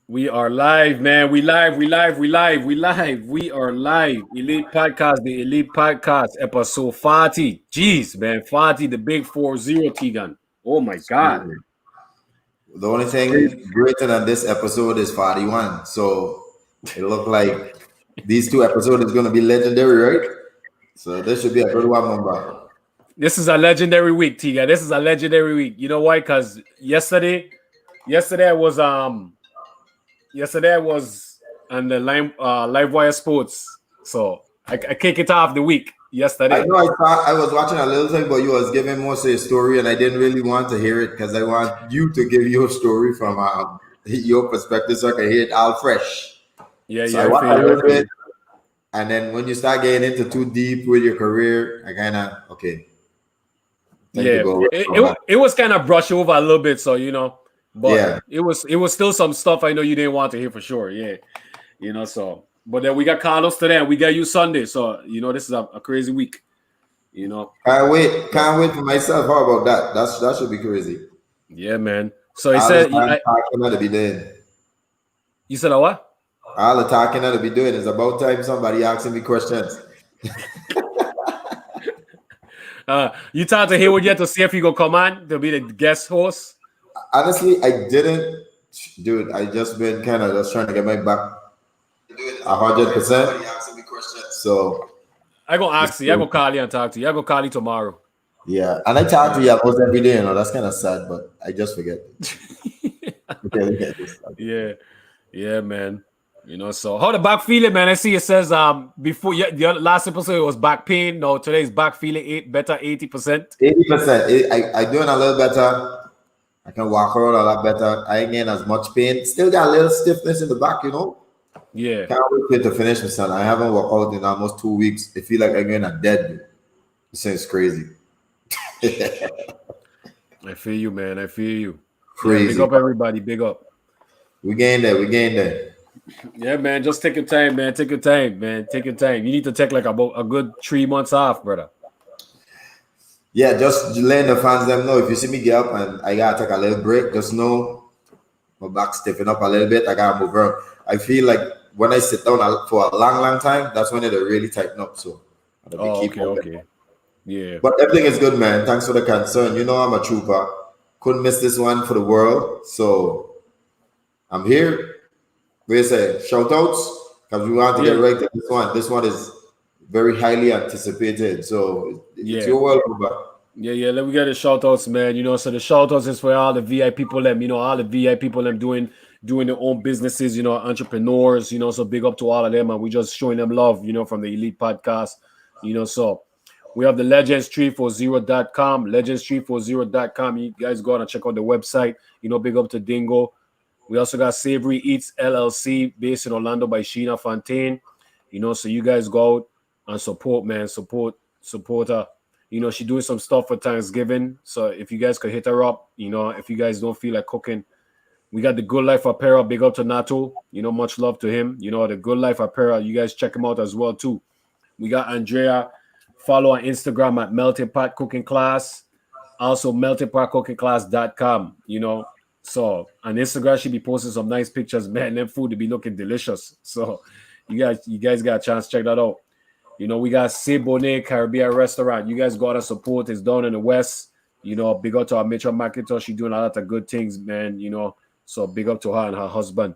We are live, man. We live. We are live. Elite Podcast, the Elite Podcast, episode 40. Jeez, man. 40, the big 40 T-Gun. Oh, my God. The only thing greater than this episode is 41. So it looked like these two episodes is going to be legendary, right? So this should be a good one, number. This is a legendary week, T-Gun. This is a legendary week. You know why? Because yesterday I was on the Livewire Sports. So I kick it off the week yesterday. I know I was watching a little thing, but you was giving Mostly a story, and I didn't really want to hear it because I want you to give your story from your perspective so I can hear it all fresh. Yeah, so I want a little bit. And then when you start getting into too deep with your career, I kind of, okay. It was kind of brushed over a little bit, so, you know. But yeah, it was still some stuff I know you didn't want to hear for sure. Yeah. You know, so but then we got Carlos today and we got you Sunday. So, you know, this is a crazy week. You know. Can't wait for myself. How about that? That should be crazy. Yeah, man. So he said to be doing. You said a what? All the talking that to be doing is about time somebody asking me questions. You thought to hear what you had to see if you go come on to be the guest host? Honestly, I didn't, dude. I just been kind of just trying to get my back 100%. So I gonna ask you. I gonna call you and talk to you. I gonna call you tomorrow. Yeah, and I talk to you almost every day. You know, that's kind of sad, but I just forget. Yeah, man. You know, so how the back feeling, man? I see it says before the last episode it was back pain. No, today's back feeling better 80%. 80%. I doing a little better. I can walk around a lot better. I ain't getting as much pain. Still got a little stiffness in the back, you know. Yeah. Can't wait to finish, my son. I haven't worked out in almost 2 weeks. I feel like I'm getting a dead. This is crazy. I feel you, man. I feel you. Crazy. Yeah, big up, everybody. Big up. We getting there. Yeah, man. Just take your time, man. Take your time. You need to take like about a good 3 months off, brother. Yeah, just letting the fans them know if you see me get up and I gotta take a little break, just know my back stiffen up a little bit. I gotta move around. I feel like when I sit down for a long time, that's when it'll really tighten up. So okay. Yeah. But everything is good, man. Thanks for the concern. You know I'm a trooper. Couldn't miss this one for the world. So I'm here. We say shout outs because we want to get right to this one. This one is very highly anticipated. So it's your world, brother. Yeah. Let me get the shout outs, man. You know, so the shout outs is for all the VI people them, you know, all the VI people them doing their own businesses, you know, entrepreneurs, you know, so big up to all of them. And we just showing them love, you know, from the Elite Podcast, you know, so we have the legends340.com, legends340.com. You guys go out and check out the website, you know, big up to Dingo. We also got Savory Eats LLC based in Orlando by Sheena Fontaine, you know, so you guys go out and support, man, support her. You know, she doing some stuff for Thanksgiving. So if you guys could hit her up, you know, if you guys don't feel like cooking, we got the Good Life Apparel. Big up to Nato. You know, much love to him. You know, the Good Life Apparel. You guys check him out as well, too. We got Andrea. Follow on Instagram at Melting Pot Cooking Class. Also, meltingpotcookingclass.com. You know, so on Instagram, she be posting some nice pictures. Man, them food to be looking delicious. So you guys got a chance to check that out. You know, we got Sebone Caribbean Restaurant. You guys got to support. It's down in the West. You know, big up to our Mitchell McIntosh. She's doing a lot of good things, man. You know, so big up to her and her husband.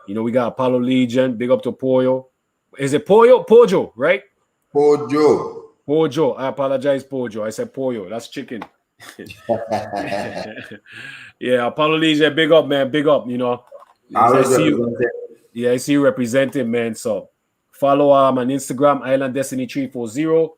You know, we got Apollo Legion. Big up to Pollo. Is it Pollo? Pojo, right? Pojo. I apologize, Pojo. I said Pollo. That's chicken. Yeah, Apollo Legion. Big up, man. Big up. You know, I see you representing, man. So follow on Instagram, Island Destiny 340,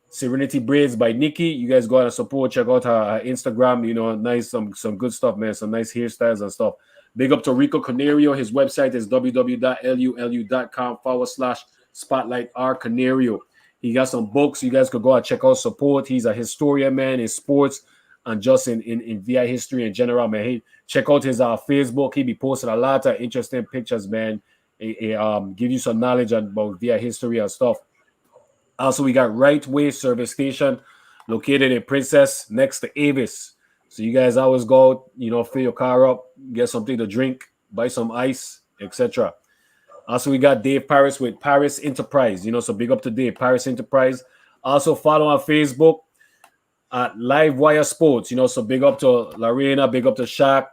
Serenity Braids by Nikki. You guys go out and support. Check out her Instagram. You know, nice some good stuff, man. Some nice hairstyles and stuff. Big up to Rico Canario. His website is www.lulu.com/spotlight-r-canario. He got some books. You guys could go and check out support. He's a historian, man, in sports and just in VI history in general, man. Check out his Facebook. He be posting a lot of interesting pictures, man. Give you some knowledge about VI history and stuff. Also, we got Right Way Service Station located in Princess next to Avis. So you guys always go, you know, fill your car up, get something to drink, buy some ice, etc. Also, we got Dave Paris with Paris Enterprise, so big up to Dave, Paris Enterprise. Also, follow on Facebook at Live Wire Sports, so big up to Lorena, big up to Shaq,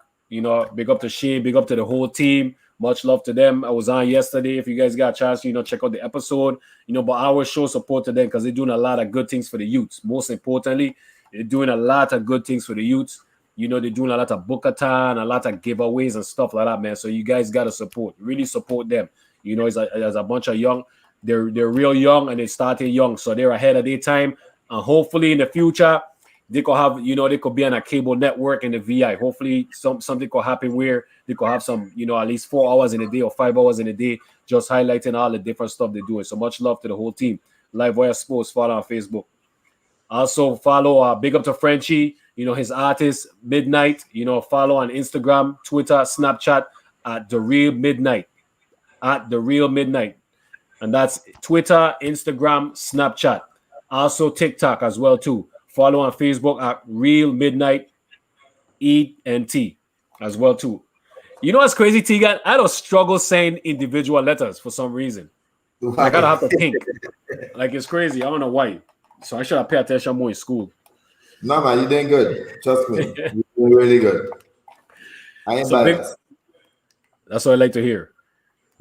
big up to Shane, big up to the whole team. Much love to them. I was on yesterday. If you guys got a chance, check out the episode, but I will show support to them because they're doing a lot of good things for the youths. Most importantly, they're doing a lot of good things for the youths. They're doing a lot of book-a-thon, a lot of giveaways and stuff like that, man. So you guys got to support, really support them. It's a bunch of young, they're real young and they started young. So they're ahead of their time. And hopefully in the future, they could have, they could be on a cable network in the VI. Hopefully something could happen where they could have some, at least 4 hours in a day or 5 hours in a day, just highlighting all the different stuff they're doing. So much love to the whole team. Live Wire Sports, follow on Facebook. Also follow, big up to Frenchie, his artist, Midnight, follow on Instagram, Twitter, Snapchat at The Real Midnight. At The Real Midnight. And that's Twitter, Instagram, Snapchat. Also TikTok as well too. Follow on Facebook at Real Midnight ENT as well too. What's crazy, Tegan? I don't struggle saying individual letters for some reason. I gotta have to think. Like it's crazy. I don't know why. So I should have paid attention more in school. No man, you're doing good. Trust me, you're doing really good. I ain't bad. That's what I like to hear.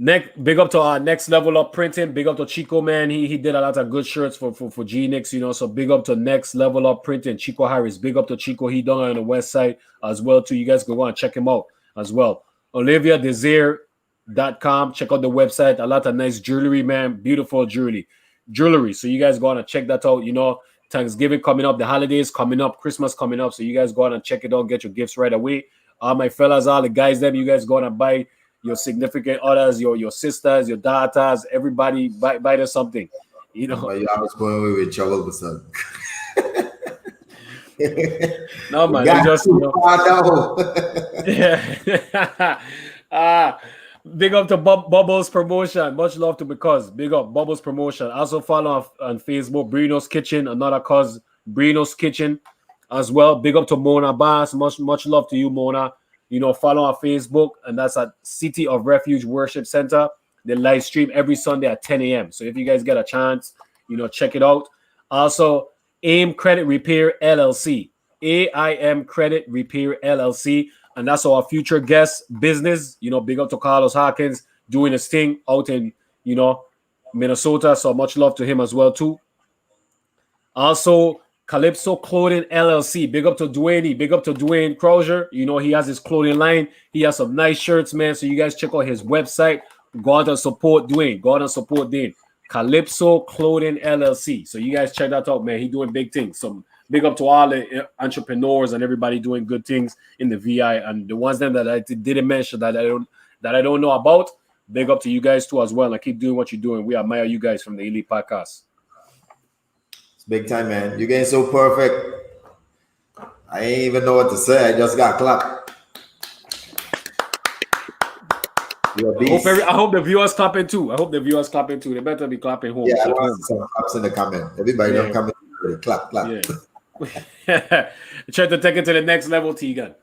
Big up to our Next Level Up Printing. Big up to Chico, man. He did a lot of good shirts for G-Nix, So big up to Next Level Up Printing. Chico Harris. Big up to Chico. He done it on the west side as well too. You guys can go and check him out as well. OliviaDesire.com. Check out the website. A lot of nice jewelry, man. Beautiful jewelry. So you guys go on and check that out. Thanksgiving coming up, the holidays coming up, Christmas coming up. So you guys go on and check it out. Get your gifts right away. All my fellas, all the guys, you guys go on and buy your significant others, your sisters, your daughters, everybody buy them something. But you always going away with trouble for son. No man, you just yeah. Big up to Bubbles Promotion. Much love to Because. Big up Bubbles Promotion. Also follow on Facebook, Brino's Kitchen, another cause, Brino's Kitchen as well. Big up to Mona Bass. Much love to you, Mona. Follow on Facebook, and that's at City of Refuge Worship Center. They live stream every Sunday at 10 a.m. So if you guys get a chance, check it out. Also, AIM Credit Repair LLC. AIM Credit Repair LLC. And that's our future guest business. Big up to Carlos Hawkins doing his thing out in, Minnesota. So much love to him as well, too. Also, Calypso Clothing LLC. Big up to Dwayne. Big up to Dwayne Crozier. He has his clothing line. He has some nice shirts, man. So you guys check out his website. Go out and support Dwayne. Go out and support Dwayne. Calypso Clothing LLC. So you guys check that out, man. He doing big things. So big up to all the entrepreneurs and everybody doing good things in the VI. And the ones that I didn't mention that I don't know about, big up to you guys too as well. And keep doing what you're doing. We admire you guys from the Elite Podcast. Big time, man. You're getting so perfect. I ain't even know what to say. I just got clapped. I hope the viewers clapping too. They better be clapping home. Yeah, I want some claps in the comment. Everybody don't come in. Clap. Yeah. Try to take it to the next level, Tegan.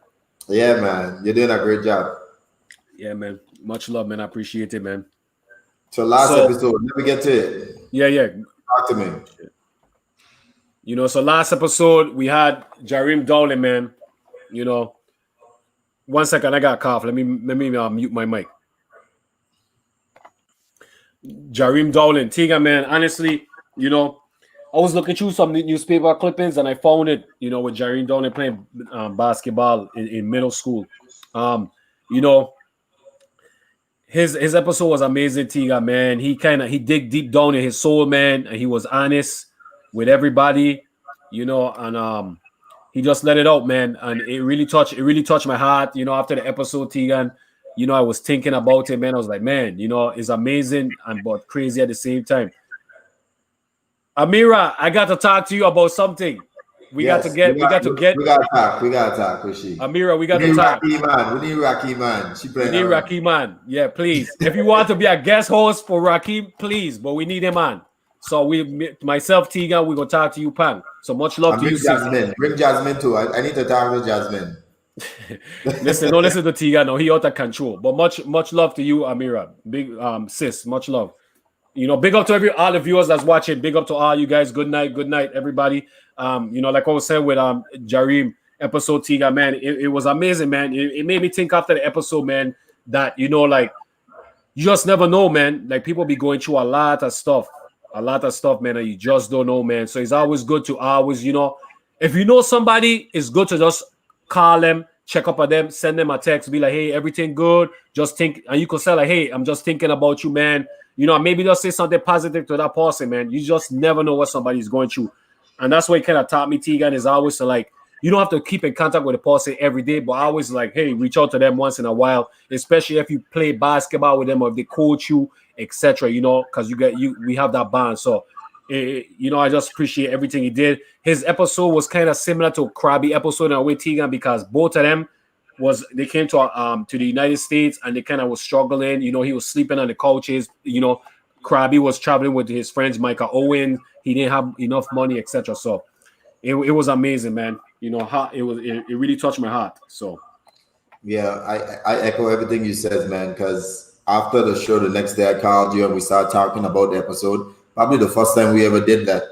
Yeah, man. You're doing a great job. Yeah, man. Much love, man. I appreciate it, man. So last episode, let me get to it. Yeah. Talk to me. So last episode we had Jareem Dowling, man. 1 second, I got a cough. Let me mute my mic. Jareem Dowling, Tiga, man. Honestly, I was looking through some newspaper clippings and I found it, with Jareem Dowling playing basketball in middle school. His episode was amazing, Tiga, man. He dig deep down in his soul, man, and he was honest with everybody, and he just let it out, man, and it really touched my heart. After the episode, Tegan, I was thinking about it, man. I was like, man, it's amazing and but crazy at the same time. Amira, I got to talk to you about something. We got to talk, Rishi. Amira, we got to talk. We need Rakim, man. We need Rakim, man. Yeah, please. If you want to be a guest host for Rakim, please, but we need him on. So myself, Tegan, we're gonna talk to you, Pang. So much love to you, Jasmine. Bring Jasmine too. I need to talk to Jasmine. Listen, don't listen to Tiga. No, he out of control. But much love to you, Amira. Big sis, much love. Big up to all the viewers that's watching. Big up to all you guys. Good night, everybody. Like I was saying with Jareem episode Tiga, man, it was amazing, man. It made me think after the episode, man, that like you just never know, man. Like people be going through a lot of stuff, man, and you just don't know, man. So it's always good to always, if you know somebody, it's good to just call them, check up on them, send them a text, be like, hey, everything good? Just think, and you could say like, hey, I'm just thinking about you, man. Maybe just say something positive to that person, man. You just never know what somebody's going through. And that's what he kind of taught me, Tegan, is always to like, you don't have to keep in contact with the person every day, but I always like, hey, reach out to them once in a while, especially if you play basketball with them or if they coach you, etc. Because we have that bond. So, I just appreciate everything he did. His episode was kind of similar to Krabby episode in a way, Tegan, because both of them they came to the United States and they kind of was struggling. He was sleeping on the couches. Krabby was traveling with his friends, Micah Owen. He didn't have enough money, etc. So it was amazing, man. It really touched my heart. So yeah, I echo everything you said, man, because after the show the next day I called you and we started talking about the episode. Probably the first time we ever did that.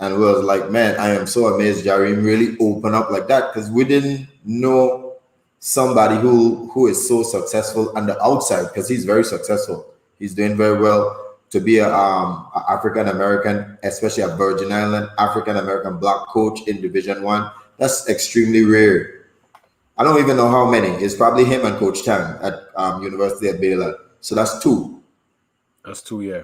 And we was like, man, I am so amazed Jareem really opened up like that, because we didn't know somebody who is so successful on the outside, because he's very successful. He's doing very well to be a African American, especially a Virgin Island African American black coach in Division One. That's extremely rare. I don't even know how many. It's probably him and Coach Tang at University of Baylor. So that's two. That's two, yeah.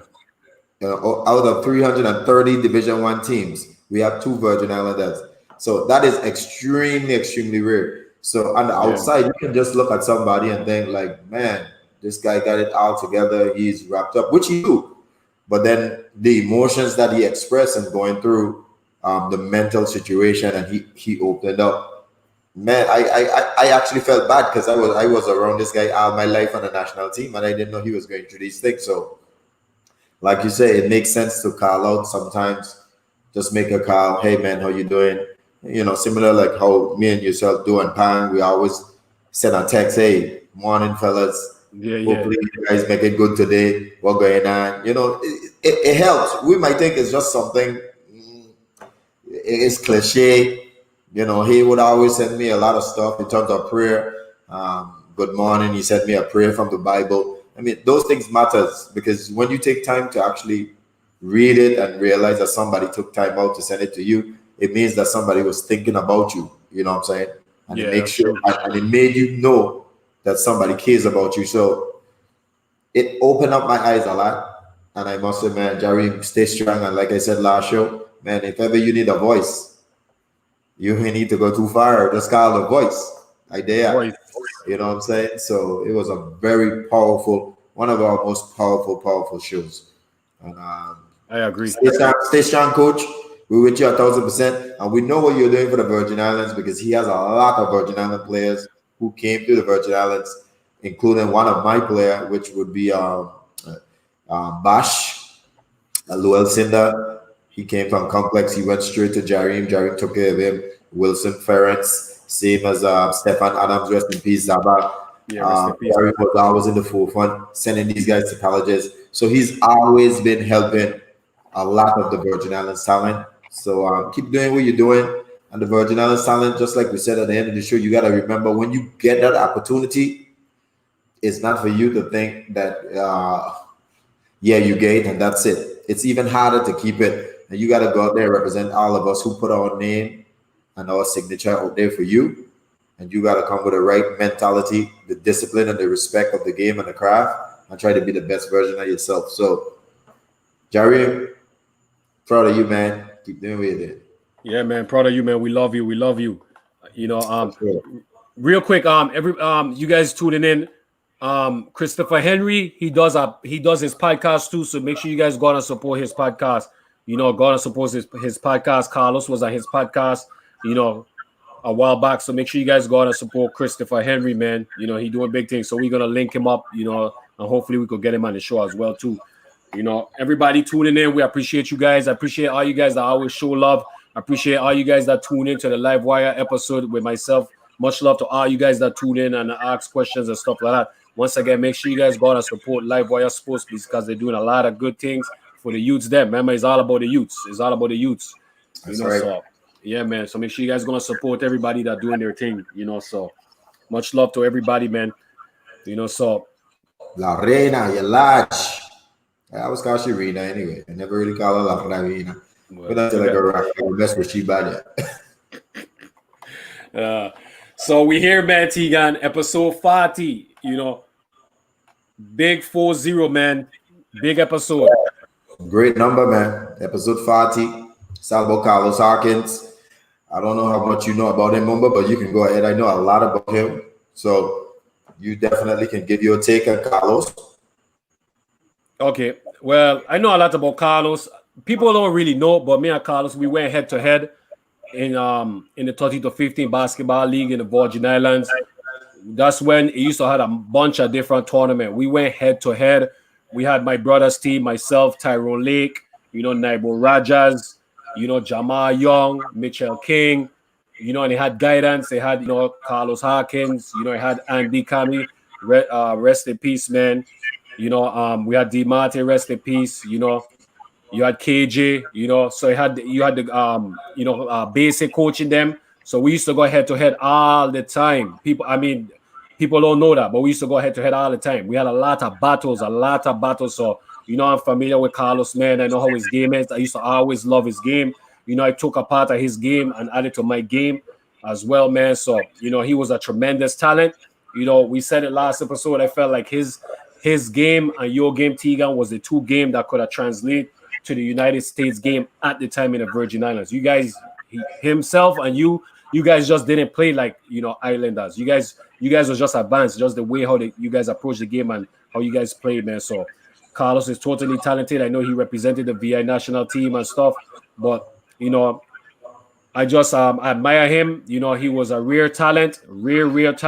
Out of 330 Division One teams, we have two Virgin Islanders. So that is extremely rare. So on the outside, you can just look at somebody and think like, man, this guy got it all together. He's wrapped up, which he do. But then the emotions that he expressed and going through the mental situation, and he opened up. Man, I actually felt bad because I was around this guy all my life on the national team, and I didn't know he was going through these things. So, like you say, it makes sense to call out sometimes. Just make a call. Hey, man, how you doing? Similar like how me and yourself do on Pan. We always send a text. Hey, morning, fellas. Hopefully you guys make it good today. What going on? It helps. We might think it's just something. It's cliche. He would always send me a lot of stuff in terms of prayer. Good morning. He sent me a prayer from the Bible. I mean, those things matters, because when you take time to actually read it and realize that somebody took time out to send it to you, it means that somebody was thinking about you. You know what I'm saying? And it makes sure, and it made you know that somebody cares about you. So it opened up my eyes a lot. And I must say, man, Jareem, stay strong. And like I said last show, man, if ever you need a voice, you need to go too far. Just call the voice. Idea. You know what I'm saying? So it was a very powerful, one of our most powerful shows. And I agree. Stay strong, coach. We're with you 1,000%. And we know what you're doing for the Virgin Islands, because he has a lot of Virgin Island players who came to the Virgin Islands, including one of my players, which would be Bash, Luel Cinder. He came from Complex. He went straight to Jareem. Jareem took care of him. Wilson Ferentz, same as Stefan Adams, rest in peace, Zaba. Jareem was always in the forefront, sending these guys to colleges. So he's always been helping a lot of the Virgin Islands talent. So keep doing what you're doing. And the Virgin Islands talent, just like we said at the end of the show, you got to remember, when you get that opportunity, it's not for you to think that, you get it and that's it. It's even harder to keep it. And you got to go out there and represent all of us who put our name and our signature out there for you. And you got to come with the right mentality, the discipline and the respect of the game and the craft, and try to be the best version of yourself. So, Jareem, proud of you, man. Keep doing what you did. Yeah, man, proud of you, man. We love you. Real quick, you guys tuning in. Christopher Henry, he does his podcast too. So make sure you guys go on and support his podcast. Go on and support his podcast. Carlos was on his podcast, a while back. So make sure you guys go on and support Christopher Henry, man. He doing big things. So we're gonna link him up, and hopefully we could get him on the show as well too. Everybody tuning in, we appreciate you guys. I appreciate all you guys that always show love. I appreciate all you guys that tune into the Live Wire episode with myself, Much love to all you guys that tune in and ask questions and stuff like that. Once again, make sure you guys go out and support Live Wire Sports because they're doing a lot of good things for the youths there. Remember, it's all about the youths. It's all about the youths. That's right. So yeah, man. So make sure you guys gonna support everybody that doing their thing. So much love to everybody, man. So La Reina, your large. I always call she Rena anyway. I never really call her La Reina. But that's like a mess with she bad. So we here, man, Tegan, episode 40, big 40, man. Big episode. Great number, man. Episode 40. It's all about Carlos Hawkins. I don't know how much you know about him, Mumba, but you can go ahead. I know a lot about him. So you definitely can give your take on Carlos. Okay. Well, I know a lot about Carlos. People don't really know, but me and Carlos, we went head to head in the 30 to 15 basketball league in the Virgin Islands. That's when it used to have a bunch of different tournaments. We went head to head. We had my brother's team, myself, Tyrone Lake, Naibo Rajas, Jamal Young, Mitchell King, and they had guidance. They had, Carlos Hawkins, they had Andy Kami, rest in peace, man. We had DeMarte, rest in peace, you had KJ, so you had the basic coaching them. So we used to go head to head all the time. People don't know that, but we used to go head to head all the time. We had a lot of battles. So, I'm familiar with Carlos, man. I know how his game is. I used to always love his game. I took a part of his game and added to my game as well, man. So, he was a tremendous talent. We said it last episode. I felt like his game and your game, Tegan, was the two game that could have translated to the United States game at the time in the Virgin Islands. You guys, himself and you guys just didn't play like, Islanders. You guys was just advanced, just the way how you guys approach the game and how you guys played, man. So Carlos is totally talented. I know he represented the VI national team and stuff, but I just admire him. He was a rare talent. He had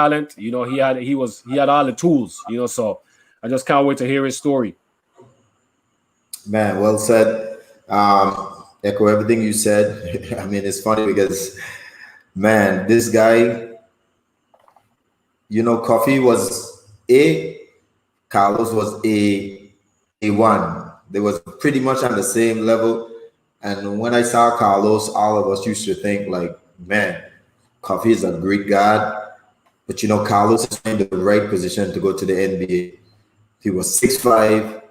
all the tools. So I just can't wait to hear his story. Man, well said. Echo everything you said. I mean, it's funny because, man, this guy, Coffee was A, Carlos was A1. They was pretty much on the same level. And when I saw Carlos, all of us used to think like, man, Coffee is a great guard. But Carlos is in the right position to go to the NBA. He was 6'5".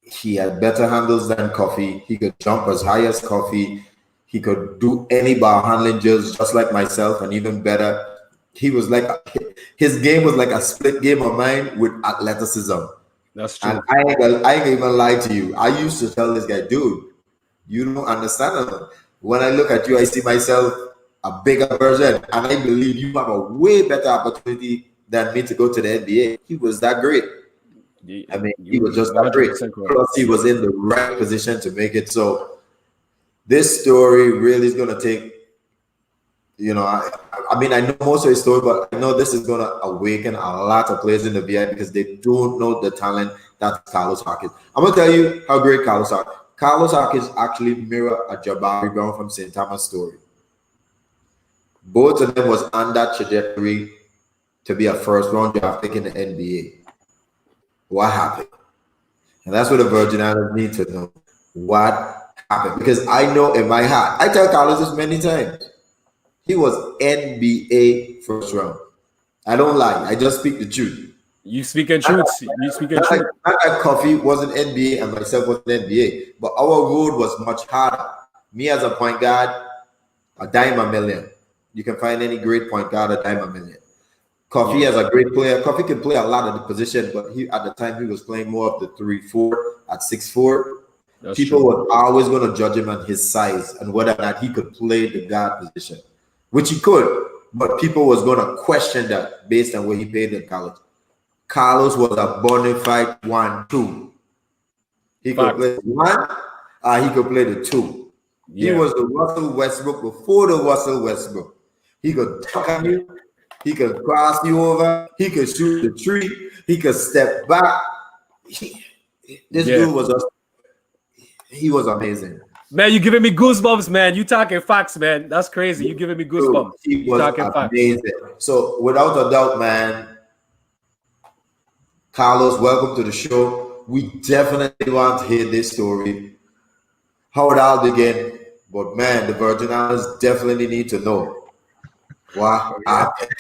He had better handles than Coffee. He could jump as high as Coffee. He could do any ball handling just like myself and even better. He was like, his game was like a split game of mine with athleticism. That's true. And I ain't even lie to you. I used to tell this guy, dude, you don't understand. When I look at you, I see myself a bigger version. And I believe you have a way better opportunity than me to go to the NBA. He was that great. I mean, he was just that great. Plus, he was in the right position to make it. So this story really is going to take, I mean, I know most of his story, but I know this is going to awaken a lot of players in the VI because they don't know the talent that Carlos Hawkins. I'm going to tell you how great Carlos Hawkins. Carlos Hawkins actually mirror a Jabari Brown from St. Thomas story. Both of them was on that trajectory to be a first-round draft pick in the NBA. What happened? And that's what the Virgin Islands need to know. What happened? Because I know in my heart, I tell Carlos this many times, he was NBA first round. I don't lie. I just speak the truth. You speaking truth. Not like Coffee wasn't NBA and myself wasn't NBA, but our road was much harder. Me as a point guard, a dime a million. You can find any great point guard a dime a million. Coffee as a great player. Coffee can play a lot of the position, but at the time he was playing more of the 3-4 at 6'4". People were always going to judge him on his size and whether or not he could play the guard position, which he could, but people was going to question that based on what he played in college. Carlos was a bona fide 1-2. He could play the 1, he could play the 2. Yeah. He was the Russell Westbrook before the Russell Westbrook. He could tuck on you. He could cross you over. He could shoot the tree. He could step back. This dude was he was amazing. Man, you giving me goosebumps, man. You talking facts, man. That's crazy. You giving me goosebumps. He You was talking amazing. facts. So without a doubt, man, Carlos, welcome to the show. We definitely want to hear this story, how it all began. But man, the Virgin Islands definitely need to know what happened.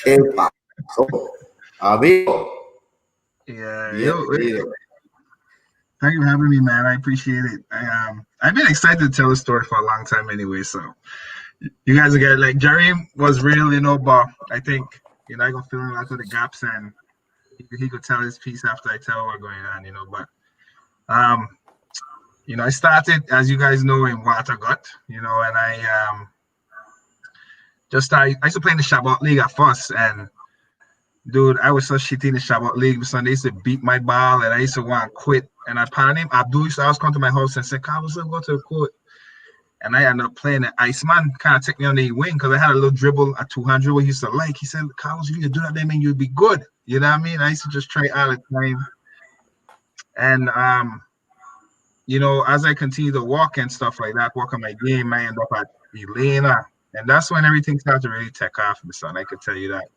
So, amigo. Yeah, Yeah. thank you for having me, man. I appreciate it. I've been excited to tell the story for a long time anyway. So you guys are like Jerry was real, but I think I gonna fill in a lot of the gaps, and he could tell his piece after I tell what's going on, But I started, as you guys know, in Water Gut, and I I used to play in the Shabbat League at first, and dude, I was so shitty in the Shabbat League. So they used to beat my ball, and I used to want to quit. And I pardon him, Abdul used to always come to my house and say, Carlos, let's go to the court. And I ended up playing the Iceman, kind of took me on the wing because I had a little dribble at 200 where he used to like. He said, Carlos, if you could do that, then man, you'd be good. You know what I mean? I used to just try all the time. And, as I continue to walk and stuff like that, work on my game, I end up at Elena. And that's when everything started to really take off, my son. I could tell you that.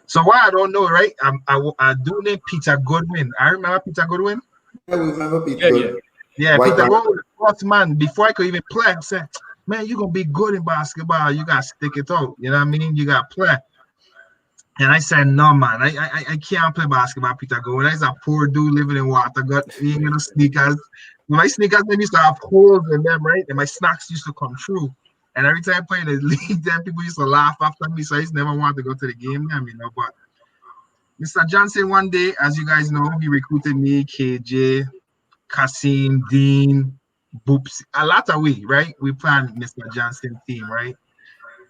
So why I don't know, right? I do name Peter Goodwin. I remember Peter Goodwin. Yeah, we remember Peter Goodwin. Yeah, Peter Goodwin was the first man before I could even play. I said, man, you're gonna be good in basketball. You gotta stick it out. You know what I mean? You gotta play. And I said, no, man, I can't play basketball, Peter Goodwin. I was a poor dude living in Water Gut, being in the sneakers. My sneakers, they used to have holes in them, right? And my snacks used to come through. And every time I played in the league, then people used to laugh after me. So I used to never want to go to the game, But Mr. Johnson, one day, as you guys know, he recruited me, KJ, Kasim, Dean, Boops, a lot of we, right? We planned Mr. Johnson team, right?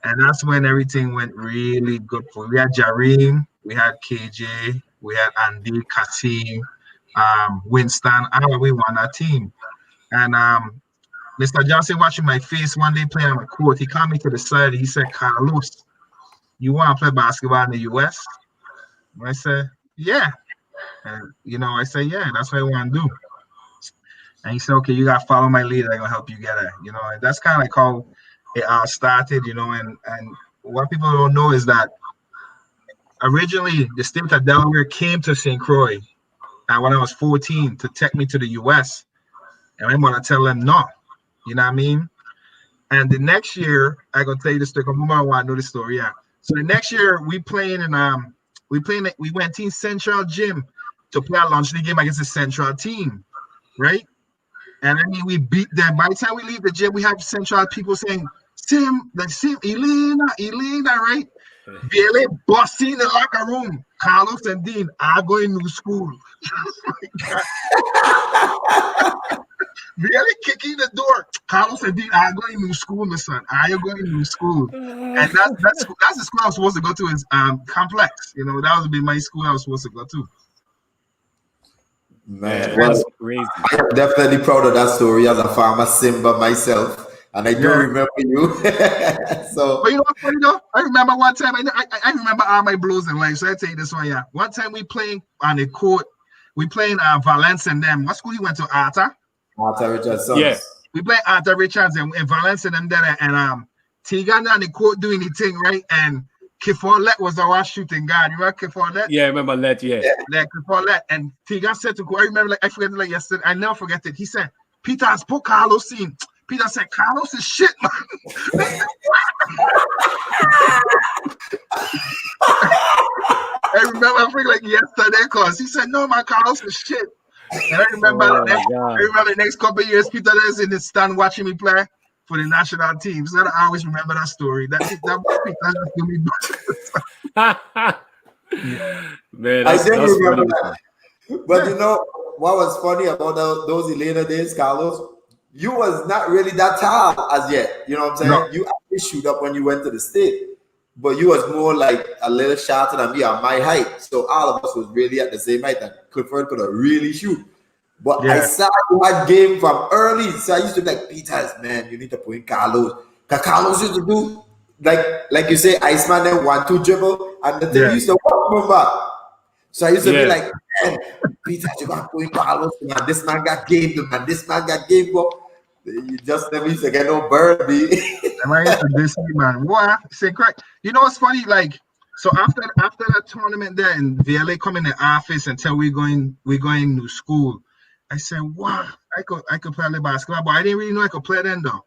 And that's when everything went really good for. We had Jareem, we had KJ, we had Andy, Kasim, Winston, and we won our team. And Mr. Johnson watching my face one day playing on the court. He called me to the side. He said, Carlos, you want to play basketball in the US? And I said, yeah. And, I said, yeah, that's what I want to do. And he said, okay, you got to follow my lead. I'm going to help you get it. And that's kind of like how it started, and what people don't know is that originally the state of Delaware came to St. Croix when I was 14 to take me to the US. And I'm going to tell them no. You know what I mean? And the next year, I gonna tell you the story. I want to know the story. Yeah. So the next year, we went to Central Gym to play a lunch league game against the Central team, right? And I mean, we beat them. By the time we leave the gym, we have Central people saying, Sim, Elena, right? Barely busting in the locker room. Carlos and Dean are going to school. Really kicking the door. Carlos and Dean are going to school, my son. Are you going to school? And that's the school I was supposed to go to is Complex. That was be my school I was supposed to go to. Man, that's crazy. I'm definitely proud of that story as a farmer Simba myself. And I do remember you. So, but you know what's funny though? I remember one time, I remember all my blows in life. So I tell you this one, yeah. One time we playing on the court, we playing Valence and them. What school you went to? Arthur Richards. Yeah. We play Arthur Richards and Valence and them there. And Tegan on the court doing the thing, right? And Kifolet was our shooting guard. You remember Kifolet? Yeah, I remember Let, yeah. Like Kifolet. And Tegan said to go, I remember, I forget it like yesterday. I never forget it. He said, Peter has put Carlos in. Peter said, Carlos is shit, man. I remember, I think like yesterday, because he said, no, my Carlos is shit. And I remember, the next couple of years, Peter is in the stand watching me play for the national team. So I always remember that story. That Man, I did remember that. But you know what was funny about those Elena days, Carlos? You was not really that tall as yet. You know what I'm saying? No. You actually shoot up when you went to the state. But you was more like a little shorter than me at my height. So all of us was really at the same height. And Clifford could have really shoot. But I saw that game from early. So I used to be like, Peters, man, you need to put in Carlos. Because Carlos used to do, like you say, Iceman then 1-2 dribble. And the thing used to walk, remember? So I used to be like, man, Peters, you got to put in Carlos. Man, this man got game, man. This man got game. But You just never used to get no bird, B. I used to diss me, man. What? Say correct. You know what's funny? Like, so after that tournament there in VLA come in the office and tell we going to school. I said, wow, I could play basketball, but I didn't really know I could play then though.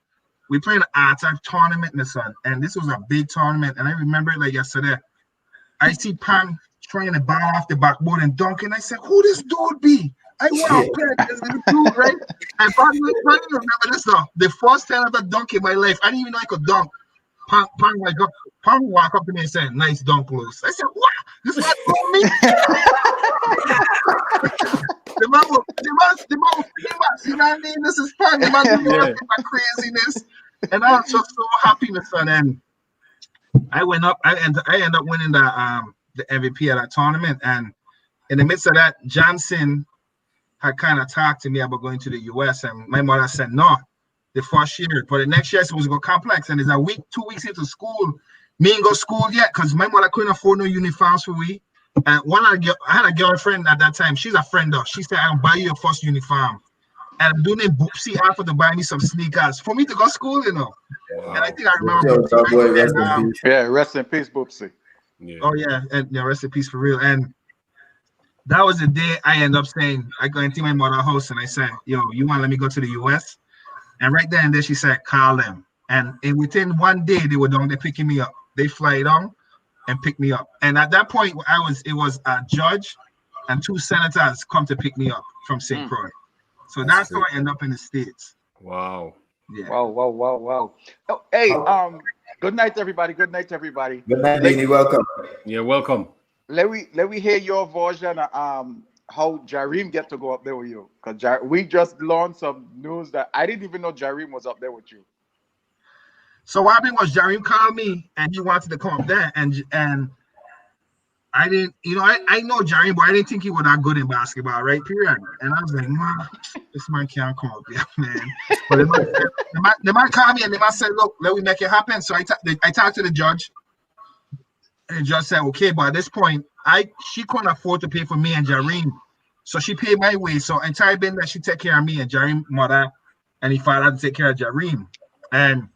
We played an R-type tournament in the sun, and this was a big tournament, and I remember it like yesterday. I see Pan trying to ball off the backboard and dunking. I said, who this dude be? I want to play this dude, right? And Pan remember this though. The first time I ever dunk in my life, I didn't even know I could dunk. Pan walk up to me and said, nice dunk, Lewis. I said, what? This man told me? the man was famous, you know what I mean? This is Pan. The man was my craziness. And I was just so happy, my son. And I went up, I ended up winning the MVP of that tournament. And in the midst of that, Johnson had kind of talked to me about going to the US, and my mother said no the first year, but the next year it was go complex, and it's a week, 2 weeks into school. Me ain't go to school yet because my mother couldn't afford no uniforms for we. And I had a girlfriend at that time. She's a friend though. She said, I'll buy you your first uniform. And I'm doing it boopsy after to buy me some sneakers for me to go to school, you know. Wow. And I think I remember. Rest in peace, Boopsy. Yeah. Oh yeah, and rest in peace for real. And that was the day I end up saying, I go into my mother's house and I said, yo, you want to let me go to the US? And right there and there, she said, call them. And within 1 day, they were down there picking me up. They fly down and pick me up. And at that point, it was a judge and 2 senators come to pick me up from St. Croix. So that's how I end up in the States. Wow. Yeah. Wow. Oh, hey, good night, everybody. Good night, Danny. Welcome. Yeah, welcome. Let me hear your version of how Jareem get to go up there with you, because we just learned some news that I didn't even know Jareem was up there with you. So what happened was Jareem called me and he wanted to come up there, and I didn't, I know Jareem, but I didn't think he was that good in basketball, right? Period. And I was like, man, this man can't come up there, man. But the man called me and the man said, look, let me make it happen. So I talked to the judge. And the judge said, okay, but at this point, she couldn't afford to pay for me and Jareem. So she paid my way. So entire been that she take care of me and Jareem's mother, and he found out to take care of Jareem. And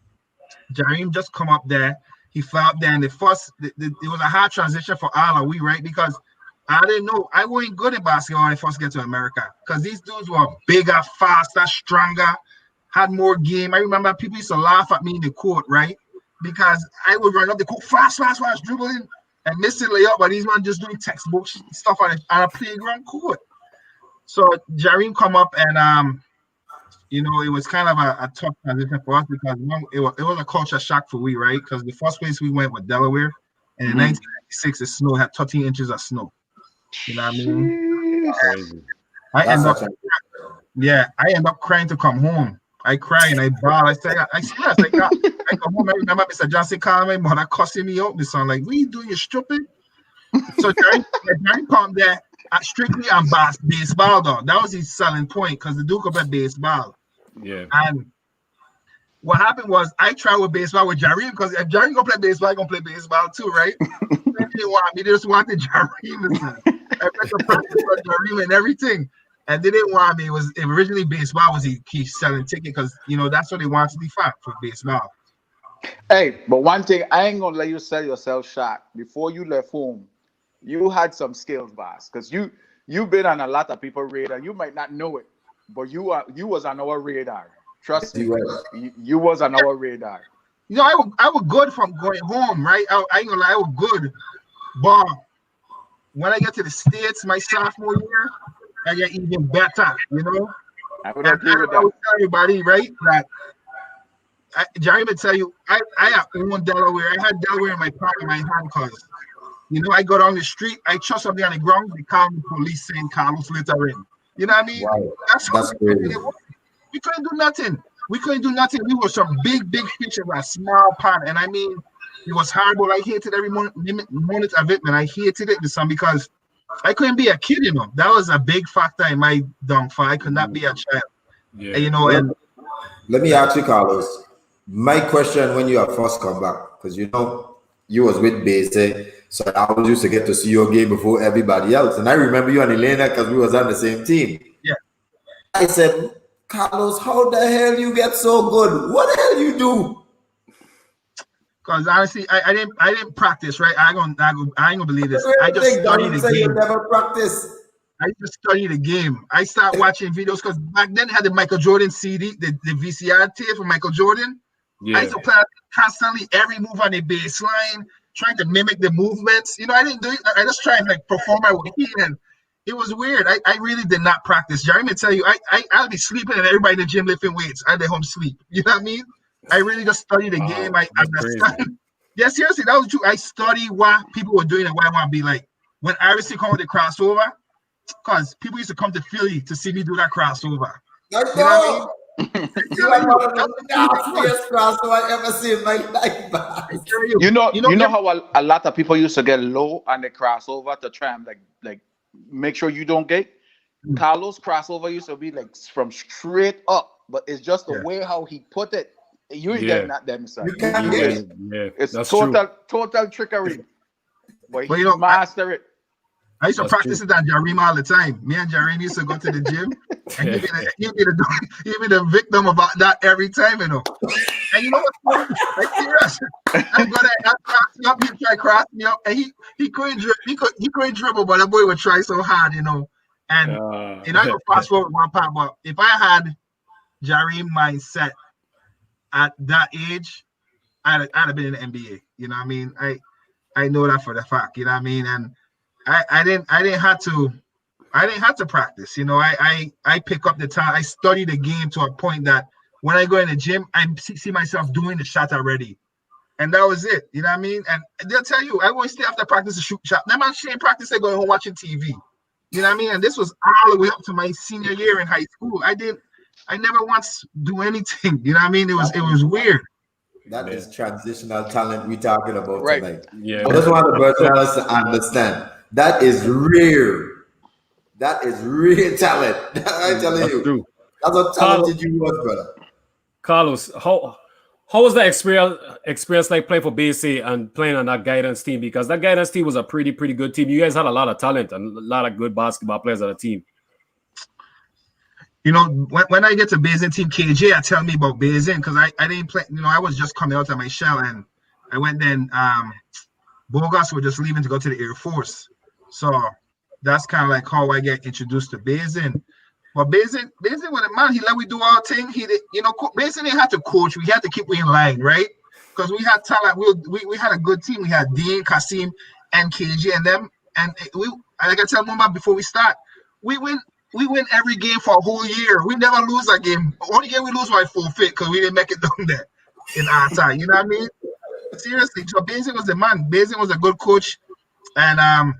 Jareem just come up there. He flew up there, and it was a hard transition for all of we, right? Because I didn't know. I wasn't good at basketball when I first get to America. Because these dudes were bigger, faster, stronger, had more game. I remember people used to laugh at me in the court, right? Because I would run up the court fast, dribbling and miss it layup, but these men just doing textbook stuff on a playground court. So Jareem come up and it was kind of a tough transition for us because it was a culture shock for we, right? Because the first place we went was Delaware, and in 1996 the snow had 13 inches of snow. You know what I mean? I end up crying to come home. I cry and I bawl. I swear, I come home. I remember Mr. Johnson calling my mother, cussing me out. This son, like, what are you doing? You're stupid. So Jerry come there strictly on baseball, though. That was his selling point because the Duke played baseball. Yeah. And what happened was I tried with baseball with Jareem because if Jareem gonna play baseball, I gonna play baseball too, right? They didn't want me. They just wanted Jareem. I played the practice with Jareem and everything. And they didn't want me. It was originally baseball was he selling ticket because that's what they wanted to be for baseball. Hey, but one thing, I ain't gonna let you sell yourself short. Before you left home, you had some skills, boss. Because you've been on a lot of people's radar. You might not know it, but you was on our radar. Trust me, you was on our radar. I was good from going home, right? I ain't gonna lie, I was good. But when I get to the States my sophomore year, I get even better, I would agree with that. I would tell everybody, right, that Jerry would tell you, I own Delaware. I had Delaware in my pocket, in my hand, because, I go down the street, I trust something on the ground, they call the police saying Carlos later in. You know what I mean? Wow. That's crazy. We couldn't do nothing. We were some big fish in a small pond. And I mean, it was horrible. I hated every moment of it, man. I hated it because I couldn't be a kid, That was a big factor in my downfall. I could not be a child. Yeah. And let me ask you, Carlos. My question when you have first come back, because you was with Base, so I was used to get to see your game before everybody else. And I remember you and Elena because we was on the same team. Yeah. I said, Carlos, how the hell you get so good? What the hell you do? Because honestly, I didn't practice, right? I ain't gonna believe this. I just Thing, studied you the say you game. never practice. I just studied the game. I started watching videos because back then they had the Michael Jordan CD, the VCR tape for Michael Jordan. I used to play constantly every move on the baseline, trying to mimic the movements. You know, I didn't do it. I just tried to like perform my way, and it was weird. I really did not practice. Jeremy tell you, I'll be sleeping and everybody in the gym lifting weights. I did home sleep. You know what I mean? I really just studied the game. I understand. Yeah, seriously, that was true. I studied what people were doing and what I want to be like. When Iverson come with the crossover, because people used to come to Philly to see me do that crossover. I know. You know what I mean? You are one of the nastiest crossover I ever seen in my life. You know how a lot of people used to get low on the crossover to try and like make sure you don't get. Carlos crossover used to be like from straight up, but it's just the way how he put it. You ain't getting that them side. You can't get it. Yeah, it's that's total trickery. But you know, master it. I used to practice it on Jareem all the time. Me and Jareem used to go to the gym, and he'd be the victim about that every time, you know. And you know what's funny? Like serious, I go there, I cross me up, he try cross me up, and he couldn't dribble, but that boy would try so hard, you know. And I go fast forward one part, but if I had Jareem mindset at that age, I'd have been in the NBA. You know what I mean? I know that for the fact. You know what I mean? And I didn't have to practice. You know, I pick up the time. I study the game to a point that when I go in the gym, I see myself doing the shot already. And that was it. You know what I mean? And they'll tell you, I always stay after practice to shoot shot. That man ain't practice, they going home watching TV. You know what I mean? And this was all the way up to my senior year in high school. I never once do anything. You know what I mean? It was weird. That is transitional talent we're talking about tonight. Yeah. I just want the personalists to understand. That is rare. That is real talent. I'm telling you. True. That's what talented you was, brother. Carlos, how was that experience like playing for BC and playing on that guidance team? Because that guidance team was a pretty good team. You guys had a lot of talent and a lot of good basketball players on the team. You know, when I get to Beijing Team KJ, I tell me about Beijing because I didn't play. You know, I was just coming out of my shell, and I went then. Bogas were just leaving to go to the Air Force, so that's kind of like how I get introduced to Beijing. But Beijing was a man. He let we do our thing. He did, you know, Beijing didn't have to coach. We had to keep in line, right? Because we had talent. We had a good team. We had Dean, Kasim, and KJ, and them. And we, like I tell Mumba before we start, we win every game for a whole year. We never lose a game. Only game we lose by forfeit because we didn't make it down there in our time. You know what I mean? Seriously. So Beijing was the man. Beijing was a good coach. And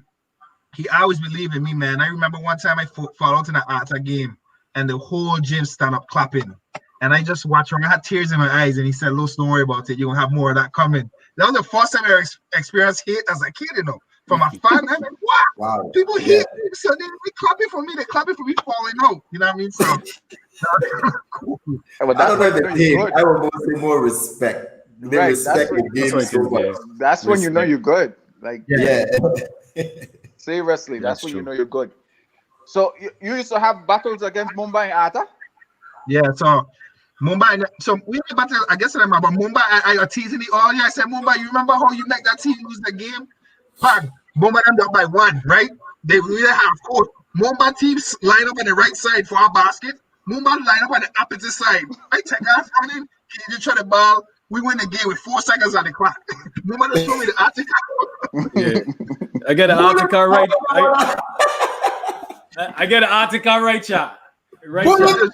he always believed in me, man. I remember one time I fought out in an Arta game and the whole gym stand up clapping. And I just watched him. I had tears in my eyes and he said, "Los, don't worry about it. You're going to have more of that coming." That was the first time I experienced hate as a kid, you know. From a fan, I'm like, what? Wow. People hate me, so they clapping for me. They're clapping for me falling out. You know what I mean? So cool. But I don't know the game. I would more say more respect. They respect the game so much. That's when you know you're good. Like seriously, that's when true. You know you're good. So you used to have battles against Mumbai and Arta? Yeah, so Mumbai. So we had battle. I guess I remember Mumbai. I was teasing the all. I said, Mumbai, you remember how you make that team lose the game? Mumbai ended up by 1, right? They really have court. Mumbai teams line up on the right side for our basket. Mumbai line up on the opposite side. I take off running. He just try the ball. We win the game with 4 seconds on the clock. Mumbai just show me the article. Yeah. I get an article right. I get an article right, chat. Right, chat.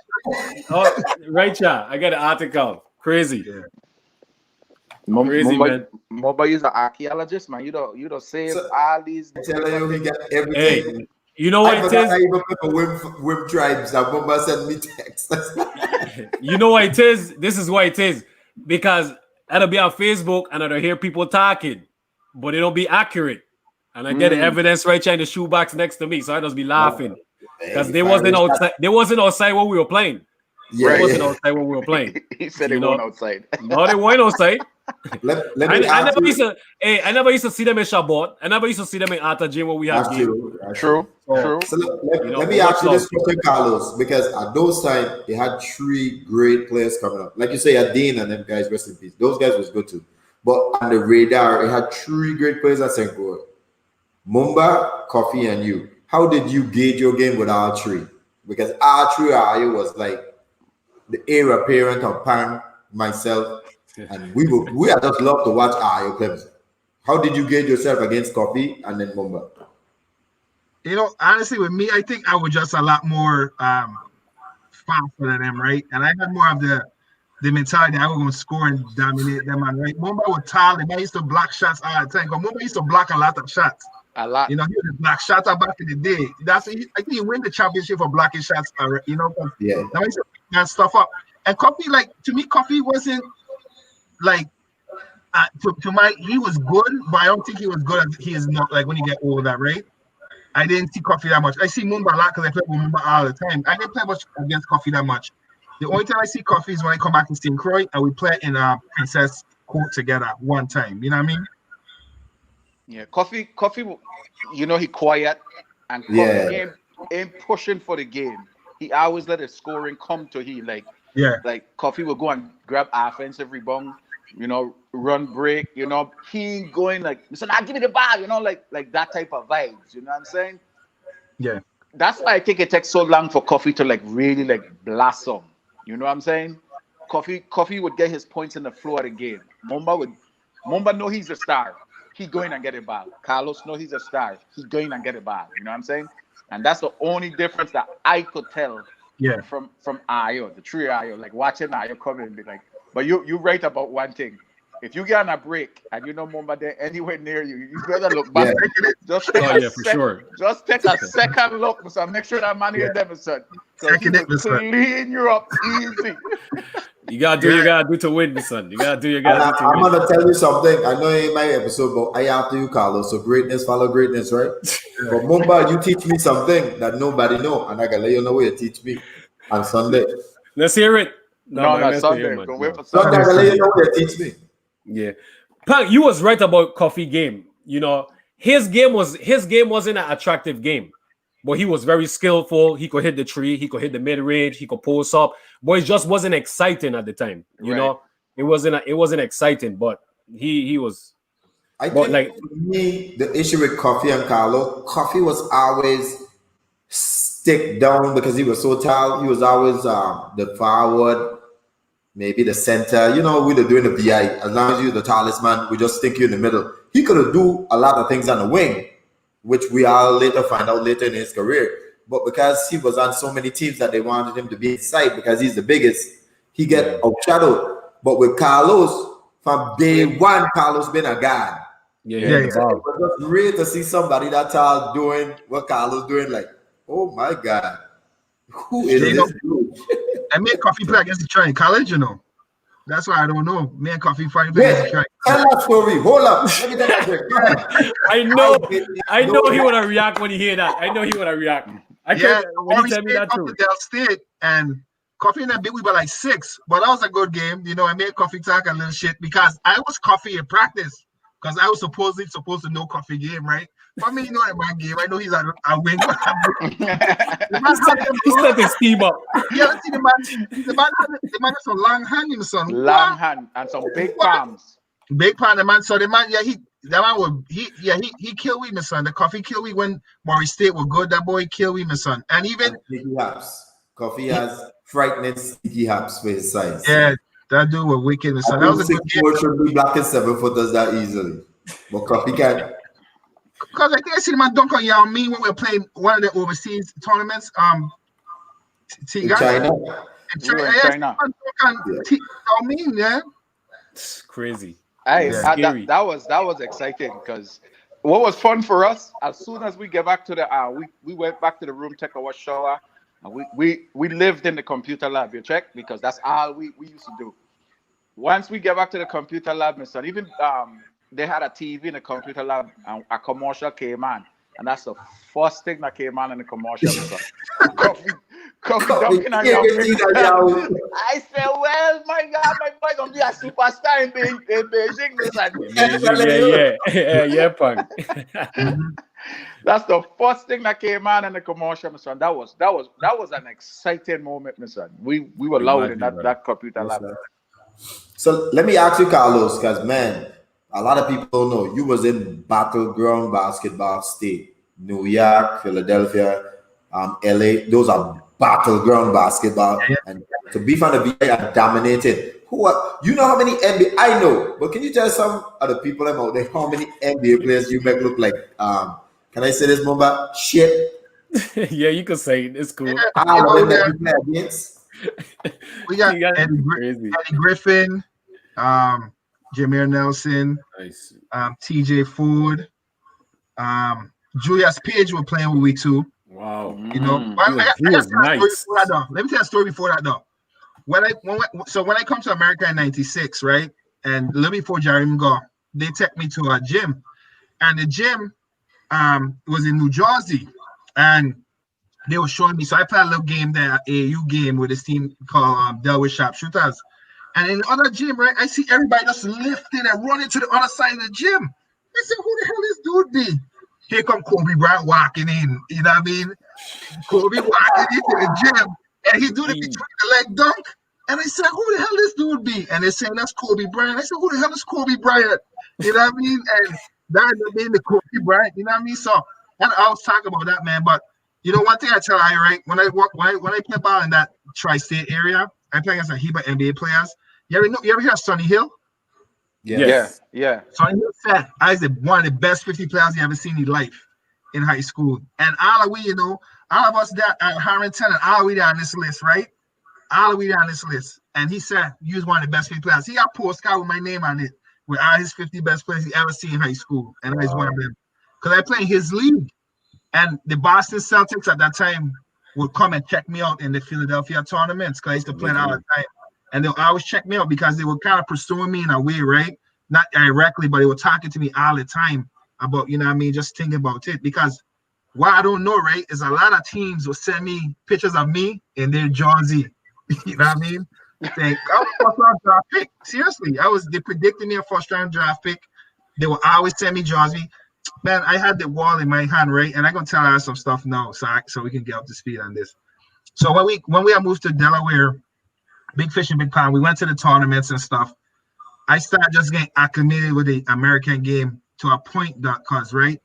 Oh, right, chat. I get an article. Crazy. Yeah. Crazy, man. Mumbai is an archaeologist, man. You don't save all these. I'm telling you, he got everything. Hey, you know what it is? I even remember Wim Tribes. That Mumbai sent me texts. You know what it is? This is what it is. Because that'll be on Facebook and I'll hear people talking, but it'll be accurate. And I get the evidence right here in the shoebox next to me. So I just be laughing. Because they wasn't outside when we were playing. Yeah, they wasn't outside when we were playing. He said they weren't outside. No, they weren't outside. Let me I ask never you. used to. Hey, I never used to see them in Shabbat. I never used to see them in Ata Gym when we had That's game. true. That's True. So, So let but me much ask you love. this question, Carlos, because at those times they had 3 great players coming up. Like you say, Dean and them guys, rest in peace. Those guys was good too. But on the radar, it had 3 great players at St. Paul. Mumba, Coffee, and you. How did you gauge your game with our 3? Because our 3 was like the heir apparent of Pan, myself, and we had just love to watch Ayo clips. How did you gauge yourself against Coffee and then Mumba? Honestly, with me, I think I was just a lot more faster than them, right? And I had more of the mentality I was going to score and dominate them, man, right? Mumba was tall. I used to block shots all the time. Because Mumba used to block a lot of shots. A lot. He was a block shotter back in the day. I think he win the championship for blocking shots. Yeah. That used to pick that stuff up. And Coffee, like to me, Coffee wasn't like he was good, but I don't think he was good as he is not like when he get older, right? I didn't see Coffee that much. I see Mumba a lot because I play with Mumba all the time. I didn't play much against Coffee that much. The only time I see Coffee is when I come back to St. Croix and we play in Princess Court together one time. You know what I mean? Yeah, Coffee, he quiet and Coffee ain't pushing for the game. He always let the scoring come to he. Like Coffee will go and grab offensive rebound, run break, he ain't going like, so now give me the ball, like that type of vibes, you know what I'm saying? Yeah. That's why I think it takes so long for Coffee to like really like blossom. You know what I'm saying? Coffee would get his points in the flow of the game. Mumba know he's a star. He going and get a ball. Carlos know he's a star. He going and get a ball. You know what I'm saying? And that's the only difference that I could tell from Ayo, the true Ayo. Like watching Ayo come in and be like, but you right about one thing. If you get on a break and Mumba there anywhere near you, you better look back. Just take Just take a second look, so make sure that man is there, son. So he will clean you up easy. You gotta do you gotta do to win, son. You gotta do you gotta do to I'm win. gonna tell you something. I know it ain't my episode, but I after you, Carlos. So greatness follow greatness, right? But Mumba, you teach me something that nobody know, and I gotta let you know what you teach me on Sunday. Let's hear it. No, Sunday. Go wait for Sunday. Sunday. I gotta let you know what you teach me. Yeah, Punk, you was right about Coffee game. His game wasn't an attractive game, but he was very skillful. He could hit the tree, he could hit the mid range, he could post up, but it just wasn't exciting at the time. It wasn't exciting, but he was. I think for me, the issue with Coffee and Carlo, Coffee was always stick down because he was so tall. He was always the forward, maybe the center. We were doing the VI. As long as you're the tallest man, we just stick you in the middle. He could have do a lot of things on the wing, which we all later find out later in his career. But because he was on so many teams that they wanted him to be inside because he's the biggest, he get outshadowed. But with Carlos, from day one, Carlos been a god. It was just great to see somebody that tall doing what Carlos doing. Like, oh my God, who is this dude? I made Coffee play against Detroit in college, That's why I don't know. Me and Coffee fight against Detroit. Tell that story. Hold up. Let me tell that. I know he would have react when he hear that. I know he would have react. When he tell me that too. Del State and Coffee and I beat we were like 6, but that was a good game. I made Coffee talk a little shit because I was Coffee in practice because I was supposed to know Coffee game, right? For me, that man game. I know he's a wing. He set his team up. Yeah, let's see the man. The man has some long hand in the sun. Long hand and some big palms. Big palm, the man. So the man, he killed me, my son. The Coffee killed me when Murray State were good. That boy killed me, my son. And even Coffee has frightening sneaky hops for his size. Yeah, that dude was wicked, my son. That was a good game. Should be blocking 7-footers that easily, but Coffee can. Because I think I see the man dunk on Yao Ming when we were playing one of the overseas tournaments. In China. Yao Ming, yeah. It's crazy. Hey, that was exciting because what was fun for us as soon as we get back to the we went back to the room, take our shower, and we lived in the computer lab. You check because that's all we used to do. Once we get back to the computer lab, my son, even they had a TV in the computer lab and a commercial came on. And that's the first thing that came on in the commercial. Kobe dunking on your I said, well, my God, my boy gonna be a superstar in Beijing, yeah, punk. That's the first thing that came on in the commercial, Mr. And that was an exciting moment, Mr. We were loud in that computer lab. So let me ask you, Carlos, because man, a lot of people don't know you was in battleground basketball state, New York, Philadelphia, LA. Those are battleground basketball, and to be from the VA and dominated. You know how many NBA? I know, but can you tell some of the people out there how many NBA players you make look like? Can I say this, Mumba? Shit. Yeah, you can say it. It's cool. We got Eddie Griffin, Jameer Nelson, nice. TJ Ford, Julius Page were playing with we too. Wow. You know, he was nice. Let me tell you a story before that though. When I come to America in '96, right, and a little before Jerry go, they take me to a gym, and the gym was in New Jersey, and they were showing me. So I played a little game there, AAU game with this team called Delaware Sharpshooters. And in the other gym, right, I see everybody just lifting and running to the other side of the gym. I said, who the hell this dude be? Here come Kobe Bryant walking in. You know what I mean? Kobe walking into the gym, and he do the between the leg dunk. And I said, who the hell this dude be? And they're saying, that's Kobe Bryant. I said, who the hell is Kobe Bryant? You know what I mean? And that ended up being the Kobe Bryant. You know what I mean? So, and I was talking about that, man. But you know, one thing I tell you, right? When I play ball in that tri-state area, I play against a heap of NBA players. You ever hear of Sonny Hill? Yeah. Sonny Hill said I was one of the best 50 players he ever seen in his life in high school. And all of us that at Harrington and all we there on this list, right? All we there on this list. And he said you was one of the best 50 players. He got a postcard with my name on it with all his 50 best players he ever seen in high school. And I was one of them. Because I play in his league. And the Boston Celtics at that time would come and check me out in the Philadelphia tournaments because I used to play all the time. And they'll always check me out because they were kind of pursuing me in a way, right? Not directly, but they were talking to me all the time about, you know what I mean, just thinking about it. Because what I don't know, right, is a lot of teams will send me pictures of me in their jersey. You know what I mean? Saying, I was a first-round draft pick. Seriously, they predicted me a first-round draft pick. They will always send me jersey. Man, I had the wall in my hand, right? And I'm gonna tell you some stuff now, so we can get up to speed on this. So when we moved to Delaware, big fish and big pond, we went to the tournaments and stuff. I started just getting acclimated with the American game to a point because right,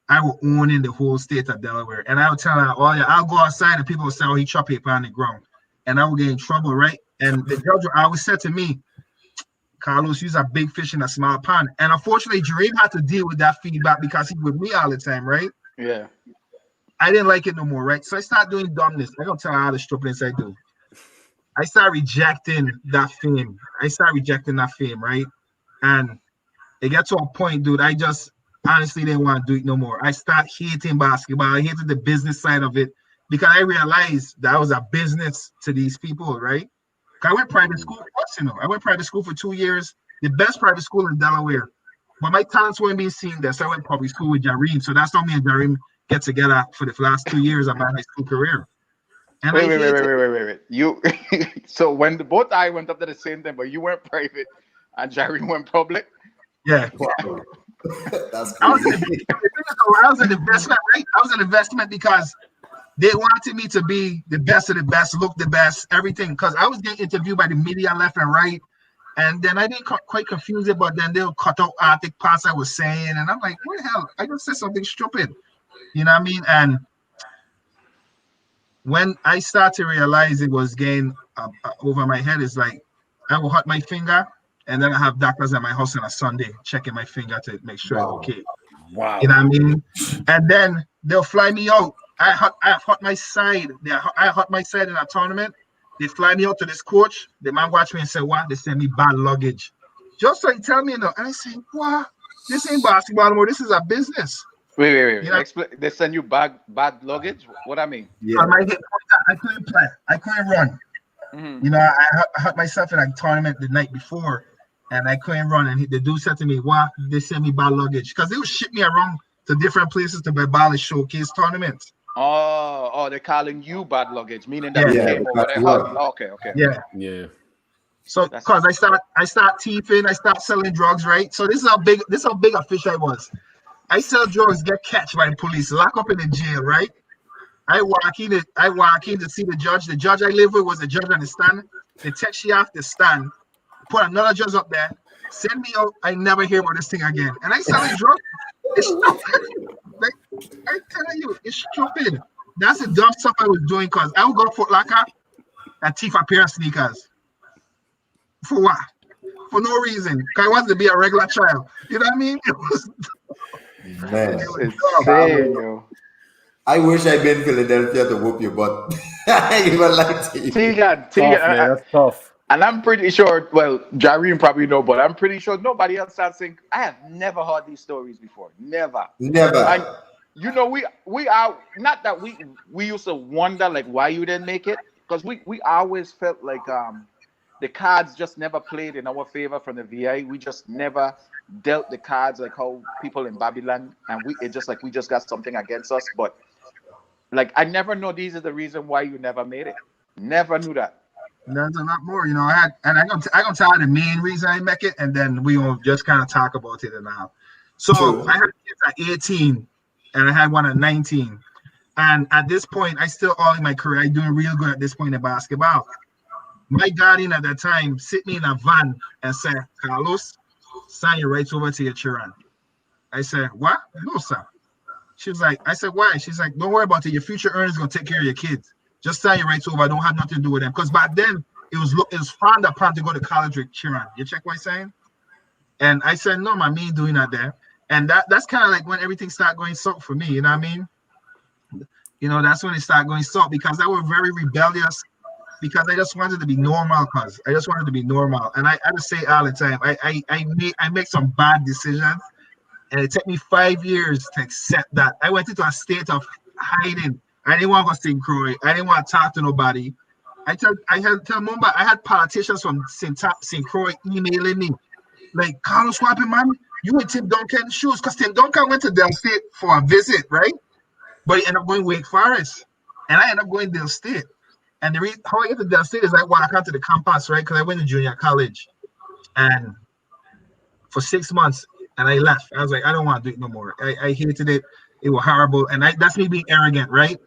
I was owning the whole state of Delaware, and I would tell her, "Oh yeah, I'll go outside," and people would say, "Oh, he chop paper on the ground," and I would get in trouble, right? And the judge always said to me, Carlos, you're a big fish in a small pond. And unfortunately, Jareem had to deal with that feedback because he's with me all the time, right? Yeah. I didn't like it no more, right? So I started doing dumbness. I'm going to tell you all the stupidness I do. I started rejecting that fame. Right? And it got to a point, dude, I just honestly didn't want to do it no more. I started hating basketball. I hated the business side of it because I realized that was a business to these people, right? I went private school first, I went private school for 2 years, the best private school in Delaware. But my talents weren't being seen there, so I went public school with Jareem. So that's how me and Jareem get together for the last 2 years of my high school career. And wait. You so when both I went up to the same thing, but you went private and Jareem went public? Yeah. Wow. That's crazy. I was an investment, right? I was an investment because they wanted me to be the best of the best, look the best, everything. Because I was getting interviewed by the media left and right. And then I didn't quite confuse it, but then they'll cut out arctic parts I was saying. And I'm like, what the hell? I just said something stupid. You know what I mean? And when I started to realize it was getting over my head, it's like I will hurt my finger. And then I have doctors at my house on a Sunday checking my finger to make sure it's okay. Wow. You know what I mean? And then they'll fly me out. I hurt my side. I hurt my side in a tournament. They fly me out to this coach. The man watch me and say, "What?" They send me bad luggage. Just so he tell me, and I say, "What? This ain't basketball anymore. This is a business." Wait. You know? They send you bad luggage? What I mean? Yeah. I couldn't play. I couldn't run. Mm-hmm. You know, I hurt myself in a tournament the night before, and I couldn't run. And the dude said to me, "What?" They sent me bad luggage because they would ship me around to different places to buy ball showcase tournaments. Oh, they're calling you bad luggage, meaning that Yeah. you came over there. Okay. Yeah. Yeah. So because I start thieving, I start selling drugs, right? So this is how big a fish I was. I sell drugs, get catch by the police, lock up in the jail, right? I walk in to see the judge. The judge I live with was the judge on the stand. They text you off the stand, put another judge up there, send me out. I never hear about this thing again. And I selling drugs. It's stupid. Like, I tell you, it's stupid. That's the dumb stuff I was doing because I would go to Foot Locker and thief a pair of sneakers. For what? For no reason. Because I wanted to be a regular child. You know what I mean? It was, Man, insane, yo. I wish I'd been in Philadelphia to whoop you, but you were like, Tough, man. That's tough. And I'm pretty sure, well, Jareen probably know, but I'm pretty sure nobody else starts saying, I have never heard these stories before. Never. And, you know, we are, not that we used to wonder, like, why you didn't make it, because we always felt like the cards just never played in our favor from the VA. We just never dealt the cards like how people in Babylon, and we just got something against us. But like, I never know these are the reason why you never made it. Never knew that. There's a lot more, you know. I gonna tell you the main reason I make it, and then we will just kind of talk about it now. So I had kids at 18, and I had one at 19. And at this point, I still all in my career. I'm doing real good at this point in basketball. My guardian at that time sit me in a van and said, Carlos, sign your rights over to your children. I said, what? No, sir. She was like, I said, why? She's like, don't worry about it. Your future earnings are going to take care of your kids. Just sign your rights over. I don't have nothing to do with them. Because back then, it was frowned upon to go to college with children. You check what I'm saying? And I said, no, man, me ain't doing that there. And that's kind of like when everything started going south for me. You know what I mean? You know, that's when it started going south because I was very rebellious. Because I just wanted to be normal, I just wanted to be normal. And I just say all the time, I make some bad decisions, and it took me 5 years to accept that. I went into a state of hiding. I didn't want to go St. Croix. I didn't want to talk to nobody. I had politicians from St. Croix emailing me, like, Carlos, what happened, man? You and Tim Duncan shoes, because Tim Duncan went to Del State for a visit, right? But he ended up going Wake Forest, and I ended up going Del State. And the reason how I get to Del State is I walk out to the campus, right? Because I went to junior college, and for 6 months, and I left. I was like, I don't want to do it no more. I hated it. It was horrible, and that's me being arrogant, right?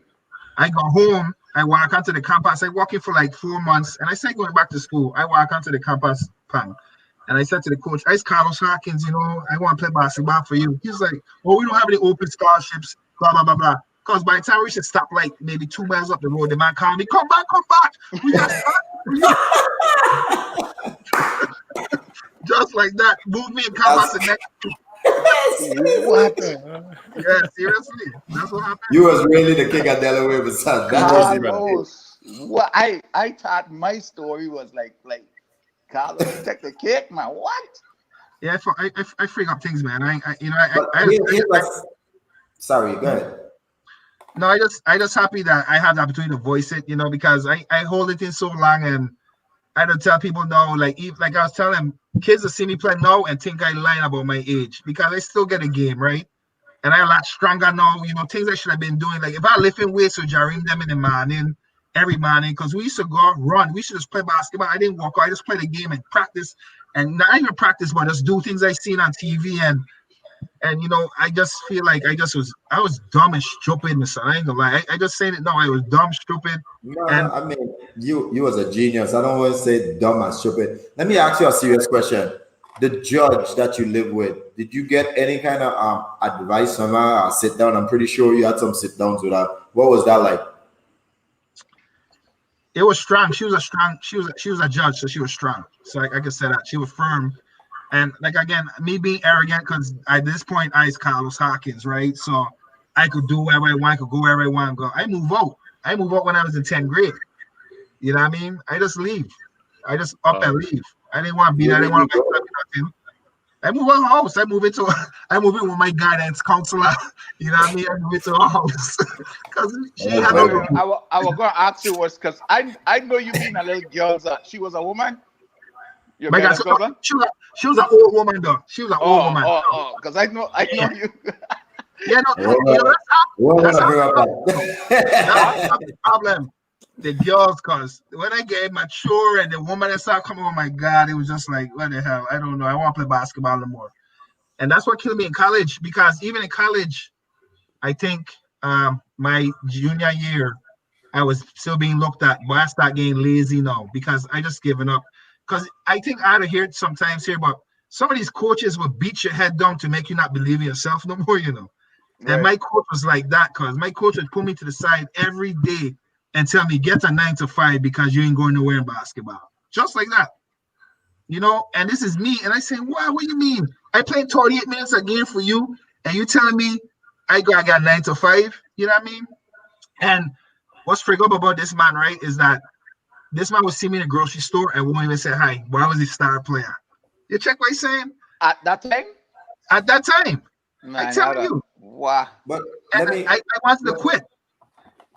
I go home. I walk onto the campus. I walk in for like 4 months, and I said going back to school. I walk onto the campus, and I said to the coach, "It's Carlos Hawkins. You know, I want to play basketball for you." He's like, "Oh, we don't have any open scholarships." Blah blah blah blah. Because by the time we should stop like maybe 2 miles up the road, the man called me, come back. We got just like that. Move me and campus the next. What? Yeah, seriously. That's what happened. You was really the king of Delaware, but son, that was Carlos. What I thought my story was like Carlos take the cake, man. What? Yeah, I freak up things, man. Sorry, go ahead. No, I just happy that I have the opportunity to voice it, you know, because I hold it in so long, and I don't tell people no, like I was telling them, kids that see me play now and think I lying about my age because I still get a game, right? And I'm a lot stronger now, you know, things I should have been doing. Like if I lifting weights with Jareem them in the morning, every morning, because we used to go run, we should just play basketball. I didn't walk out, I just play the game and practice, and not even practice, but just do things I seen on TV and you know, I just feel like I was dumb and stupid, Mr. I ain't gonna lie. I just saying it now. I was dumb, stupid. No, I mean, you was a genius. I don't want to say dumb and stupid. Let me ask you a serious question. The judge that you live with, did you get any kind of advice from her or sit down? I'm pretty sure you had some sit downs with her. What was that like? It was strong. She was a judge, so she was strong. So I could say that. She was firm. And like again, me being arrogant, because at this point I was Carlos Hawkins, right? So I could do wherever I want, I could go wherever I want to go. I move out when I was in 10th grade. You know what I mean? I just leave. I just up and leave. I didn't want to be there. I didn't want to make nothing. I move out house. I move in with my guidance counselor. You know what I mean? I move into a house. Because she had I was gonna ask you was because I know you being a little girl. She was a woman. My God, she was an old woman though. She was an old woman. Because I know you. Yeah, no, Well, you know, that's to how bring up that. the problem. The girls, cause when I get mature and the woman that started coming, oh my god, it was just like, what the hell? I don't know. I want to play basketball no more. And that's what killed me in college, because even in college, I think my junior year, I was still being looked at, but I start getting lazy now because I just given up. Because I think I hear it sometimes here, but some of these coaches will beat your head down to make you not believe in yourself no more, you know. And my coach was like that, because my coach would pull me to the side every day and tell me, get a 9 to 5 because you ain't going nowhere in basketball. Just like that. You know, and this is me. And I say, wow, what do you mean? I played 28 minutes a game for you, and you telling me I got 9 to 5? You know what I mean? And what's freak up about this man, right, is that this man would see me in the grocery store and won't even say hi. Why was he star player? You check what he's saying? At that time? At that time. Man, I tell you. Wow. But And let me. I wanted to quit.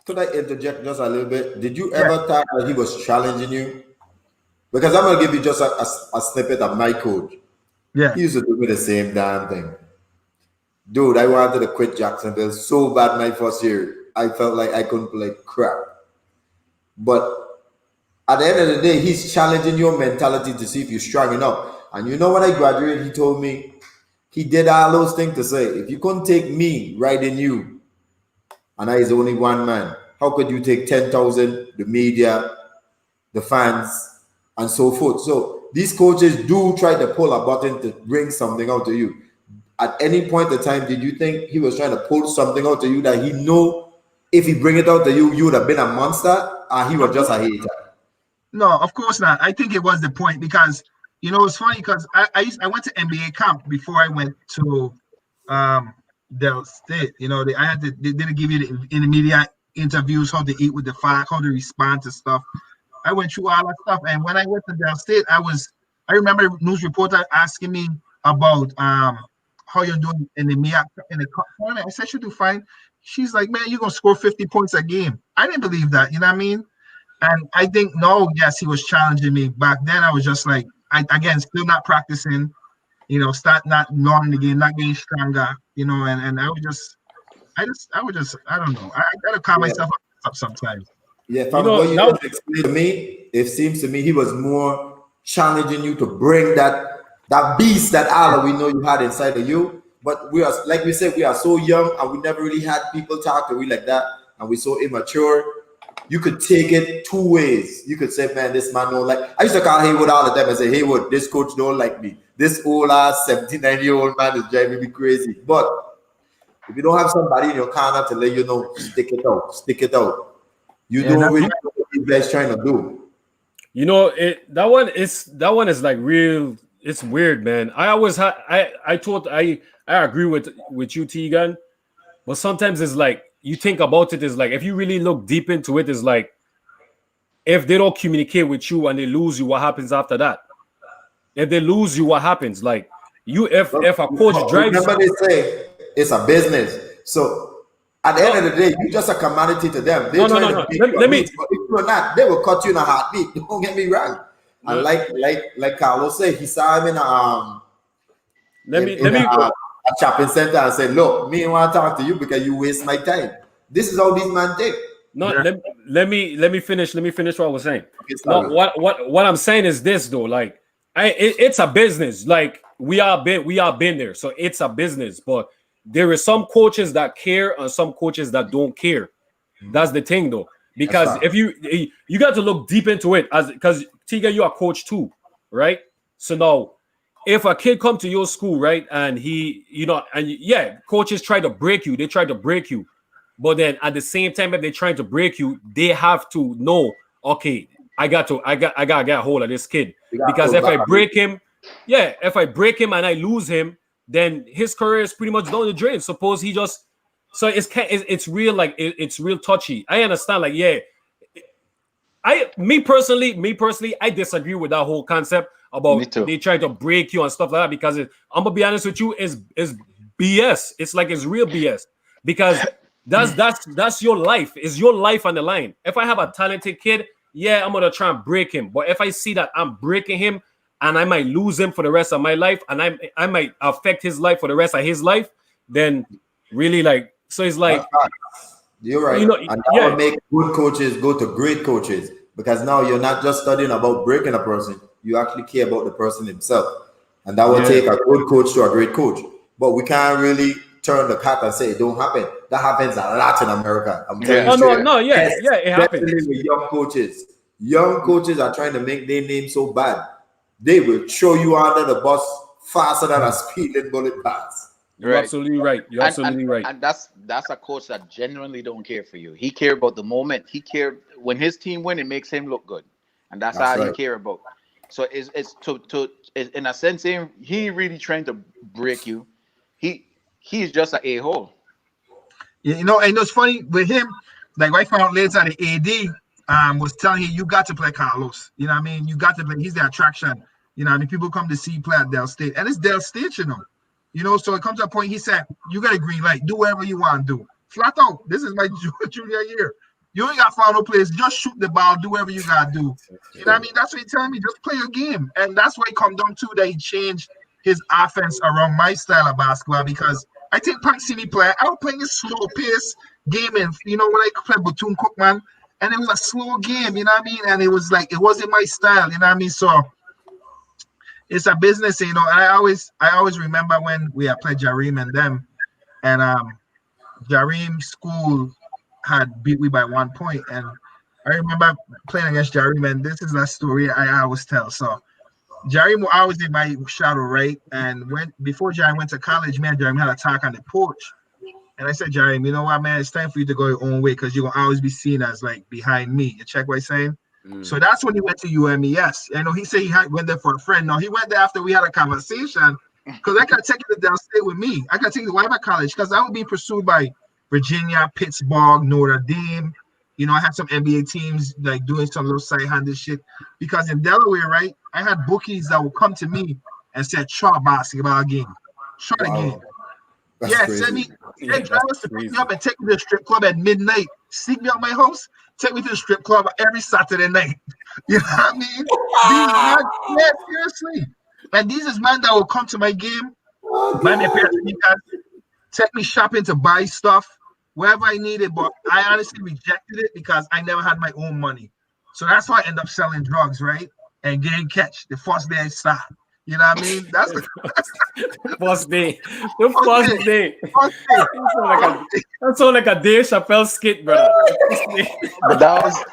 Could I interject just a little bit? Did you Yeah. ever thought that he was challenging you? Because I'm gonna give you just a snippet of my coach. Yeah. He used to do me the same damn thing. Dude, I wanted to quit Jacksonville so bad my first year. I felt like I couldn't play crap. But at the end of the day, he's challenging your mentality to see if you're strong enough. And you know, when I graduated, he told me he did all those things to say, if you couldn't take me right in you, and I is only one man, how could you take 10,000, the media, the fans, and so forth? So these coaches do try to pull a button to bring something out of you. At any point in time, did you think he was trying to pull something out of you that he know if he bring it out to you, you would have been a monster, or he was just a hater? No, of course not. I think it was the point, because you know it's funny, because I went to NBA camp before I went to Del State. You know, they didn't give you the intermediate interviews, how to eat with the fire, how to respond to stuff. I went through all that stuff, and when I went to Del State, I remember a news reporter asking me about how you're doing in the tournament. I said, "You do fine." She's like, "Man, you're gonna score 50 points a game." I didn't believe that. You know what I mean? And I think, no, yes, he was challenging me. Back then, I was just like, again, still not practicing, you know, start not learning the game, not getting stronger, you know, and I would just, I don't know. I gotta calm myself up sometimes. Yeah, from what you just explained to me, it seems to me he was more challenging you to bring that beast, that Allah we know you had inside of you. But we are, like we said, we are so young and we never really had people talk to we like that, and we're so immature. You could take it two ways. You could say, man, this man don't like. I used to call Haywood all the time and say, Haywood, this coach don't like me. This old ass 79-year-old man is driving me crazy. But if you don't have somebody in your corner to let you know, stick it out, stick it out. You don't really know what you guys trying to do. You know, that one is like real. It's weird, man. I always I agree with you, Tegan, but sometimes it's like you think about it, is like if you really look deep into it, is like if they don't communicate with you and they lose you, what happens after that? If they lose you, what happens? Like if a coach drives. Remember, they say it's a business. So at the end of the day, you're just a commodity to them. They're trying to beat your meat, but if you're not, they will cut you in a heartbeat. Don't get me wrong. And like Carlos said, he saw him in a shopping center and said, "Look, me want to talk to you because you waste my time." This is how these men think. No, let me finish. Let me finish what I was saying. No, what I'm saying is this though. Like, it's a business. Like we are been there, so it's a business. But there is some coaches that care and some coaches that don't care. That's the thing though. Because if you got to look deep into it, because Tiga, you are coach too, right? So now, if a kid come to your school, right, and coaches try to break you, they try to break you, but then at the same time, if they're trying to break you, they have to know, okay, I gotta get a hold of this kid, because if I break him and I lose him, then his career is pretty much down the drain. Suppose he just. So it's real, like it's real touchy. I understand, like me personally, I disagree with that whole concept about they try to break you and stuff like that, because I'm gonna be honest with you, is BS. It's like it's real BS, because that's your life. Is your life on the line. If I have a talented kid, I'm gonna try and break him. But if I see that I'm breaking him and I might lose him for the rest of my life, and I might affect his life for the rest of his life, then really like. So it's like, That's facts. You're right. you know, And that yeah, will make good coaches go to great coaches because now you're not just studying about breaking a person, you actually care about the person himself. And that will yeah. take a good coach to a great coach. But we can't really turn the cap and say it don't happen. That happens a lot in America. I'm telling you Oh Yeah, no, straight. yeah. no, yeah, yeah, it happens. Especially with young coaches. Young coaches are trying to make their name so bad. They will throw you under the bus faster than a speeding bullet pass. You're Right. absolutely right. You're absolutely right. And that's a coach that genuinely don't care for you. He care about the moment. He care when his team win, it makes him look good, and that's That's all he right. care about. So it's in a sense, he really trying to break you. He's just an a-hole. You know, and it's funny with him. Like I found out later, the AD was telling him, "You got to play Carlos." You know what I mean? You got to play. He's the attraction. You know what I mean? People come to see play at Dell State, and it's Dell State, you know. You know, so it comes to a point. He said, "You got a green light. Do whatever you want to do. Flat out. This is my junior year. You ain't got to follow no plays. Just shoot the ball. Do whatever you gotta do." You know what I mean? That's what he's telling me. Just play your game, and that's why he come down to that he changed his offense around my style of basketball because I think Punk see me play. I was playing a slow pace game, and you know when I played Bethune Cookman, and it was a slow game. You know what I mean? And it was like it wasn't my style. You know what I mean? So it's a business, you know. And I always remember when we had played Jareem and them, and Jareem school had beat me by 1 point, and I remember playing against Jareem, and this is a story I always tell. So Jareem was always in my shadow, right? And when before Jareem went to college, man, Jareem had a talk on the porch. And I said, Jareem, you know what, man? It's time for you to go your own way because you're gonna always be seen as like behind me. You check what I'm saying? So that's when he went to UMES. I know he said went there for a friend. No, he went there after we had a conversation because I could take you to downstate with me. I could take you to Weimar College because I would be pursued by Virginia, Pittsburgh, Notre Dame. You know, I had some NBA teams like doing some little side-handed shit because in Delaware, right, I had bookies that would come to me and said, "Try a basketball game, try the game." Wow. That's Yeah, crazy. send me Yeah, and drive that's us to pick crazy. me up and take me to the strip club at midnight. Sneak me out my house, take me to the strip club every Saturday night. You know what I mean? These men, yeah, seriously. And these is men that will come to my game, buy me a pair of sneakers, take me shopping to buy stuff, wherever I needed. But I honestly rejected it because I never had my own money. So that's why I end up selling drugs, right? And getting catch the first day I start. You know what I mean? That's the First day, the first day. first day. First day. That sound like a Dave Chappelle skit, brother. First day. But that was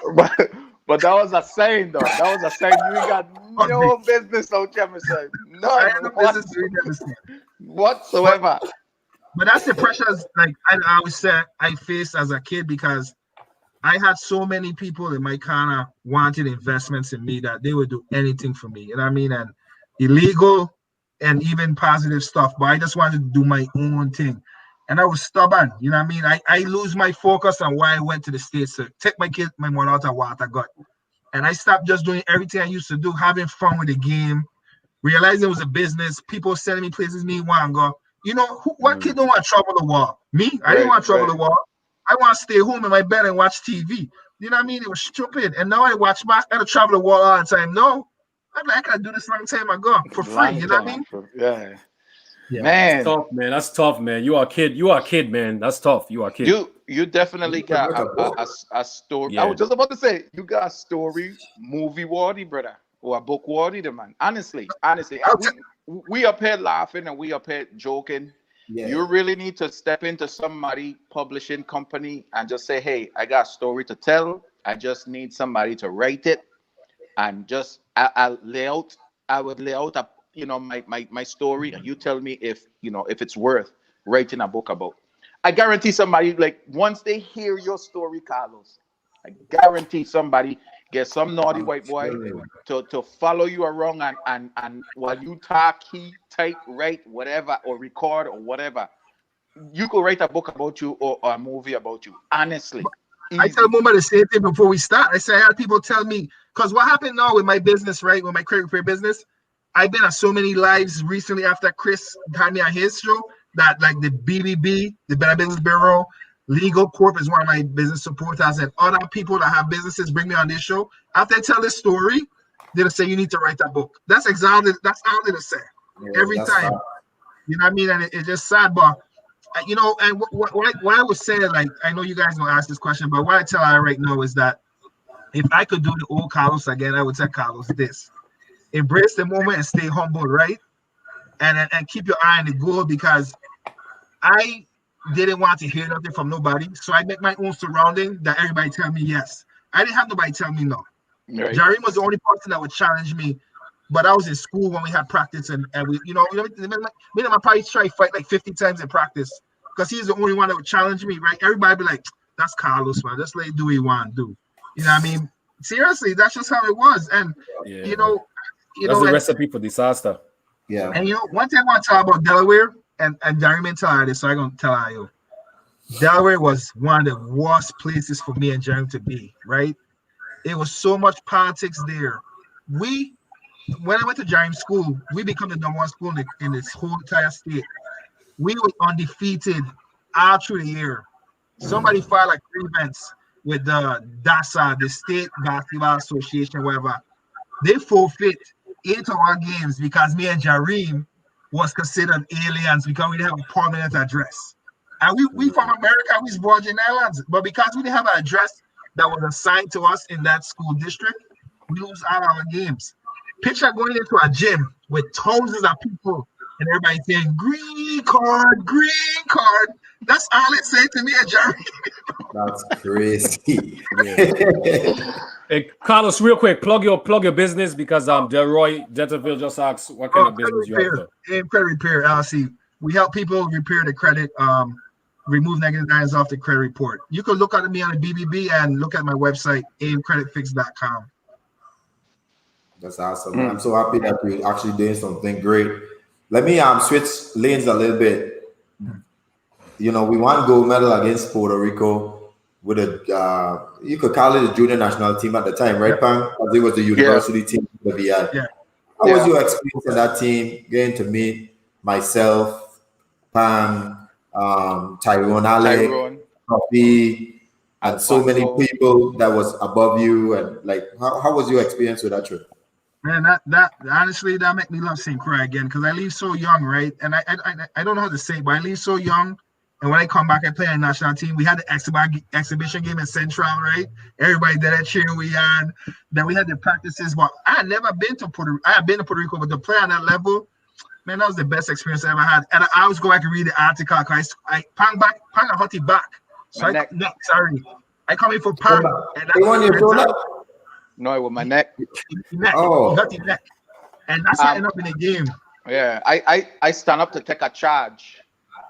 but that was a saying though. That was a saying. You ain't got no business out Jefferson. I had None no business doing that. whatsoever. But that's the pressures like I always said I faced as a kid because I had so many people in my corner wanted investments in me that they would do anything for me. You know what I mean? And illegal and even positive stuff. But I just wanted to do my own thing. And I was stubborn. You know what I mean? I lose my focus on why I went to the States to take my kid, my mother out of water gut. And I stopped just doing everything I used to do, having fun with the game, realizing it was a business. People sending me places me want to go. You know, what kid don't want to trouble the wall? Me? I didn't want to trouble the wall. I want to stay home in my bed and watch TV. You know what I mean? It was stupid. And now I watch I gotta travel the world all the time. No, I'm like, I gotta do this long time ago for free. Long You know what I time. mean? Yeah. Yeah. That's Man, tough, man. That's tough, man. You are a kid. You are a kid, man. That's tough. You are a kid. you definitely got a story. I Yeah. was just about to say you got a story movie worthy, brother, or a book worthy, the man. Honestly, we up here laughing and we up here joking. Yeah. You really need to step into somebody publishing company and just say, hey, I got a story to tell. I just need somebody to write it, and just I would lay out a my story, and you tell me if if it's worth writing a book about. I guarantee somebody, like, once they hear your story, Carlos, I guarantee somebody get some naughty white boy to follow you around and while you talk, he type, write, whatever, or record or whatever. You could write a book about you or a movie about you. Honestly. I Easy. tell Muma the same thing before we start. I say I had people tell me, because what happened now with my business, right? With my credit repair business, I've been on so many lives recently after Chris had me on his show that like the BBB, the Better Business Bureau, Legal Corp is one of my business supporters, and other people that have businesses bring me on this show. After I tell this story, they'll say you need to write that book. That's all they say every time. You know what I mean? And it's just sad, but you know, and what I would say, like, I know you guys don't ask this question, but what I tell I right now is that if I could do the old Carlos again, I would tell Carlos this: embrace the moment and stay humble, right? And keep your eye on the goal, because I didn't want to hear nothing from nobody, so I make my own surrounding that everybody tell me yes. I didn't have nobody tell me no. Right. Jerry was the only person that would challenge me. But I was in school when we had practice, and we, me and my party try to fight like 50 times in practice because he's the only one that would challenge me, right? Everybody be like, "That's Carlos, man. Just let him do what he want to do." You know what I mean? Seriously, that's just how it was. And Yeah, that's the recipe for disaster. Yeah. And one thing I want to talk about Delaware, and Jerry may tell her this, so I'm gonna tell her, Delaware was one of the worst places for me and Jerry to be, right? It was so much politics there. When I went to James School, we became the number one school in this whole entire state. We were undefeated all through the year. Somebody filed like grievance with the DASA, the State Basketball Association, whatever. They forfeit 8 of our games because me and Jareem was considered aliens because we didn't have a permanent address. And we from America, we was Virgin Islands, but because we didn't have an address that was assigned to us in that school district, we lose all our games. Picture going into a gym with thousands of people and everybody saying green card, green card. That's all it said to me and Jerry. That's crazy. Hey, Carlos, real quick, plug your business because Delroy Denterville just asked what kind of business you have. Credit Repair LLC. We help people repair the credit, remove negative items off the credit report. You can look at me on the BBB and look at my website, aimcreditfix.com. That's awesome. I'm so happy that you're actually doing something great. Let me switch lanes a little bit. We won gold medal against Puerto Rico with you could call it a junior national team at the time, right, Pang? Because it was the university team that we had. Yeah. How was your experience in that team, getting to meet myself, Pang, Tyrone Alec, Coffee, and so many people that was above you? And like, how was your experience with that trip? Man, that honestly, that make me love St. Croix again, because I leave so young, right? And I don't know how to say it, but I leave so young. And when I come back, I play on the national team. We had the exhibition game in Central, right? Everybody did that cheering we on. Then we had the practices. But I had never been to Puerto Rico. I had been to Puerto Rico, but to play on that level, man, that was the best experience I ever had. And I always go back and read the article because I pang a hotty back. So I come in for pang. And No, it was my neck. Oh, got the neck. And that's how I end up in the game. Yeah, I stand up to take a charge,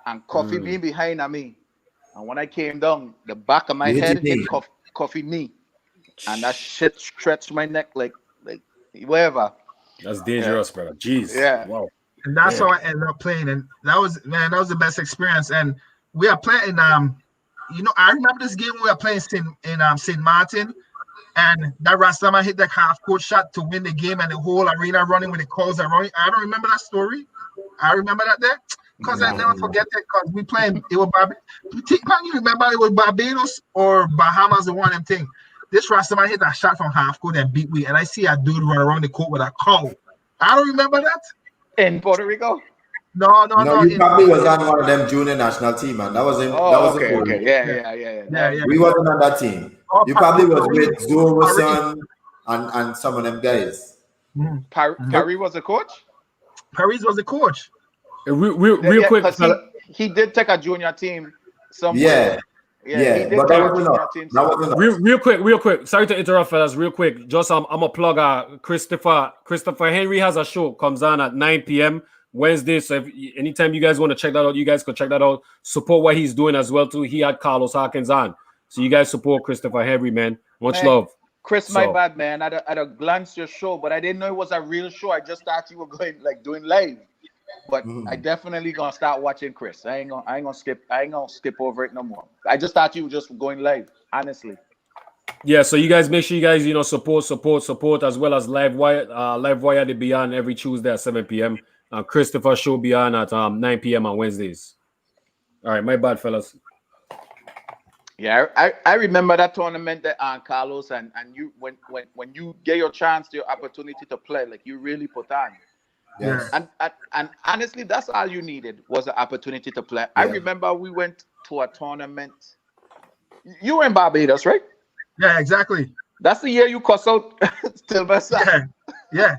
and Coffee being behind me. And when I came down, the back of my head hit Coffee knee, and that shit stretched my neck like wherever. That's dangerous, brother. Jeez. Yeah. Wow. And that's how I ended up playing. And that was the best experience. And we are playing. I remember this game we were playing in St. Martin. And that Rastama hit that half-court shot to win the game, and the whole arena running when the calls are running. I don't remember that story. I remember that there because I never forget that because we playing. It was you remember it was Barbados or Bahamas or one of them thing. This Rastama hit that shot from half-court and beat me, and I see a dude run around the court with a cow. I don't remember that. In Puerto Rico? No. You probably was on one of them junior national team, man. That was in. Okay. Yeah. We wasn't on that team. You probably was with Zoro and some of them guys. Perry was a coach? Perry was a coach. Real quick. He did take a junior team somewhere. Yeah, but that wasn't enough. Real quick. Sorry to interrupt, fellas. Real quick. Just I'm a plug. Christopher Henry has a show. Comes on at 9 p.m. Wednesday. So if anytime you guys want to check that out, you guys could check that out. Support what he's doing as well too. He had Carlos Hawkins on. So you guys support Christopher Henry, man. Much love. Chris, my bad, man. At a glance your show, but I didn't know it was a real show. I just thought you were going doing live. But I definitely gonna start watching Chris. I ain't gonna skip over it no more. I just thought you were just going live, honestly. Yeah, so you guys make sure you guys support as well as Live Wire they be on every Tuesday at 7 p.m. Christopher show be on at 9 p.m. on Wednesdays. All right, my bad, fellas. Yeah, I remember that tournament that Carlos and you when you get your chance, your opportunity to play, like you really put on. Yes. And honestly, that's all you needed was the opportunity to play. I remember we went to a tournament. You were in Barbados, right? Yeah, exactly. That's the year you cuss out Sylvester. Yeah, yeah.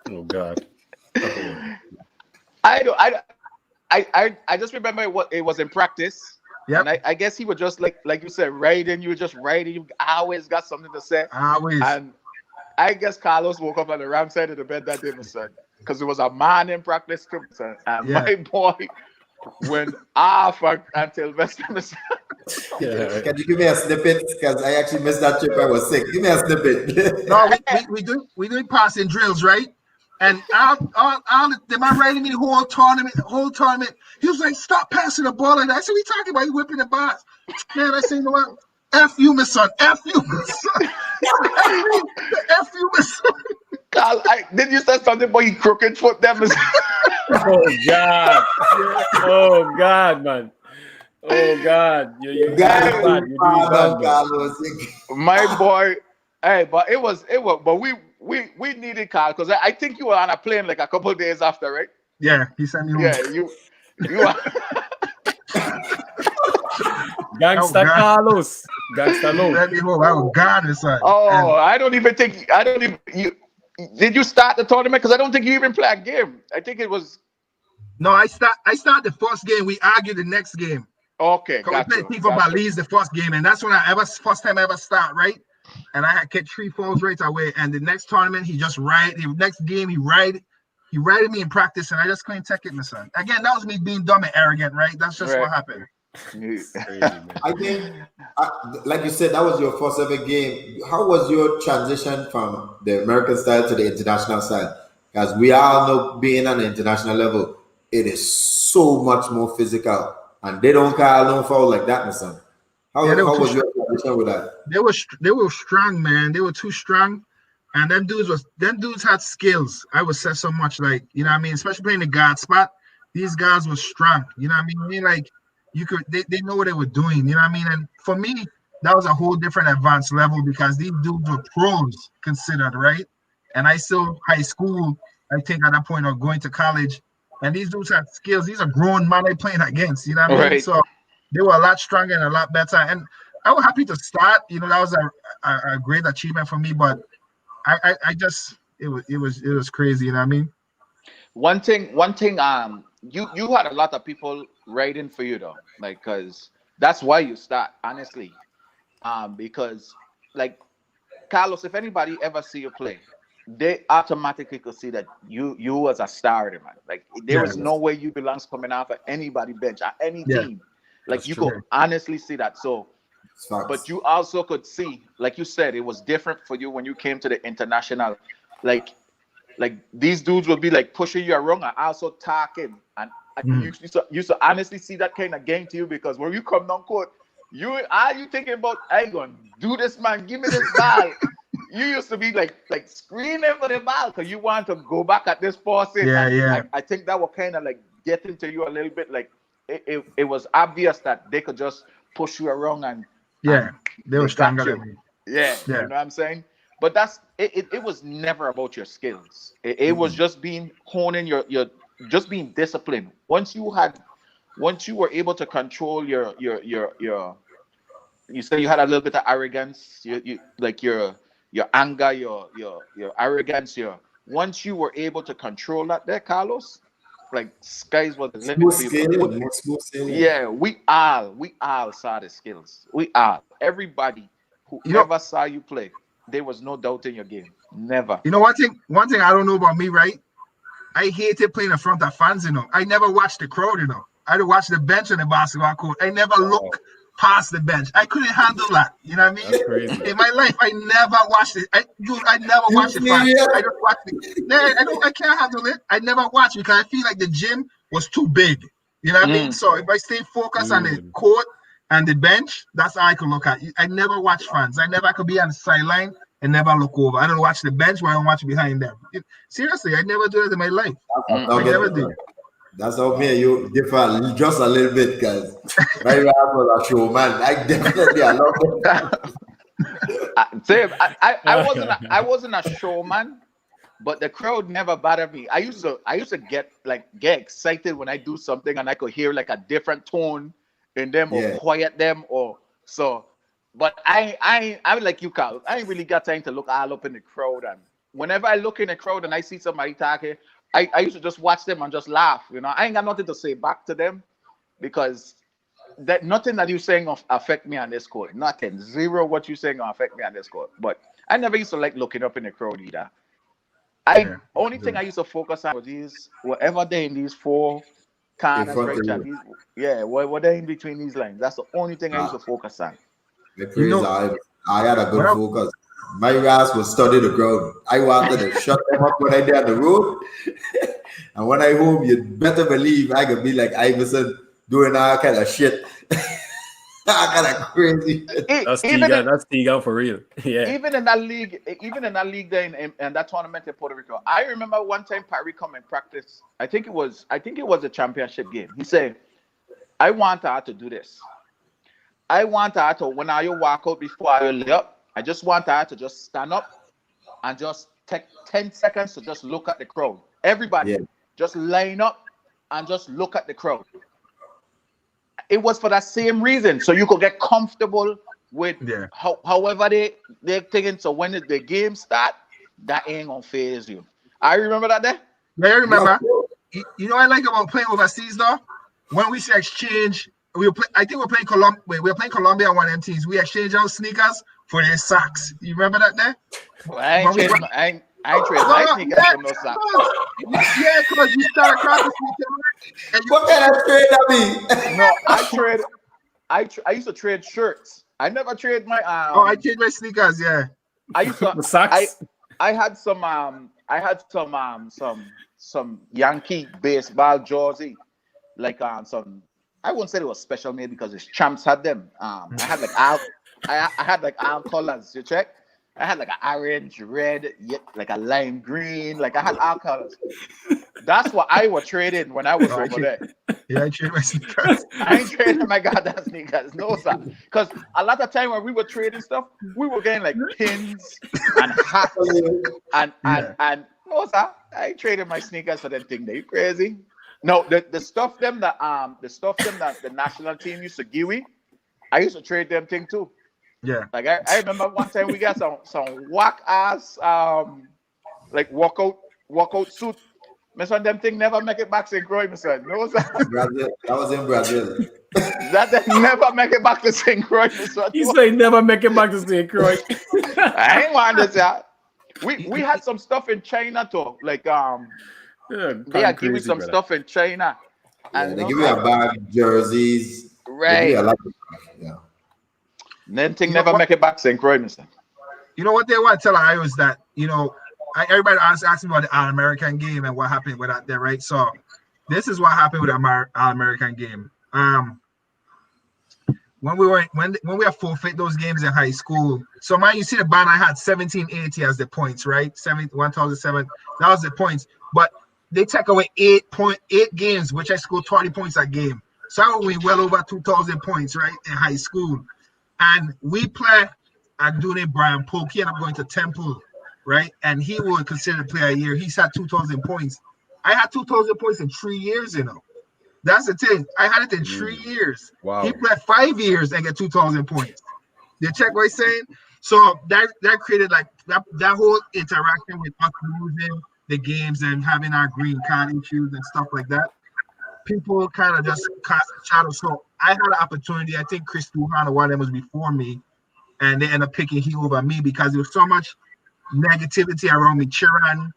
Oh God. I just remember it was in practice. Yep. And I guess he was just like you said, writing. You were just writing. You always got something to say. Always. And I guess Carlos woke up on the wrong side of the bed that day, my son, because it was a man in practice too, my son. And my boy went off until West Ham. Can you give me a snippet? Because I actually missed that trip. I was sick. Give me a snippet. No, we doing passing drills, right? And the man writing me the whole tournament. He was like, "Stop passing the ball." And I said, "We talking about you whipping the bars, man." I said, "You know what? F you, my son. F you, my son. F you, my son." Carl, did you say something about you crooked foot them? Oh God. Oh God, man. Oh God. You bad. You do bad, man. My boy. Hey, but it was but we needed Carl because I think you were on a plane like a couple of days after, right? Yeah, he sent me home. Yeah, you are. Gangsta Carlos. Gangsta Low. Sent me home. I was God, son. Oh, I don't even you did you start the tournament? Because I don't think you even played a game. I think it was. No, I start the first game. We argued the next game. Okay, we played FIFA Balize the first game, and that's when first time I ever start, right? And I had catch 3 fouls right away. And the next tournament, the next game, he righted me in practice, and I just couldn't take it, my son. Again, that was me being dumb and arrogant, right? That's just what happened. I think, like you said, that was your first ever game. How was your transition from the American style to the international style? Because we all know, being on the international level, it is so much more physical, and they don't call no foul like that, my son. How was your transition with that? They were strong, man. They were too strong, and them dudes had skills. I would say so much, like, you know what I mean, especially playing the guard spot. These guys were strong, you know what I mean? Like, they know what they were doing, you know what I mean? And for me, that was a whole different advanced level because these dudes were pros considered, right? And I still high school, I think at that point, or going to college, and these dudes had skills. These are grown men they playing against, you know what I mean? Right. So they were a lot stronger and a lot better. And I was happy to start. You know, that was a great achievement for me. But I just it was crazy. You know what I mean? One thing. You had a lot of people writing for you though, like, because that's why you start, honestly. Because like Carlos, if anybody ever see you play, they automatically could see that you was a starter, man. Like there was no way you belongs coming off of anybody bench at any team. Like you could honestly see that. So, but you also could see, like you said, it was different for you when you came to the international. Like these dudes would be like pushing you around and also talking, and you used to honestly see that kind of game to you, because when you come down court, you thinking about, I gonna do this, man, give me this ball. You used to be like screaming for the ball because you want to go back at this person. I think that was kind of like getting to you a little bit. Like it was obvious that they could just push you around and they were stronger than me. Yeah, you know what I'm saying? But that's it was never about your skills. It was just honing your just being disciplined. Once you were able to control your you say you had a little bit of arrogance, you like your anger, your arrogance, once you were able to control that there, Carlos, like skies was the limit for you. Yeah, we all saw the skills. We all, everybody who ever saw you play, there was no doubt in your game. Never. You know, one thing I don't know about me, right? I hated playing in front of fans, you know. I never watched the crowd, you know. I had to watch the bench on the basketball court. I never looked past the bench. I couldn't handle that. You know what I mean? That's crazy. In my life, I never watched it. I never watched it. I just watched it. I can't handle it. I never watched it because I feel like the gym was too big. You know what I mean? So if I stay focused on the court and the bench, that's how I could look at it. I never watch fans. I never could be on the sideline and never look over. I don't watch the bench while I don't watch behind them. Seriously, I never do it in my life. I never did. That's how me and you differ just a little bit, guys. Right now, I was a showman. I definitely love it. I wasn't a showman, but the crowd never bothered me. I used to get excited when I do something and I could hear like a different tone in them or Yeah. quiet them or so. But I like you, Carl. I ain't really got time to look all up in the crowd. And whenever I look in the crowd and I see somebody talking, I used to just watch them and just laugh. I ain't got nothing to say back to them because that nothing that you saying affect me on this court. Nothing. Zero what you saying will affect me on this court. But I never used to like looking up in the crowd either. Only thing I used to focus on was these whatever they in these four In corners front right of there. you. What they in between these lines. That's the only thing I used to focus on. I praise I had a good well, focus. My ass was study the crowd. I wanted to shut them up when I did on the road. And when I home, you better believe I could be like Iverson doing all kind of shit. All kind of crazy. That's Even Tegan. That's Tegan for real. Yeah. even in that league there in that tournament in Puerto Rico, I remember one time Perry come and practice. I think it was a championship game. He said, "I want her to do this. I want her to when I walk out before I lay up. I just want her to just stand up and just take 10 seconds to just look at the crowd. Everybody, just line up and just look at the crowd." It was for that same reason, so you could get comfortable with however they're thinking. So when the game start, that ain't gonna phase you. I remember that day. Yeah, I remember. You know what I like about playing overseas though? When we exchange, I think we're playing Colombia. We were playing Colombia on one of them teams. We exchange our sneakers for their socks. You remember that day? Well, I ain't trading my sneakers for no socks. Yeah, because you start across the street. What kind of trade that be? No, I used to trade shirts. I never trade my I changed my sneakers. Yeah. I used to The socks. I had some Yankee baseball jersey, like some. I wouldn't say it was special made because the champs had them. I had like all colors. You check. I had like an orange, red, like a lime green. Like I had all colors. That's what I was trading when I was over there. Yeah, I traded my sneakers. I ain't trading my goddamn sneakers, no sir. Because a lot of time when we were trading stuff, we were getting like pins and hats and no sir. I ain't trading my sneakers for them thing. They crazy? No, the stuff them that the national team used to give me, I used to trade them thing too. Yeah. Like I remember one time we got some whack ass like walkout suit. Miss one them thing never make it back to St. Croix, Miss one. No sir. Brazil. That was in Brazil. That never make it back to St. Croix, Miss one. You say never make it back to St. Croix. I ain't want this yeah. We had some stuff in China too. Like they had give me some stuff in China. And they give you a bag, jerseys. Right. Them thing never make it back to St. Croix, Mister. You know what they want to tell I was that, everybody asking about the All-American game and what happened with that there, right? So this is what happened with the All-American game. When we have forfeit those games in high school, so man, you see the band I had 1780 as the points, right? 1,007. That was the points, but they take away 8.8 games, which I scored 20 points a game. So I would well over 2,000 points, right, in high school. And we play a dude named Brian Polk. He ended up going to Temple, right? And he was considered player of the year. He's had 2,000 points. I had 2,000 points in 3 years, That's the thing. I had it in 3 years. Wow. He played 5 years and get 2,000 points. You check what I'm saying? So that created like that whole interaction with us losing the games and having our green card issues and stuff like that. People kind of just cast a shadow. So I had an opportunity. I think Chris Duhan or one of them was before me, and they ended up picking he over me because there was so much negativity around me cheering,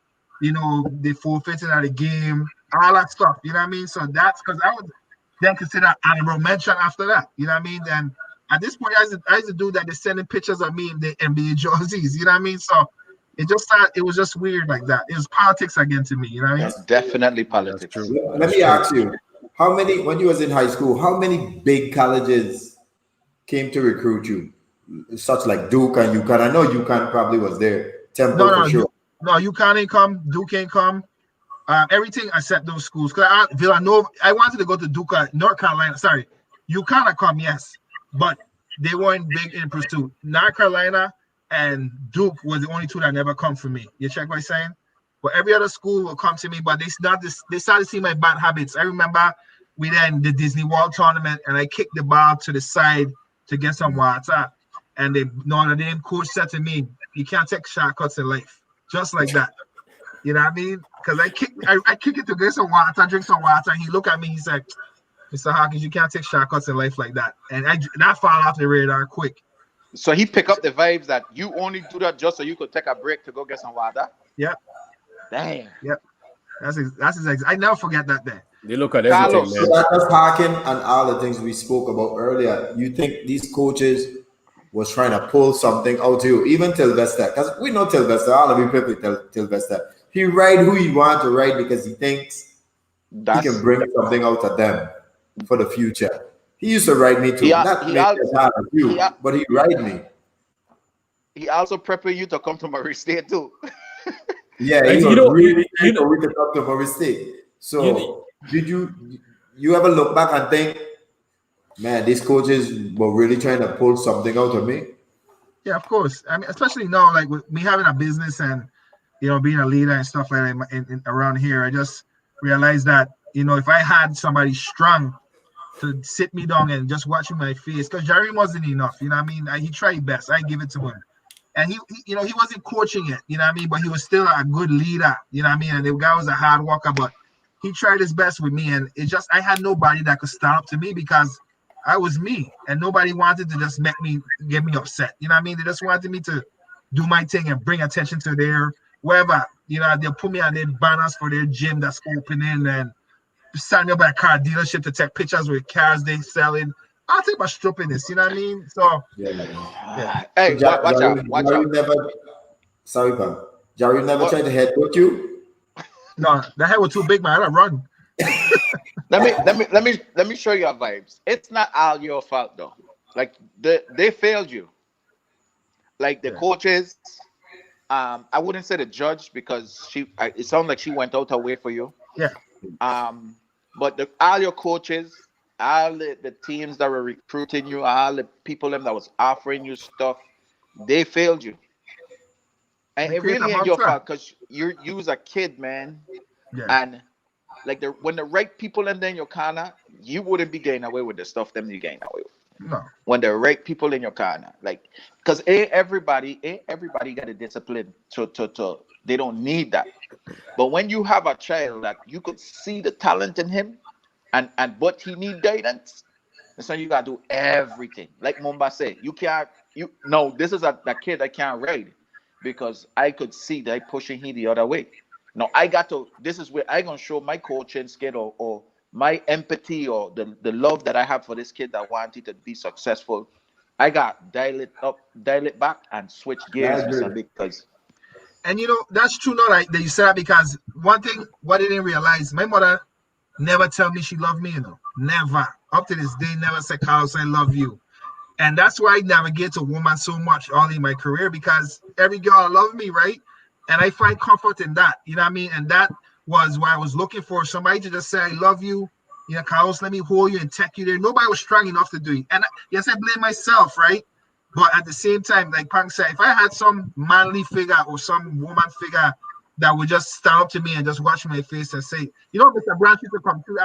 they forfeited at the game, all that stuff. You know what I mean? So that's because I would then consider honorable mention after that. You know what I mean? Then at this point, I used to do that. They're sending pictures of me in the NBA jerseys. You know what I mean? So it was just weird like that. It was politics again to me. You know what I mean? That's definitely politics. Let me ask you, when you was in high school, how many big colleges came to recruit you? Such like Duke and UConn. I know UConn probably was there. Temple for sure. No, UConn ain't come. Duke ain't come. Everything except those schools. Because Villanova, I wanted to go to Duke, North Carolina. Sorry, UConn come, yes, but they weren't big in pursuit. North Carolina and Duke was the only two that never come for me. You check what I'm saying? But every other school will come to me, but they started to see my bad habits. I remember we then the Disney World tournament, and I kicked the ball to the side to get some water. And the Notre Dame coach said to me, "You can't take shortcuts in life," just like that. You know what I mean? Because I kick it to get some water, drink some water, and he looked at me. He said, "Mr. Hawkins, you can't take shortcuts in life like that." And that fell off the radar quick. So he picked up the vibes that you only do that just so you could take a break to go get some water. Yep. Damn. Yep. That's his. I never forget that day. They look at Carlos. everything, man. So that's Harkin and all the things we spoke about earlier. You think these coaches was trying to pull something out of you, even Tilvester, because we know Tilvester, all of you people Tilvester. He ride who he wants to ride because he thinks he can bring something out of them for the future. He used to ride me too. Not make it hard as you, but he ride me. He also prepared you to come to Murray State too. Yeah, he was really for we to come to Murray State. So did you ever look back and think, man, these coaches were really trying to pull something out of me? Yeah, of course. I mean, especially now, like with me having a business and being a leader and stuff like that in around here, I just realized that if I had somebody strong to sit me down and just watch my face, because Jerry wasn't enough. You know what I mean? He tried best. I give it to him, and he wasn't coaching it. You know what I mean? But he was still a good leader. You know what I mean? And the guy was a hard worker, but he tried his best with me, and I had nobody that could stand up to me because I was me, and nobody wanted to just get me upset. You know what I mean? They just wanted me to do my thing and bring attention to their wherever. They'll put me on their banners for their gym that's opening and sign me up at a car dealership to take pictures with cars they selling. I'll take my stupidness. You know what I mean? So yeah. Hey, watch out. Sorry, pal. Jerry never tried to headbutt you. No, that head was too big, man. I don't run. Let me show you our vibes. It's not all your fault though. Like they failed you. Like the coaches, I wouldn't say the judge because it sounds like she went out her way for you. Yeah. But all your coaches, all the teams that were recruiting you, all the people that was offering you stuff, they failed you. And it really ain't your fault because you was a kid, man. Yeah. And like when the right people in your corner, you wouldn't be getting away with the stuff them you getting away with. No. When the right people in your corner, like, because everybody got a discipline to they don't need that. But when you have a child that you could see the talent in him, and but he need guidance, so you gotta do everything. Like Mumba said, this is a kid that can't ride because I could see that pushing him the other way. No, this is where I gonna show my coaching skill or my empathy or the love that I have for this kid that wanted to be successful. I got dial it up, dial it back, and switch gears because. And that's true, not that you said that, because one thing what I didn't realize, my mother never tell me she loved me, never. Up to this day, never said, "Carlos, I love you." And that's why I navigate a woman so much early in my career, because every girl loved me, right? And I find comfort in that, you know what I mean? And that was why I was looking for somebody to just say, "I love you, Carlos, let me hold you and take you there." Nobody was strong enough to do it. And yes, I blame myself, right? But at the same time, like Punk said, if I had some manly figure or some woman figure that would just stand up to me and just watch my face and say, Mr. Branch used to come through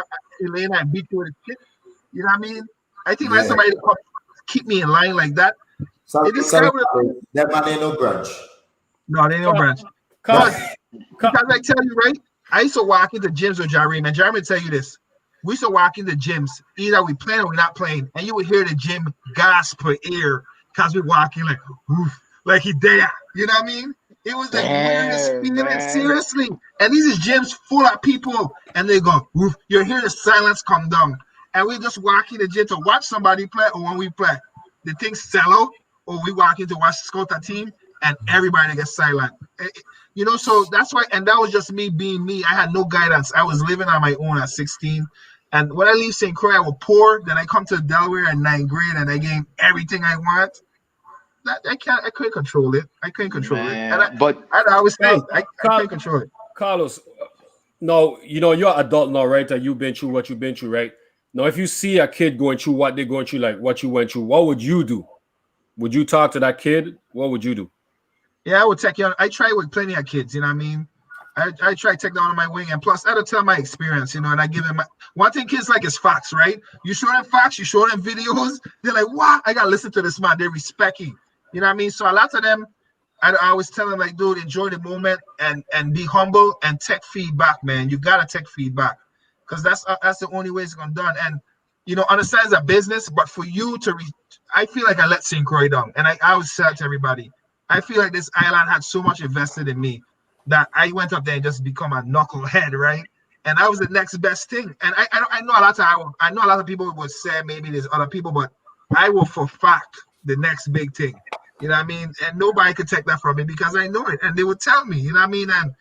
Elena and beat you with a stick. You know what I mean? I think like somebody to come keep me in line like that. That man ain't no Branch. No, they ain't no Branch. Because I tell you, right? I used to walk into gyms with Jeremy, and Jeremy tell you this. We used to walk into gyms, either we playing or we're not playing, and you would hear the gym gasp per ear because we walking like, oof, like he there. You know what I mean? It was like weirdest feeling, seriously. And these is gyms full of people, and they go, oof, you hear the silence come down. And we just walk in the gym to watch somebody play, or when we play, the thing sell out, or we walk in to watch scout a team, and everybody gets silent. So that's why, and that was just me being me. I had no guidance. I was living on my own at 16. And when I leave St. Croix, I was poor. Then I come to Delaware in 9th grade, and I gain everything I want. I couldn't control it. I couldn't control it. And I always say, I couldn't control it. Carlos, no, you're an adult now, right? And you've been through what you've been through, right? Now, if you see a kid going through what they're going through, like what you went through, what would you do? Would you talk to that kid? What would you do? Yeah, I would take you on. I try with plenty of kids, you know what I mean? I try to take that under my wing, and plus I had to tell my experience, you know, and I give them one thing kids like is facts, right? You show them facts, you show them videos, they're like, what? I gotta listen to this man. They respect you. You know what I mean? So a lot of them, I always tell them like, dude, enjoy the moment and be humble and take feedback, man. You gotta take feedback because that's the only way it's gonna done. And you know, understand it's a business, but for you to I feel like I let St. Croix down, and I always say to everybody, I feel like this island had so much invested in me that I went up there and just become a knucklehead, right? And that was the next best thing. And I know a lot of people would say maybe there's other people, but I will for fact the next big thing. You know what I mean? And nobody could take that from me because I know it. And they would tell me, you know what I mean? And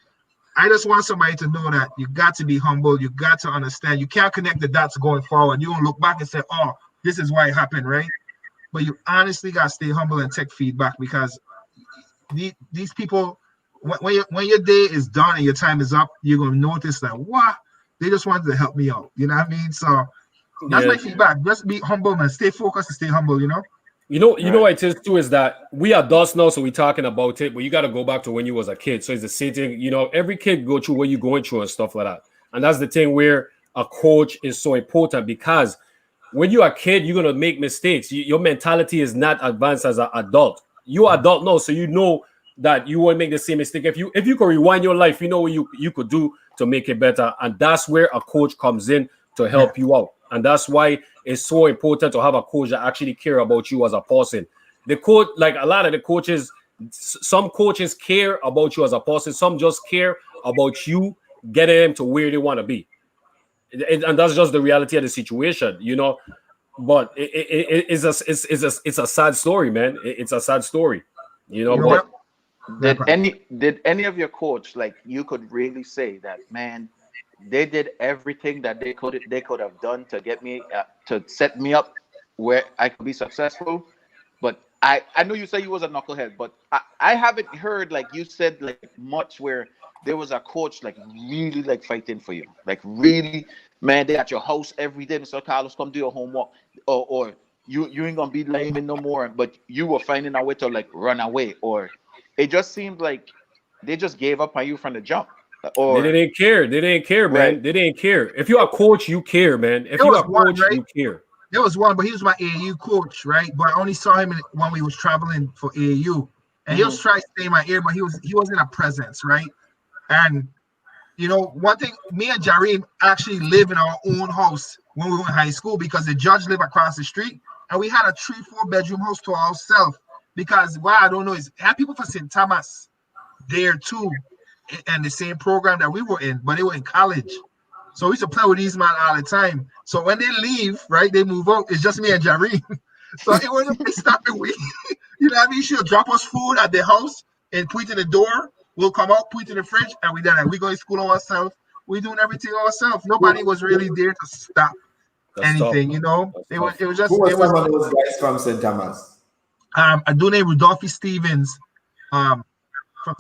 I just want somebody to know that you got to be humble. You got to understand. You can't connect the dots going forward. You don't look back and say, oh, this is why it happened, right? But you honestly got to stay humble and take feedback because these people, when your day is done and your time is up, you're going to notice that, what? They just wanted to help me out. You know what I mean? So that's my feedback. Just be humble, man. Stay focused and stay humble, you know? You know what it is too is that we are adults now, so we're talking about it, but you got to go back to when you was a kid. So it's the same thing, you know, every kid go through what you're going through and stuff like that. And that's the thing where a coach is so important because when you're a kid, you're going to make mistakes. Your mentality is not advanced as an adult. You're adult now, so you know that you won't make the same mistake. If you could rewind your life, you know what you could do to make it better. And that's where a coach comes in to help you out. And that's why it's so important to have a coach that actually care about you as a person. The coach, like a lot of the coaches, some coaches care about you as a person. Some just care about you getting them to where they want to be. And that's just the reality of the situation, you know. But it's a sad story, man. It's a sad story, you know. But did any of your coach, like, you could really say that, man, they did everything that they could have done to get me to set me up where I could be successful? But I know you say you was a knucklehead, but I haven't heard, like you said, like much where there was a coach like really like fighting for you, like really, man, they at your house every day. Mr. Carlos, come do your homework, or you ain't gonna be lying no more. But you were finding a way to like run away, or it just seemed like they just gave up on you from the jump. Or they didn't care. They didn't care, man. Right. They didn't care. If you're a coach, you care, man. If you're a coach, you care. There was one, but he was my AAU coach, right? But I only saw him when we was traveling for AAU, and he was trying to stay in my ear, but he wasn't a presence, right? And you know, one thing, me and Jareem actually live in our own house when we were in high school because the judge lived across the street, and we had a 3-4 bedroom house to ourselves. Because why I don't know is had people from St. Thomas there too, and the same program that we were in, but they were in college. So we used to play with these men all the time. So when they leave, right, they move out. It's just me and Jareem. So it wasn't a stopping we, you know what I mean? She'll drop us food at the house and point in the door. We'll come out, point in the fridge, and we done it. We go to school ourselves. We doing everything ourselves. Nobody was really there to stop anything, you know. It was just. Who was some of those guys from St. Thomas? A dude named Rudolph Stevens, from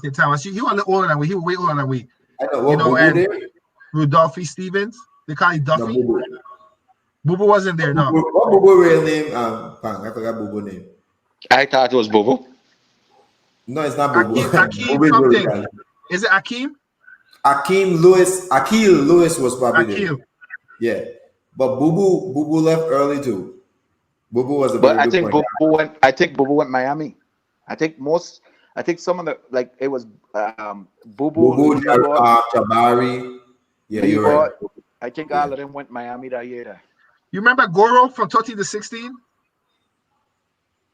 St. Thomas. He was a little older than we. He was way older than we. I know. You know, and Rudolph Stevens. They call him Duffy. No, Bubu wasn't there. No. What Bubu real name? I forgot Bubu name. I thought it was Bubu. No, it's not Bubu. Akeem something. Is it Akeem? Akeem Lewis. Akil Lewis was probably there. Yeah, but Bubu left early too. Bubu was a but I think Bubu went Miami. I think some of the, like, it was Bubu, Jabari. Yeah, you're right. I think all of them went Miami that year. You remember Goro from 13 to 16?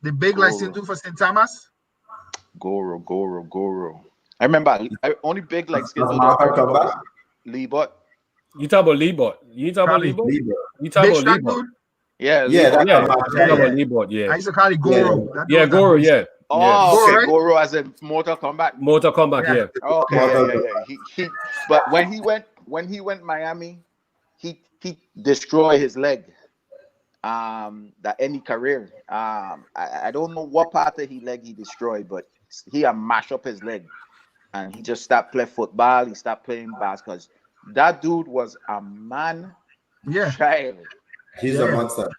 The big license for St. Thomas? Goro. I remember only big like skills. Lee Butt. You talk about Lee Butt. You talk about Lee Butt. You talk about Lee Butt. Yeah. Lee Butt. I used to call it Goro. Yeah, Goro. Yeah. Oh, okay. Goro as a Mortal Kombat. Yeah. Okay. He but when he went Miami, he destroyed his leg. That any career. I don't know what part of his leg he destroyed, but he mashed up his leg, and he just stopped playing football. He stopped playing basketball because that dude was a man. Yeah, child. He's a monster.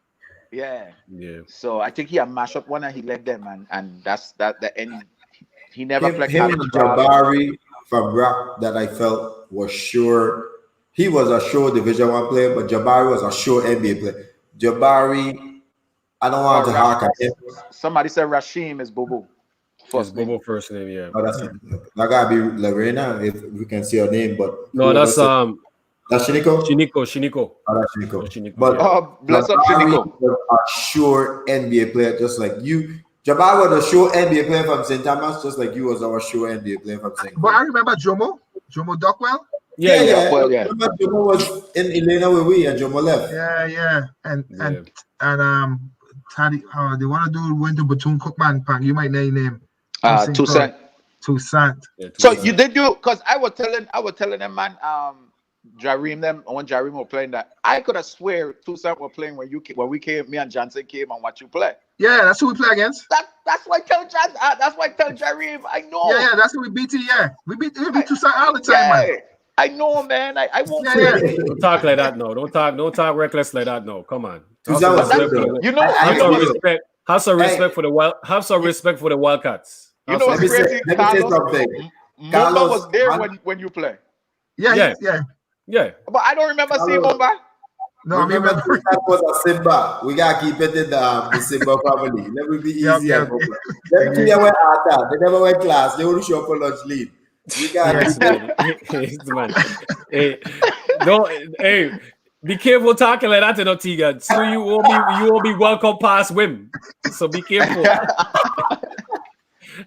Yeah. So I think he mashed up one and he leg them, and that's that. The end. He never played. Him and Jabari from Rock that I felt was sure. He was a sure Division One player, but Jabari was a sure NBA player. Jabari, I don't want to hark at him. Somebody said Rashim is Bobo. It's First name. Bobo first name, yeah. Oh, that's that gotta be Lorena if we can see her name, but No, that's that's Shiniko. Shiniko. Oh, that's Shiniko. That's Shiniko, But yeah. Oh, bless up Jabari Shiniko. was a sure NBA player, just like you. Jabari was a sure NBA player from St. Thomas, just like you was our sure NBA player from St. But I remember Jomo Duckwell. Yeah. Well, yeah. Remember Jomo was in Elena with we and Jomo left. Yeah. And Taddy, the one dude went to Bethune Cookman Park. You might know his name. Toussaint. Toussaint. Yeah, So you did do because I was telling them, man, Jareem them when Jareem were playing that I could have swear Toussaint were playing when we came, me and Johnson came and watch you play. Yeah, that's who we play against. That's why I tell Johnson. That's why I tell Jareem. I know. Yeah, that's who we beat. Yeah, we beat Toussaint all the time, man. I know, man. I won't Yeah, forget yeah. it. Don't talk like that, no. Don't talk reckless like that, no. Come on. Have Toussaint some was respect good, for though. the- You know, have you some know, respect. Have some respect for the Have some respect for the Wildcats. you know Let me what's say, crazy, let me say Carlos? something. Mumba Carlos, was there man. when you play, Yeah. Yeah. but I don't remember seeing Carlos. Mumba. No, I Remember remember. that was a Simba. We gotta keep it in the Simba family. Let me be easy. Yep. Them two went out. They never went class. They only show up for lunch lead. We got Yes, man. Yes, man. Hey, no, hey, be careful talking like that, you know, Tegan. So you won't be welcome past Wim. So be careful.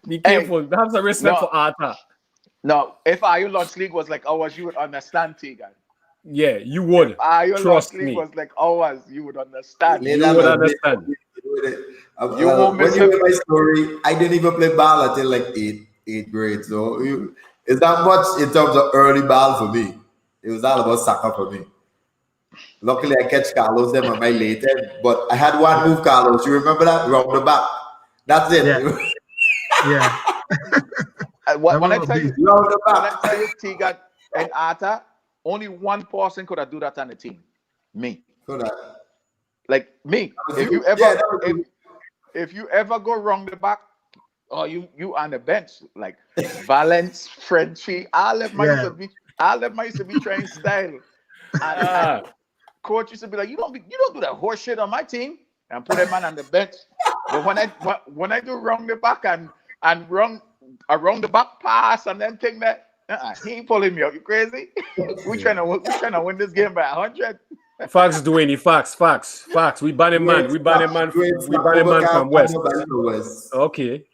Be careful. Have some respect for Arta. No, if our lunch league was like ours, you would understand, Tegan. Yeah, you would. Our lunch Trust league me. was like ours, you would understand. You would understand. You won't When miss you it. hear my story, I didn't even play ball until like eighth grade. So it's not much in terms of early ball for me. It was all about soccer for me. Luckily, I catch Carlos them on my late end, but I had one move, Carlos. You remember that? Round the back. That's it. Yeah. When I tell you, Round the when I back. tell you, Tegan and Arta, only one person could have do that on the team. Me. So that. Like me. was If you? you ever Yeah, that was you. if you ever go wrong the back, or you on the bench, like Valence, Frenchie, all of my used to be trained style. And coach used to be like, you don't do that horse shit on my team, and put a man on the bench. But when I do wrong the back and wrong around the back pass and then think that he ain't pulling me out. You crazy? we trying to win this game by 100. Facts, Dwayne. Facts. We ban a man. We ban a man from West. Okay.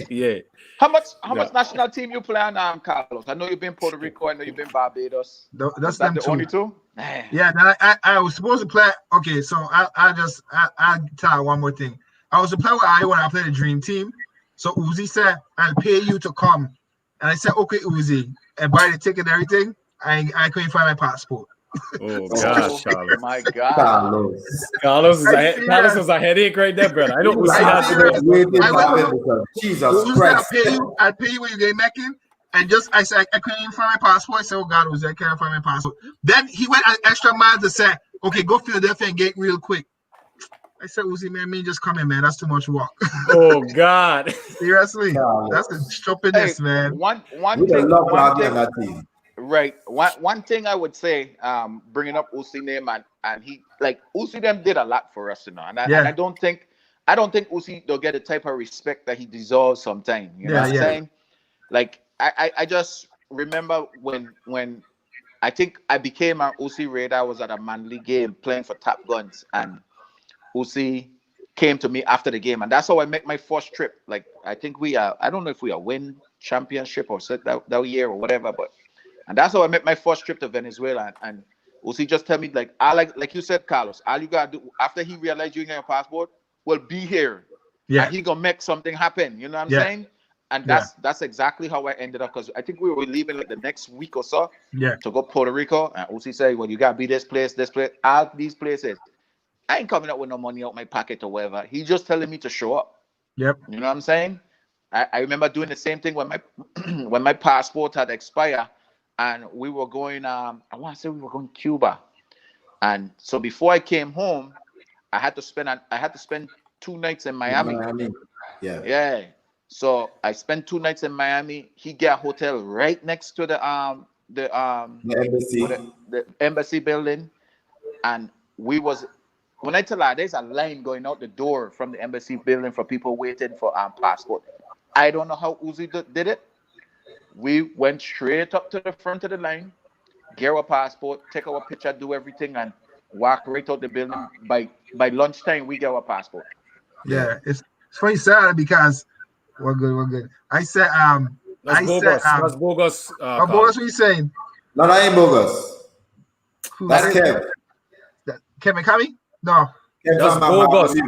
Yeah. How much national team you play on, Carlos? I know you've been Puerto Rico. I know you've been Barbados. That's that them the only two. Yeah, I was supposed to play. Okay, so I tell you one more thing. I was to play with Iowa when I played the Dream Team. So Uzi said, "I'll pay you to come," and I said, "Okay, Uzi," and buy the ticket and everything. I couldn't find my passport. Oh gosh, Carlos. My God. Carlos is a headache right there, brother. I know Uzi has to Jesus Christ. I'll pay you when you get Mackin. And just I said I couldn't even find my passport. I said, "Oh God, Uzi, I can't find my passport." Then he went an extra mile to say, "Okay, go Philadelphia and get real quick." I said, Uzi, man, me just coming, man. That's too much work. Oh God. Seriously. That's the stupidness, man. One We thing, love on that team. right. One thing I would say, bringing up Uzi name and he like Uzi them did a lot for us, you know. And I don't think Uzi don't get the type of respect that he deserves sometimes. You know what I'm saying? Like I just remember when I think I became an Uzi Raider. I was at a Manly game playing for Top Guns, and Uzi came to me after the game, and that's how I make my first trip. Like I think I don't know if we are win championship or that year or whatever, and that's how I made my first trip to Venezuela. And Uzi just tell me like like you said, Carlos, all you gotta do after he realized you ain't got your passport, well, be here. Yeah, and he gonna make something happen. You know what I'm saying? And that's exactly how I ended up, because I think we were leaving like the next week or so to go Puerto Rico. And Uzi said, well, you gotta be this place, all these places. I ain't coming up with no money out my pocket or whatever. He's just telling me to show up. Yep. You know what I'm saying? I remember doing the same thing when my when my passport had expired, and we were going. I want to say we were going to Cuba, and so before I came home, I had to spend 2 nights in Miami. Yeah. Yeah. So I spent 2 nights in Miami. He got a hotel right next to the embassy. the embassy building, and we was when I tell her there's a line going out the door from the embassy building for people waiting for passport. I don't know how Uzi did it. We went straight up to the front of the line, get our passport, take our picture, do everything, and walk right out the building. By lunchtime, we get our passport. Yeah, it's funny sad because we're good. I said That's bogus. That's bogus. bogus. What you saying? No, that ain't bogus. That's Kev. Kevin Covey? No. That's bogus.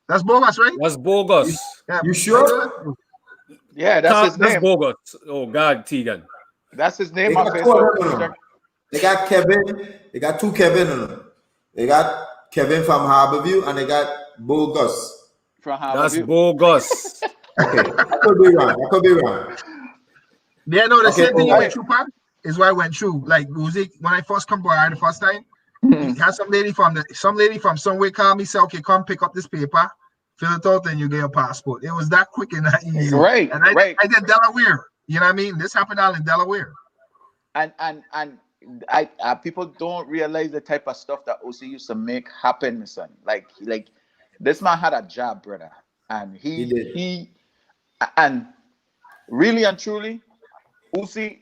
That's bogus, right? That's bogus. You sure? Yeah, that's his name. That's bogus. Oh God, Tegan. That's his name on Facebook. They got Kevin. They got two Kevin in them. They got Kevin from Harborview and they got bogus. From Harborview. That's bogus. Okay, I could be wrong. Yeah, no, the same thing you went through, Pat, is what I went through. Like music, when I first come by the first time, had some lady from somewhere called me, say, okay, come pick up this paper, fill it out, and you get a passport. It was that quick and that easy. Right. And I did Delaware. You know what I mean? This happened out in Delaware. And I people don't realize the type of stuff that OC used to make happen, son. Like this man had a job, brother, and he and really and truly, OC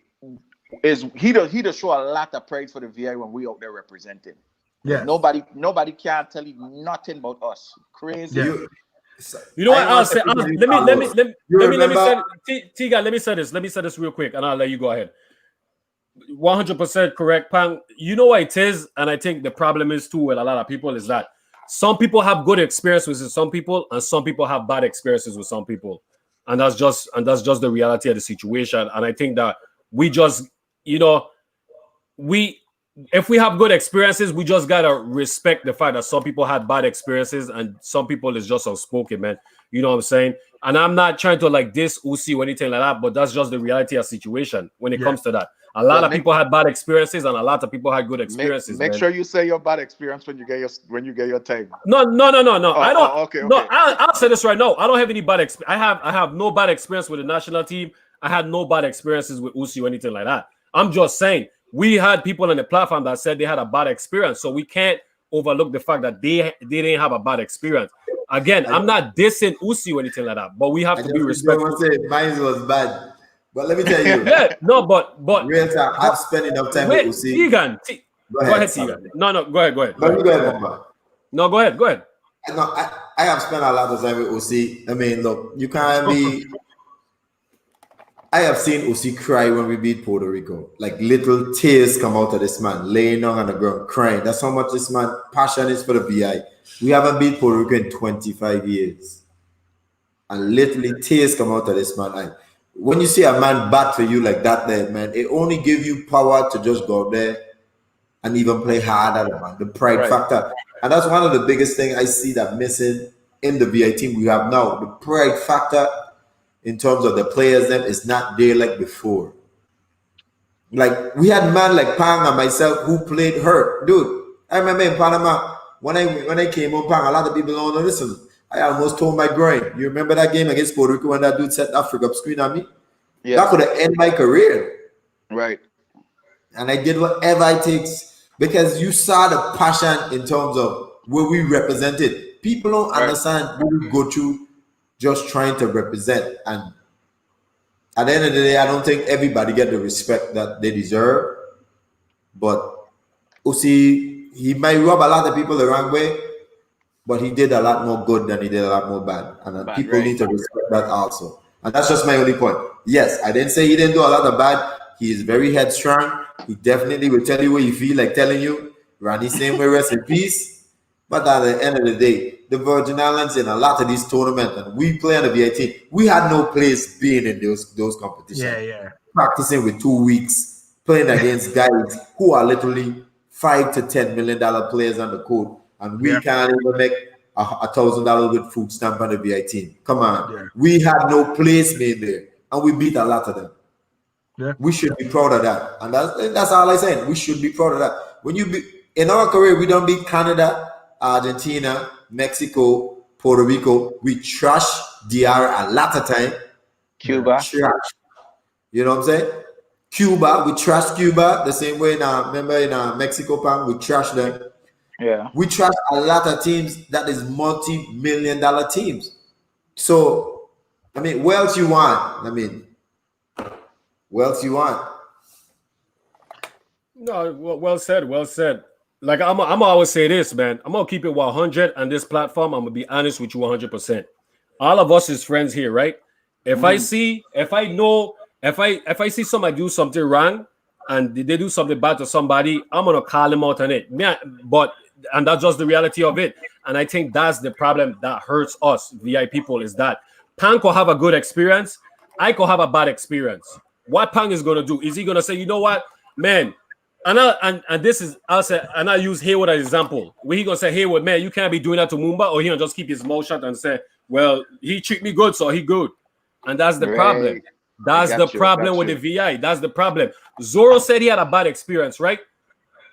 he does show a lot of pride for the VI when we out there representing. Yeah. Nobody can tell you nothing about us. Crazy. Yeah. You know what? I'll say. Let me say. Tiga, let me say this. Let me say this real quick, and I'll let you go ahead. 100% correct, Pang. You know what it is, and I think the problem is too with a lot of people is that some people have good experiences with some people, and some people have bad experiences with some people, and that's just the reality of the situation. And I think that we just, if we have good experiences, we just gotta respect the fact that some people had bad experiences and some people is just outspoken, man. You know what I'm saying? And I'm not trying to like diss Uzi or anything like that, but that's just the reality of the situation when it comes to that. A lot of people had bad experiences and a lot of people had good experiences. Make sure you say your bad experience when you get your time. No. Oh, I don't. Okay. No, I'll say this right now. I don't have any bad experience. I have no bad experience with the national team. I had no bad experiences with Uzi or anything like that. I'm just saying. We had people on the platform that said they had a bad experience, so we can't overlook the fact that they didn't have a bad experience. Again, I'm not dissing Uzi or anything like that, but we have to be respectful. Mine was bad, but let me tell you. Yeah, no, but real time. I've spent enough time with Uzi. Tegan, go ahead, Tegan. No, go ahead. No, go ahead. No, I have spent a lot of time with Uzi. I mean, look, you can't be. I have seen Uzi cry when we beat Puerto Rico. Like little tears come out of this man, laying down on the ground, crying. That's how much this man passion is for the VI. We haven't beat Puerto Rico in 25 years. And literally tears come out of this man. Like, when you see a man bat for you like that there, man, it only gives you power to just go there and even play harder, man. The pride factor. And that's one of the biggest things I see that missing in the VI team we have now. The pride factor in terms of the players, them is not there like before. Like we had man like Pang and myself who played hurt, dude. I remember in Panama when I came on Pang, a lot of people don't know. Listen, I almost tore my groin. You remember that game against Puerto Rico when that dude set that freak up screen at me? Yeah, that could have ended my career. Right. And I did whatever it takes because you saw the passion in terms of where we represented. People don't understand what we go through. Just trying to represent, and at the end of the day, I don't think everybody get the respect that they deserve. But Uzi, he might rub a lot of people the wrong way, but he did a lot more good than he did a lot more bad, and people need to respect that also. And that's just my only point. Yes, I didn't say he didn't do a lot of bad. He is very headstrong. He definitely will tell you what you feel like telling you. Ronnie same way, rest in peace. But at the end of the day, the Virgin Islands in a lot of these tournaments, and we play on the VIT, we had no place being in those competitions. Yeah. Practicing with 2 weeks, playing against guys who are literally $5 to $10 million players on the court, and we can't even make $1,000 with food stamp on the VIT. Come on, we had no place made there, and we beat a lot of them. Yeah. We should be proud of that, and that's all I'm saying. We should be proud of that. When you be in our career, we don't beat Canada, Argentina, Mexico, Puerto Rico. We trash DR a lot of time. Cuba. Trash. You know what I'm saying? Cuba, we trash Cuba the same way remember in Mexico, Pan, we trash them. Yeah. We trash a lot of teams that is multi-million-dollar teams. So, I mean, what else you want? What else you want? No, well said, well said. Like I'm always say this, man. I'm gonna keep it 100 on this platform. I'm gonna be honest with you 100%. All of us is friends here, right? If I see somebody do something wrong and they do something bad to somebody, I'm gonna call them out on it. And that's just the reality of it. And I think that's the problem that hurts us VI people is that Pan could have a good experience, I could have a bad experience. What Pan is gonna do? Is he gonna say, you know what, man? And this is I'll say, and I use Hayward as an example. Where he gonna say, Hayward, man, you can't be doing that to Mumba, or he gonna just keep his mouth shut and say, well, he treat me good, so he good. And that's the problem. That's the problem with the VI. That's the problem. Zorro said he had a bad experience, right?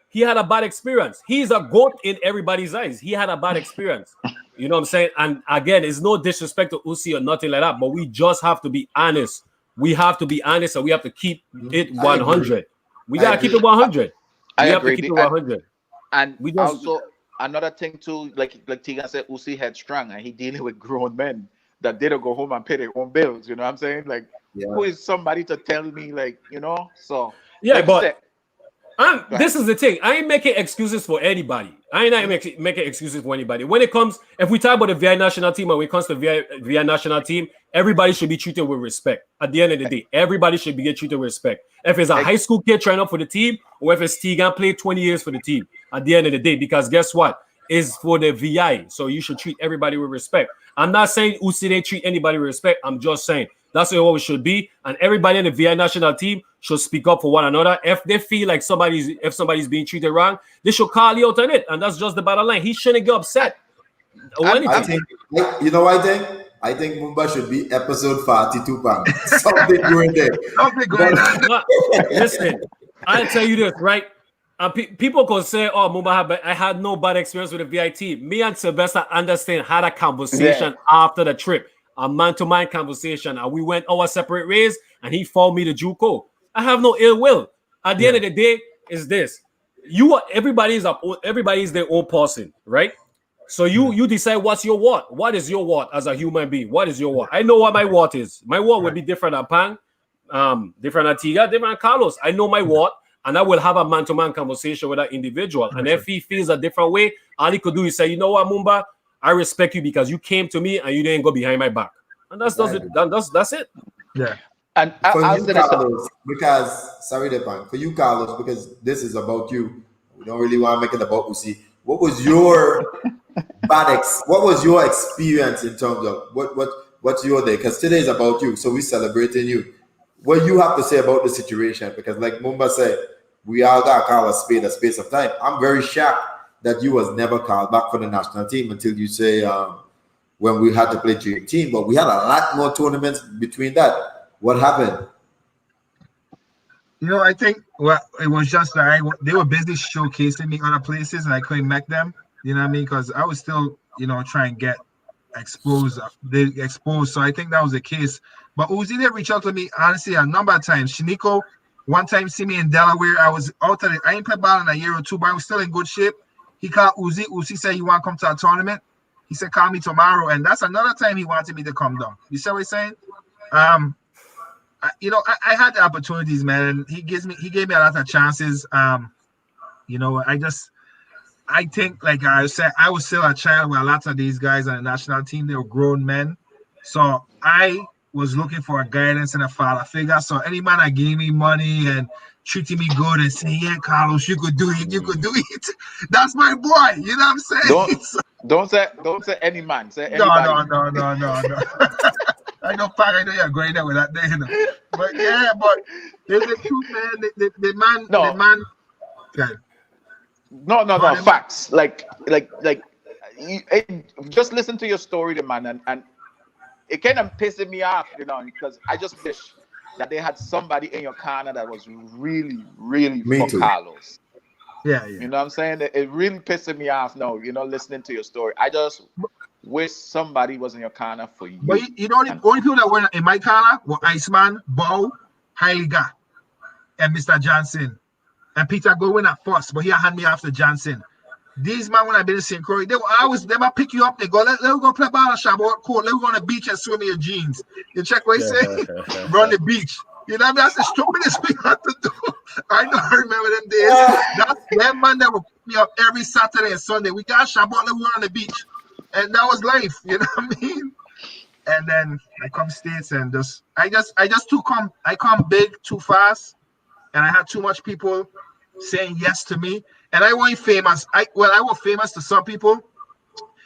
He had a bad experience. He's a goat in everybody's eyes. He had a bad experience. You know what I'm saying? And again, it's no disrespect to Uzi or nothing like that, but we just have to be honest. We have to be honest, and we have to keep it 100. We gotta keep it 100. I have agree. to keep it 100. And we just, also another thing too, like Tiga said, Uzi headstrong, and he dealing with grown men that didn't go home and pay their own bills. You know what I'm saying? Like, who is somebody to tell me, like, you know? So yeah, like but this is the thing. I ain't making excuses for anybody. I ain't not making excuses for anybody. When it comes, if we talk about the VI national team, and when it comes to VI national team, everybody should be treated with respect. At the end of the day, everybody should be get treated with respect. If it's a high school kid trying up for the team, or if it's Tegan played 20 years for the team, at the end of the day, because guess what? It's for the VI. So you should treat everybody with respect. I'm not saying Uzi didn't treat anybody with respect. I'm just saying that's what it should be. And everybody in the VI national team should speak up for one another. If they feel like somebody's being treated wrong, they should call you out on it. And that's just the bottom line. He shouldn't get upset. I think, you know what I think? I think Mumba should be episode 42, Pam. Something going there. Something going on. Listen, I'll tell you this, right? People can say, "Oh, Mumba, I had no bad experience with the VIT." Me and Sylvester understand had a conversation after the trip, a man-to-man conversation, and we went our separate ways. And he followed me to JUCO. I have no ill will. At the end of the day, is this: everybody's their own person, right? So you decide what's your what. What is your what as a human being? What is your what? I know what my what is. My what would be different than Pang, different than Tiga, different than Carlos. I know my what. And I will have a man-to-man conversation with that individual. And if he feels a different way, all he could do is say, you know what, Mumba, I respect you because you came to me and you didn't go behind my back. And that's it. Yeah. And for you, Carlos, because sorry, Depan, for you, Carlos, because this is about you. We don't really want to make it about Uzi. What was your what was your experience in terms of what's your day? Because today is about you, so we're celebrating you. What you have to say about the situation? Because like Mumba said, we all got called a space of time. I'm very shocked that you was never called back for the national team until you say when we had to play dream team. But we had a lot more tournaments between that. What happened? You know, I think it was just that they were busy showcasing me other places and I couldn't make them. You know what I mean? Because I was still, trying to get exposed. So I think that was the case. But Uzi did reach out to me, honestly, a number of times. Shiniko, one time, see me in Delaware. I was out of it. I ain't played ball in a year or two, but I was still in good shape. He called Uzi. Uzi said, you want to come to a tournament? He said, call me tomorrow. And that's another time he wanted me to come down. You see what he's saying? I had the opportunities, man. He gave me a lot of chances. I think, like I said, I was still a child with a lot of these guys on the national team. They were grown men. So I was looking for a guidance and a father figure. So any man that gave me money and treating me good and saying, yeah, Carlos, you could do it. That's my boy. You know what I'm saying? Don't say any man. Say anybody. No. I know you're going there with that day. But yeah, but there's the truth, man. The man. Okay. No, facts. Like just listen to your story, the man, and it kind of pisses me off, because I just wish that they had somebody in your corner that was really, really for Carlos. Yeah. You know what I'm saying? It really pisses me off now, listening to your story. I just wish somebody was in your corner for you. But you know, the only people that were in my corner were Iceman, Bow, Heiliger, and Mr. Johnson. And Peter Goodwin at first, but he hand me off to Johnson. These men, when I've been in St. Croix, they will always never pick you up. They go, let's go play ball at Shabbat Court. Let's go on the beach and swim in your jeans. You check what he say? Run the beach. You know, that's the stupidest thing I have to do. I remember them days. That's that man that would pick me up every Saturday and Sunday. We got Shabbat, let's go on the beach. And that was life, you know what I mean? And then I come States and I come big too fast, and I had too much people saying yes to me. And I wasn't famous. I was famous to some people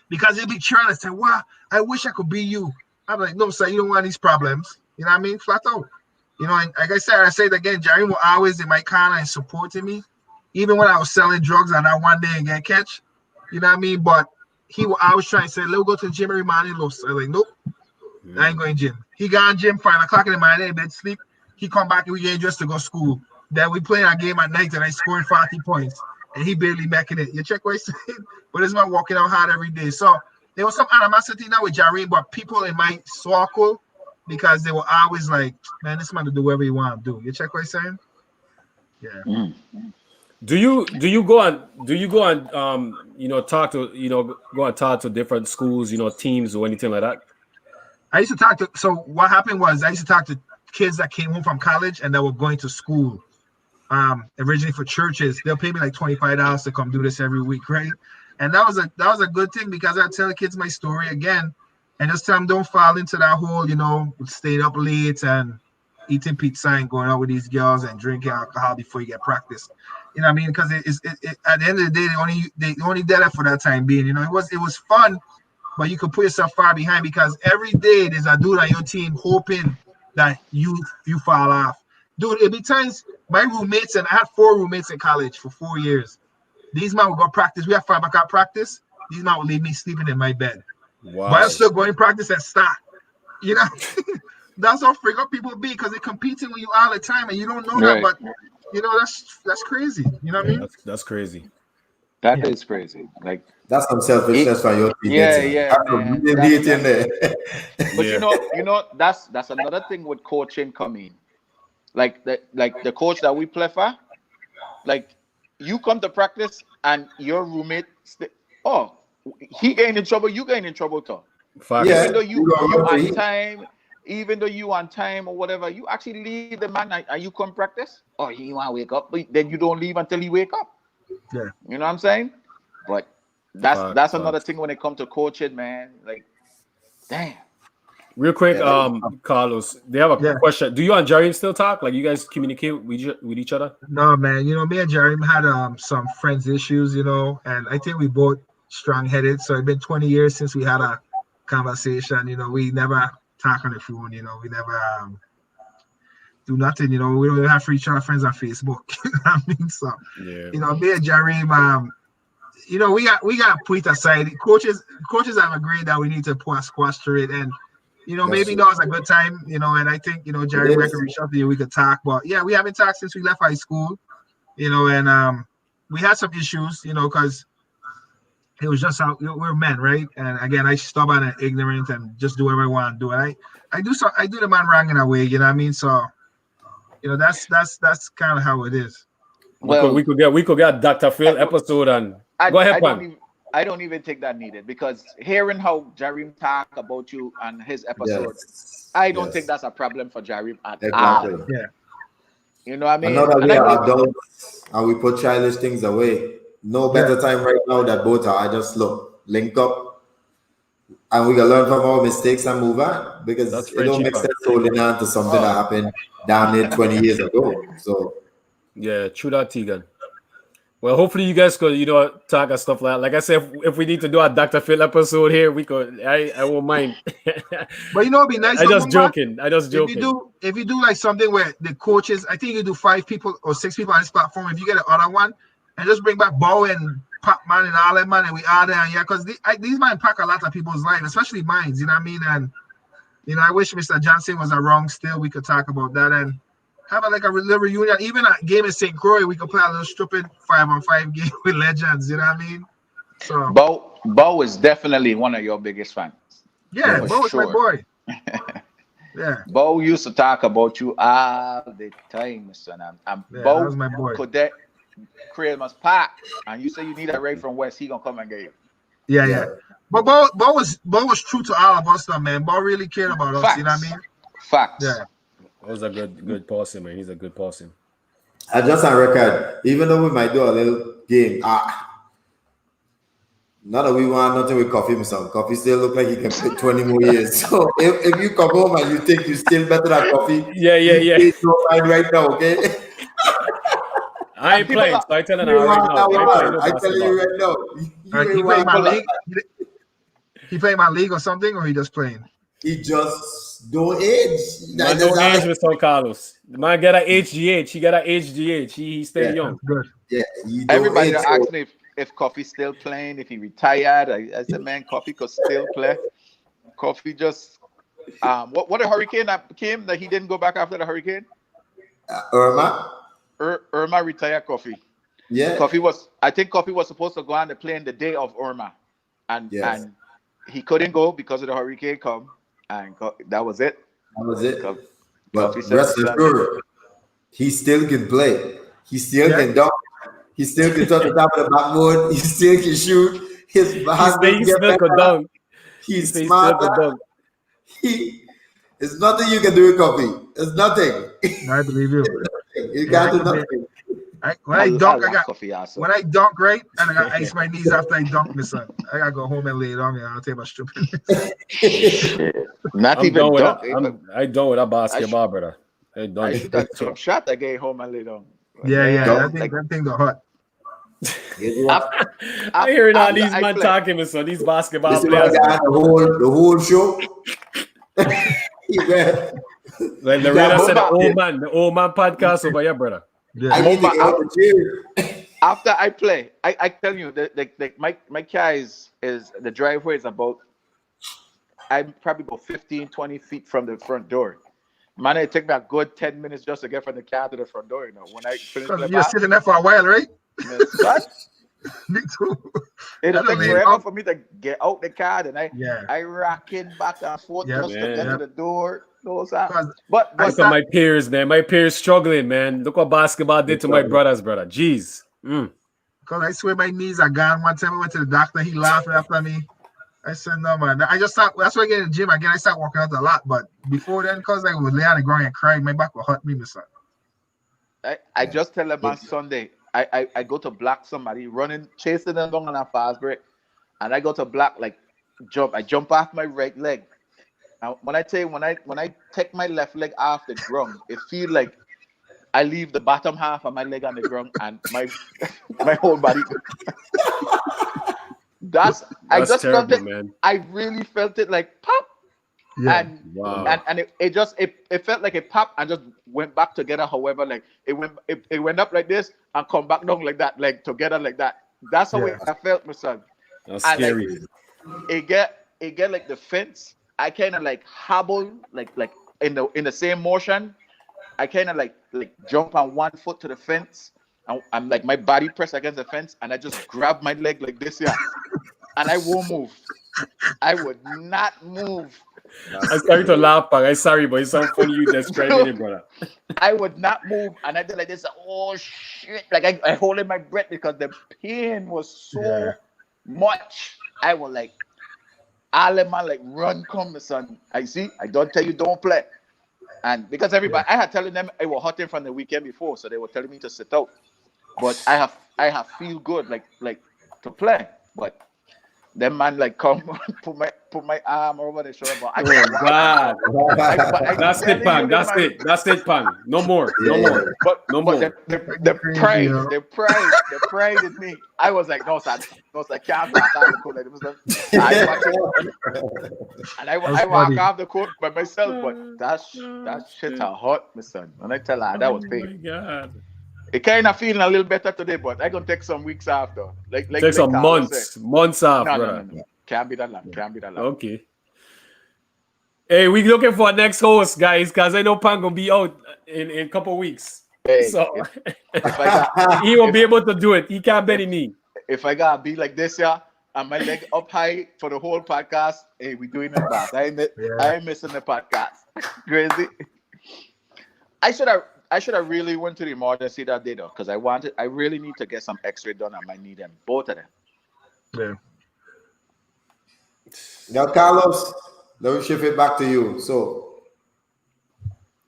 because they'd be trying to say, wow, I wish I could be you. I'm like, no, sir, you don't want these problems. You know what I mean? Flat out. You know, and like I said again, Jerry was always in my corner and supporting me. Even when I was selling drugs and that one day and get catch. You know what I mean? But he was always trying to say, let's go to the gym every morning. I was like, nope, I ain't going to gym. He got in gym 5 o'clock in the morning, bed sleep. He come back and we get dressed to go to school. Then we play our game at night and I scoring 40 points. And he barely making it. You check what he's saying? But this man walking out hard every day. So there was some animosity now with Jerry, but people in my circle, because they were always like, man, this man to do whatever he want to do. You check what he's saying? Yeah. Do you go and talk to go and talk to different schools, teams or anything like that? I used to talk to, so what happened was I used to talk to kids that came home from college and that were going to school. Originally for churches, they'll pay me like $25 to come do this every week, right? And that was a good thing because I tell the kids my story again and just tell them don't fall into that whole, staying up late and eating pizza and going out with these girls and drinking alcohol before you get practice. You know what I mean? Because at the end of the day, they only did that for that time being. It was fun, but you could put yourself far behind because every day there's a dude on your team hoping that you fall off. Dude, it be times my roommates, and I had 4 roommates in college for 4 years. These men would go practice. We have 5 o'clock practice. These men would leave me sleeping in my bed. Wow. But I'm still going to practice and start. You know, that's how freak up people be because they're competing with you all the time and you don't know that. But that's crazy. You know what I mean? That's crazy. That is crazy. Like that's some selfishness from your team. But that's another thing with coaching coming. Like the coach that we play for, like you come to practice and your roommate, he getting in trouble, you getting in trouble too. Even though you on time, even though you on time or whatever, you actually leave the man and you come practice. Oh, you want to wake up, but then you don't leave until you wake up. Yeah, you know what I'm saying? But that's another thing when it comes to coaching, man. Like, damn. Real quick, Carlos, they have a question. Do you and Jerry still talk? Like, you guys communicate with each other? No, man. Me and Jerry had some friends issues, and I think we both strong-headed. So it's been 20 years since we had a conversation. We never talk on the phone. We never do nothing. We don't even have for each other friends on Facebook. You know what I mean? So, me and Jerry, we got put aside. Coaches have agreed that we need to squash through it and. Maybe that was a good time, and I think, Jerry, we can reach out to you, we could talk. But yeah, we haven't talked since we left high school, and we had some issues, because it was just how we're men, right? And again, I stubborn and ignorant and just do whatever I want to do. And I do the man wrong in a way, you know what I mean? So, that's kind of how it is. Well, we could get Dr. Phil episode and go ahead, Pan. I don't even think that needed because hearing how Jarim talk about you and his episode, I don't think that's a problem for Jarim at all. Yeah. You know what I mean? Another we are adults and we put childish things away. No better time right now that both are. I just link up, and we can learn from our mistakes and move on because it don't make sense holding on to something that happened down there 20 years ago. So yeah, true that, Tegan. Well, hopefully you guys could, talk and stuff like that. Like I said, if we need to do a Dr. Phil episode here, we could. I won't mind. But it'd be nice. I just joking. If you do like something where the coaches, I think you do 5 people or 6 people on this platform. If you get another one, and just bring back Bo and Pop Man and all that man, and we are there, because these men pack a lot of people's lives, especially mine. You know what I mean? And I wish Mr. Johnson was around still. We could talk about that and. Have a little reunion. Even a game in St. Croix, we could play a little stupid 5-on-5 game with legends. You know what I mean? So Bo is definitely one of your biggest fans. yeah, for Bo is my sure. boy. Yeah, Bo used to talk about you all the time, son. And yeah, that Bo was my boy. could that Christmas pack, and you say you need a rate from West, he gonna come and get you. Yeah, Yeah. yeah. But Bo was true to all of us, though, man. Bo really cared about us. You know what I Facts. mean? Facts. Yeah. That was a good person, man. He's a good person. I just on record, even though we might do a little game, not that we want nothing with Coffee, my son. Coffee still look like he can play 20 more years. So if you come home and you think you still better than Coffee, Yeah. you change your mind right now, okay? I ain't people playing, are- so I telling You her right want now. that I ain't one. playing no I tell you basketball. right now. You He ain't played my want that. league. He played my league or something, or he just playing? He just don't age. Man, don't age with Son Carlos. The man got a HGH. He got a HGH. He stay Yeah. young. Good. Yeah, he don't Everybody age. that asked me if Coffee still playing, if he retired. I said, man, Coffee could still play. Coffee just what a hurricane that came that he didn't go back after the hurricane. Irma? Irma retired Coffee. Yeah. I think Coffee was supposed to go on the plane the day of Irma, and Yes. and he couldn't go because of the hurricane come, and that was it. That was it. Co- But Coffee said, rest assured, he still can play. He still can dunk. He still can touch the top of the backboard. He still can shoot. His He handles get still could better. dunk. He's He still smarter. could dunk. It's nothing you can do with Coffee. It's nothing. I believe you. You Yeah, can't do nothing. When I dunk, like Coffee also. when I dunk right, and I got ice my knees after I dunk, my son. I gotta go home and lay it on me. I'll take my stupid. Not I'm even done with dunk. that. I done with that basketball, brother. I done. I shoot that jump shot. I get home and lay down. Yeah. Dunk. That thing got hot. I hearing all these I man play. talking, me son. These basketball This is what I players. got the whole show. Yeah. Like the Yeah, Raider said, Bomba. the old man podcast over here, brother. Yeah. I need to get out the chair. After I play, I tell you that my car is the driveway is about I'm probably about 15, 20 feet from the front door. Man, it take me a good 10 minutes just to get from the car to the front door, you know. When I finish Because my you're bath, sitting there for a while, right? what? Me too. It'll I don't take mean- forever for me to get out the car, and Yeah. I rocking back and forth Yeah. just to get Yeah. to the door. Those are, Because but Look at my peers, man. My peers struggling, man. Look what basketball did to my brothers, brother. Jeez. I swear my knees are gone. One time I went to the doctor, he laughed after me. I said, no, man. I just thought that's why I get in the gym again. I started working out a lot. But before then, because I would lay on the ground and cry, my back would hurt me, son. I just tell them on Sunday, I go to block somebody running, chasing them down on a fast break, and I go to block I jump off my right leg. Now when I tell you when I take my left leg off the ground, it feel like I leave the bottom half of my leg on the ground and my whole body. I just terrible, felt it, man. I really felt it like pop. Yeah. And Wow. and it felt like it popped and just went back together. However, like it went up like this and come back down like that, like together like that. That's how I felt, my son. That's And, like, scary. it get like the fence. I kind of like hobble like in the same motion. I kind of like jump on one foot to the fence. I'm like my body pressed against the fence, and I just grab my leg like this, yeah, and I won't move. I would not move. I started to laugh, but I'm sorry, but it's so funny you describing it, brother. I would not move, and I did like this. Oh shit! Like I holding my breath because the pain was so much. I was like, all of my like run, come, my son. I don't tell you don't play, and because everybody, I had telling them I was hurting from the weekend before, so they were telling me to sit out. But I have feel good like to play, but them man like come put my arm over the shoulder. But God. That's it, Pan. man. That's it, Pan. No more. But No but more. the pride in me. I was like, no, sir, can't back off the court like this. And I walk off the court by myself, but that shit are hot, my son. And I tell her that was pain. Oh my God. It kind of feeling a little better today, but I gonna take some weeks off though. Take some months off, brother. No. Can't be that long. Okay. Hey, we looking for a next host, guys, because I know Pan gonna be out in a couple weeks. Hey, So if I got, he won't be able to do it. He can't bet in me. if I gotta be like this, yeah, and my leg up high for the whole podcast. Hey, we doing it back. I ain't missing the podcast. Crazy. I should have really went to the emergency that day though, because I really need to get some X-ray done on my knee, them both of them. Yeah. Now, Carlos, let me shift it back to you. So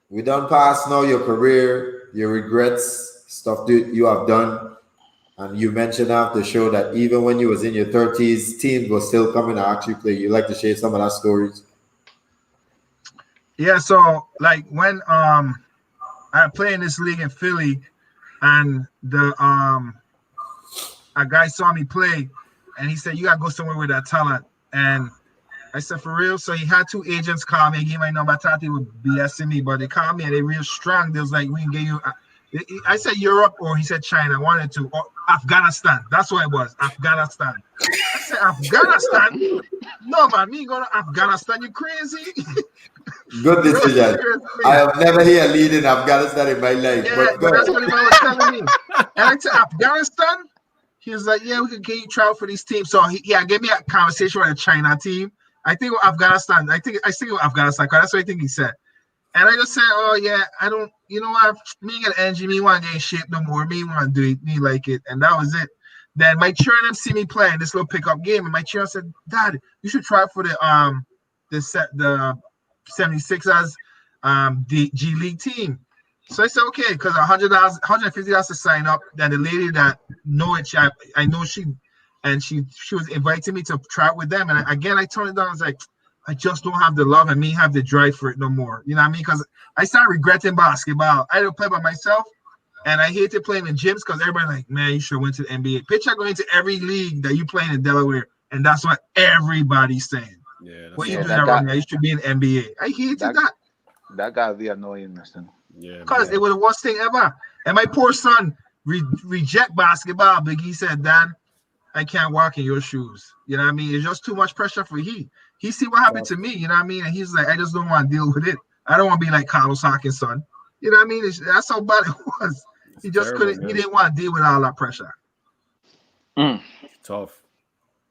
we done past now your career, your regrets, stuff that you have done. And you mentioned after the show that even when you was in your 30s, teams were still coming to actually play. You like to share some of that stories? Yeah, so like when I play in this league in Philly, and the a guy saw me play, and he said, "You gotta go somewhere with that talent." And I said, "For real?" So he had two agents call me and gave my number. I thought they would BSing me, but they called me and they real strong. They was like, "We can get you." I said Europe, or he said China. I wanted to, or Afghanistan. That's what it was, Afghanistan. I said Afghanistan. No man, me going to Afghanistan. You crazy? Good decision. I have never heard a lead in Afghanistan in my life. Yeah, but that's what he was telling me. And I said Afghanistan. He was like, "Yeah, we can get you travel for these teams." So he gave me a conversation with a China team. I think with Afghanistan. I think with Afghanistan, because that's what I think he said. And I just said, "Oh yeah, I don't. You know what? Me get energy. Me want to get in shape no more. Me want to do it. Me like it." And that was it. Then my children see me playing this little pickup game, and my children said, "Dad, you should try for the 76ers the G League team." So I said, "Okay," because $100, $150 to sign up. Then the lady that know it, I know she was inviting me to try it with them. And again, I turned it down. I was like, I just don't have the love and me have the drive for it no more. You know what I mean? Because I started regretting basketball. I didn't play by myself, and I hated playing in gyms because everybody like, "Man, you should have went to the NBA." Picture going to every league that you play in Delaware, and that's what everybody's saying. Yeah, What you doing around here? You should be in NBA. I hated that. That gotta be annoying, listen. Yeah, Because it was the worst thing ever. And my poor son reject basketball, but he said, "Dad, I can't walk in your shoes." You know what I mean? It's just too much pressure for he. He see what happened to me, you know what I mean? And he's like, "I just don't want to deal with it. I don't want to be like Carlos Hawkins' son." You know what I mean? That's how bad it was. He just terrible, couldn't, man. he didn't want to deal with all that pressure. Tough.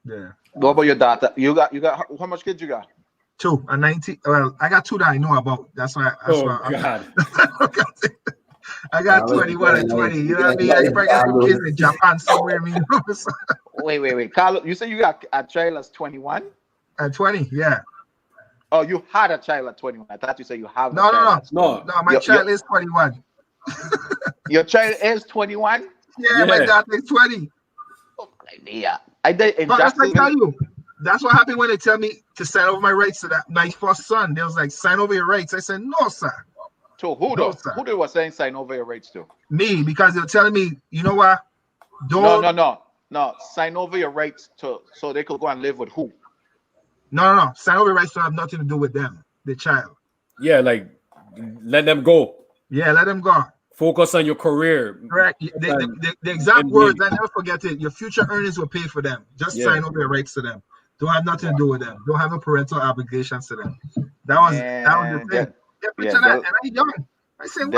Yeah. What about your daughter? You got how much kids you got? 2 and 19. Well, I got 2 that I know about. That's why. God. I got 21 and 20. You know what I mean? I probably got some kids in Japan somewhere. I mean, Wait. Carlos, you say you got a child that's 21? at 20, yeah. Oh, you had a child at 21. I thought you said you have No. No. My child is 21. Your child is 21? Yeah, my daughter is 20. Oh, yeah. I did. But that's what I tell you. That's what happened when they tell me to sign over my rights to that. My first son, they was like, "Sign over your rights." I said, "No, sir." To who No, though? sir. Who they were saying sign over your rights to? Me, because they were telling me, you know what? Don't. No. Sign over your rights so they could go and live with who? No. Sign over your rights to have nothing to do with them, the child. Yeah, like let them go. Yeah, let them go. Focus on your career. Correct. The exact words, I never forget it. Your future earnings will pay for them. Just sign over your rights to them. Don't have nothing to do with them. Don't have no parental obligations to them. That was the thing. Yeah, picture that. And I'm young. I said,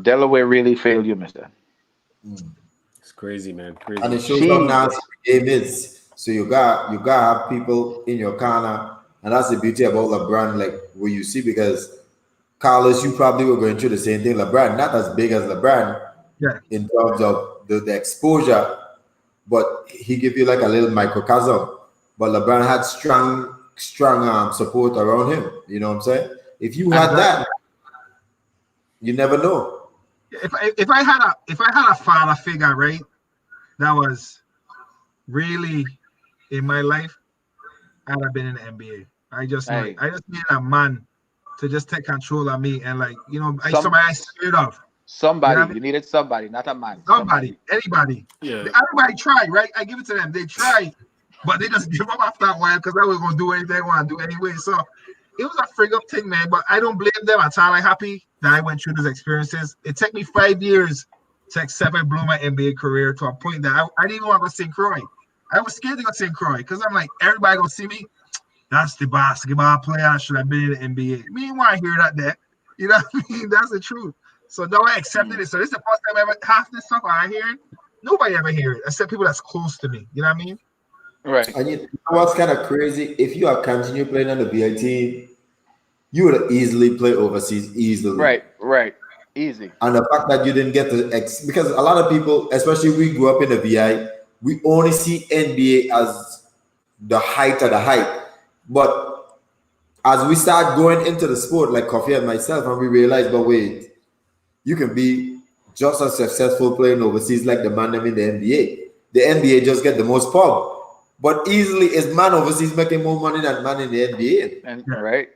Delaware really failed you, mister. It's crazy, man. Crazy. And it shows how nasty the game is. So you got have people in your corner, and that's the beauty about LeBron. Like what you see, because Carlos, you probably were going through the same thing. LeBron, not as big as LeBron, in terms of the exposure, but he give you like a little microcosm. But LeBron had strong support around him. You know what I'm saying? If you had that, you never know. If I had a father figure, right, that was really in my life, I'd have been in the NBA. I just needed a man to just take control of me and somebody I scared of. Somebody, you know you needed somebody, not a man. Somebody, anybody. Yeah. Everybody tried, right? I give it to them. They tried, but they just give up after a while because I was gonna do anything I want to do anyway. So it was a frig up thing, man. But I don't blame them at all. I'm happy that I went through those experiences. It took me 5 years to accept I blew my NBA career to a point that I didn't even want to go St. Croix. I was scared to go St. Croix because I'm like, everybody gonna see me. That's the basketball player. I should have been in the NBA. Me didn't want to hear that there. You know what I mean? That's the truth. So now I accepted it. So this is the first time I ever half this stuff I hear it. Nobody ever hear it except people that's close to me. You know what I mean? Right. And you know what's kind of crazy? If you are continue playing on the BI team, you would have easily played overseas easily. Right. Easy. And the fact that you didn't get to because a lot of people, especially we grew up in the VI, we only see NBA as the height of the height. But as we start going into the sport, like Coffee and myself, and we realize, but wait, you can be just as successful playing overseas like the man in the NBA. The NBA just get the most pub. But easily is man overseas making more money than man in the NBA. And right.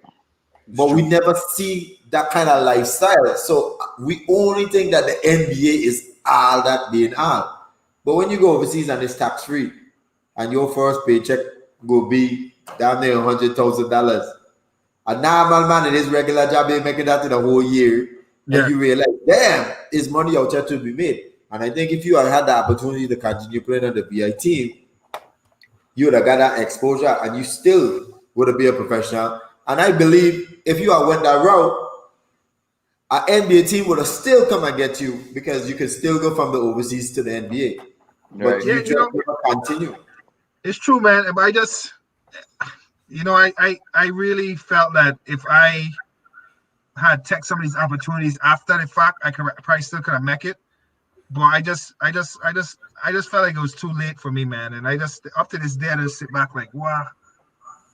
But we never see that kind of lifestyle. So we only think that the NBA is all that being all. But when you go overseas and it's tax free, and your first paycheck will be down there $100,000, a normal man in his regular job ain't making that in the whole year, and you realize, damn, is money out there to be made. And I think if you had the opportunity to continue playing on the BI team, you would have got that exposure, and you still would have been a professional. And I believe if you had went that route, an NBA team would have still come and get you because you could still go from the overseas to the NBA. But you just continue. It's true, man. But I just, I really felt that if I had take some of these opportunities after the fact, I probably still could have make it. But I just felt like it was too late for me, man. And I just, up to this day, I just sit back like, wow.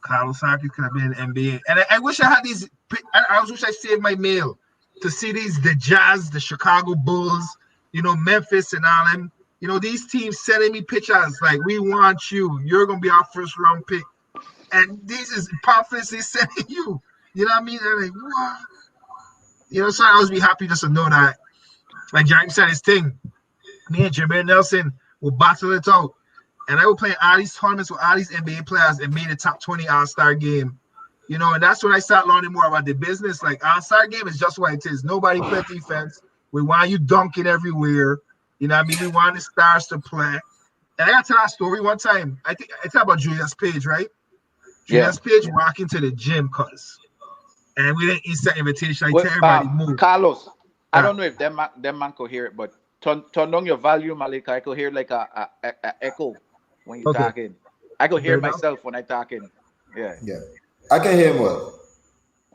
Carlos Hawkins could have been in the NBA. And I wish I had these. I wish I saved my mail to see the Jazz, the Chicago Bulls, Memphis and all them. These teams sending me pictures like, we want you. You're going to be our first round pick. And these is pamphlets they sending you. You know what I mean? They're like, what? So I always be happy just to know that, like Jack said, his thing. Me and Jermaine Nelson will battle it out. And I was playing all these tournaments with all these NBA players and made the top 20 All-Star game. And that's when I started learning more about the business. Like, All-Star game is just what it is. Nobody play defense. We want you dunking everywhere. You know what I mean? We want the stars to play. And I got to tell that story one time. I think I talk about Julius Page, right? Julius Page walk into the gym, and we didn't instant invitation. I tell everybody move. Carlos, I don't know if them man could hear it, but turn down your volume, Malika. I could hear like a echo when you're talking. I could hear myself when I'm talking. Yeah. I can hear him well.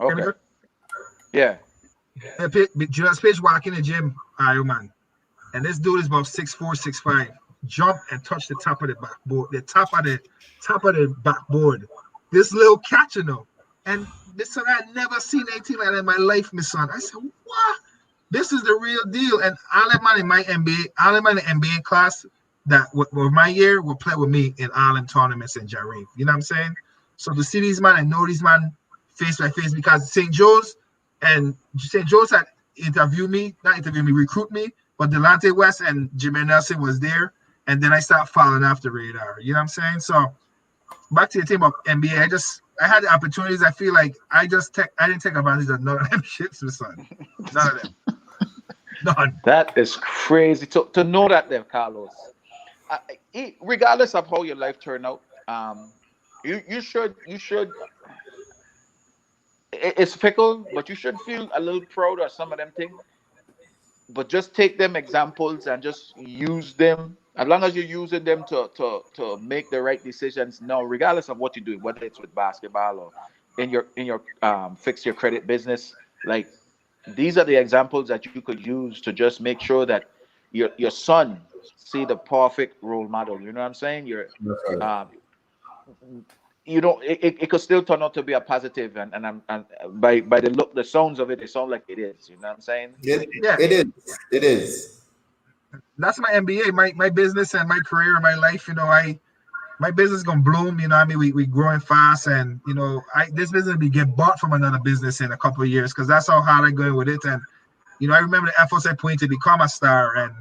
Okay. Yeah. Julius Page walk in the gym, Iron Man. And this dude is about 6'4", 6'5". Jump and touch the top of the backboard, the top of the backboard. This little catch, And this son, I had never seen anything like that in my life, my son. I said, what? This is the real deal. And all the man in my NBA, all the man in the NBA class that were my year will play with me in all them tournaments in Jarif. You know what I'm saying? So to see these man and know these man face by face, because St. Joe's had recruit me, but Delonte West and Jermaine Nelson was there. And then I started following after radar. You know what I'm saying? So back to the thing about NBA, I had the opportunities. I feel like I didn't take advantage of none of them shits, my son. None of them. None. That is crazy to know that there, Carlos. Regardless of how your life turned out, you should. It's fickle, but you should feel a little proud of some of them things. But just take them examples and just use them. As long as you're using them to make the right decisions, regardless of what you do, whether it's with basketball or in your fix your credit business, like these are the examples that you could use to just make sure that your son see the perfect role model. You know what I'm saying? It could still turn out to be a positive, and by the sounds of it sounds like it is. You know what I'm saying? It is. That's my MBA, my business and my career and my life. My business is gonna bloom. You know what I mean? We growing fast, and this business will get bought from another business in a couple of years, because that's how hard I'm going with it. And I remember the efforts I put in to become a star, and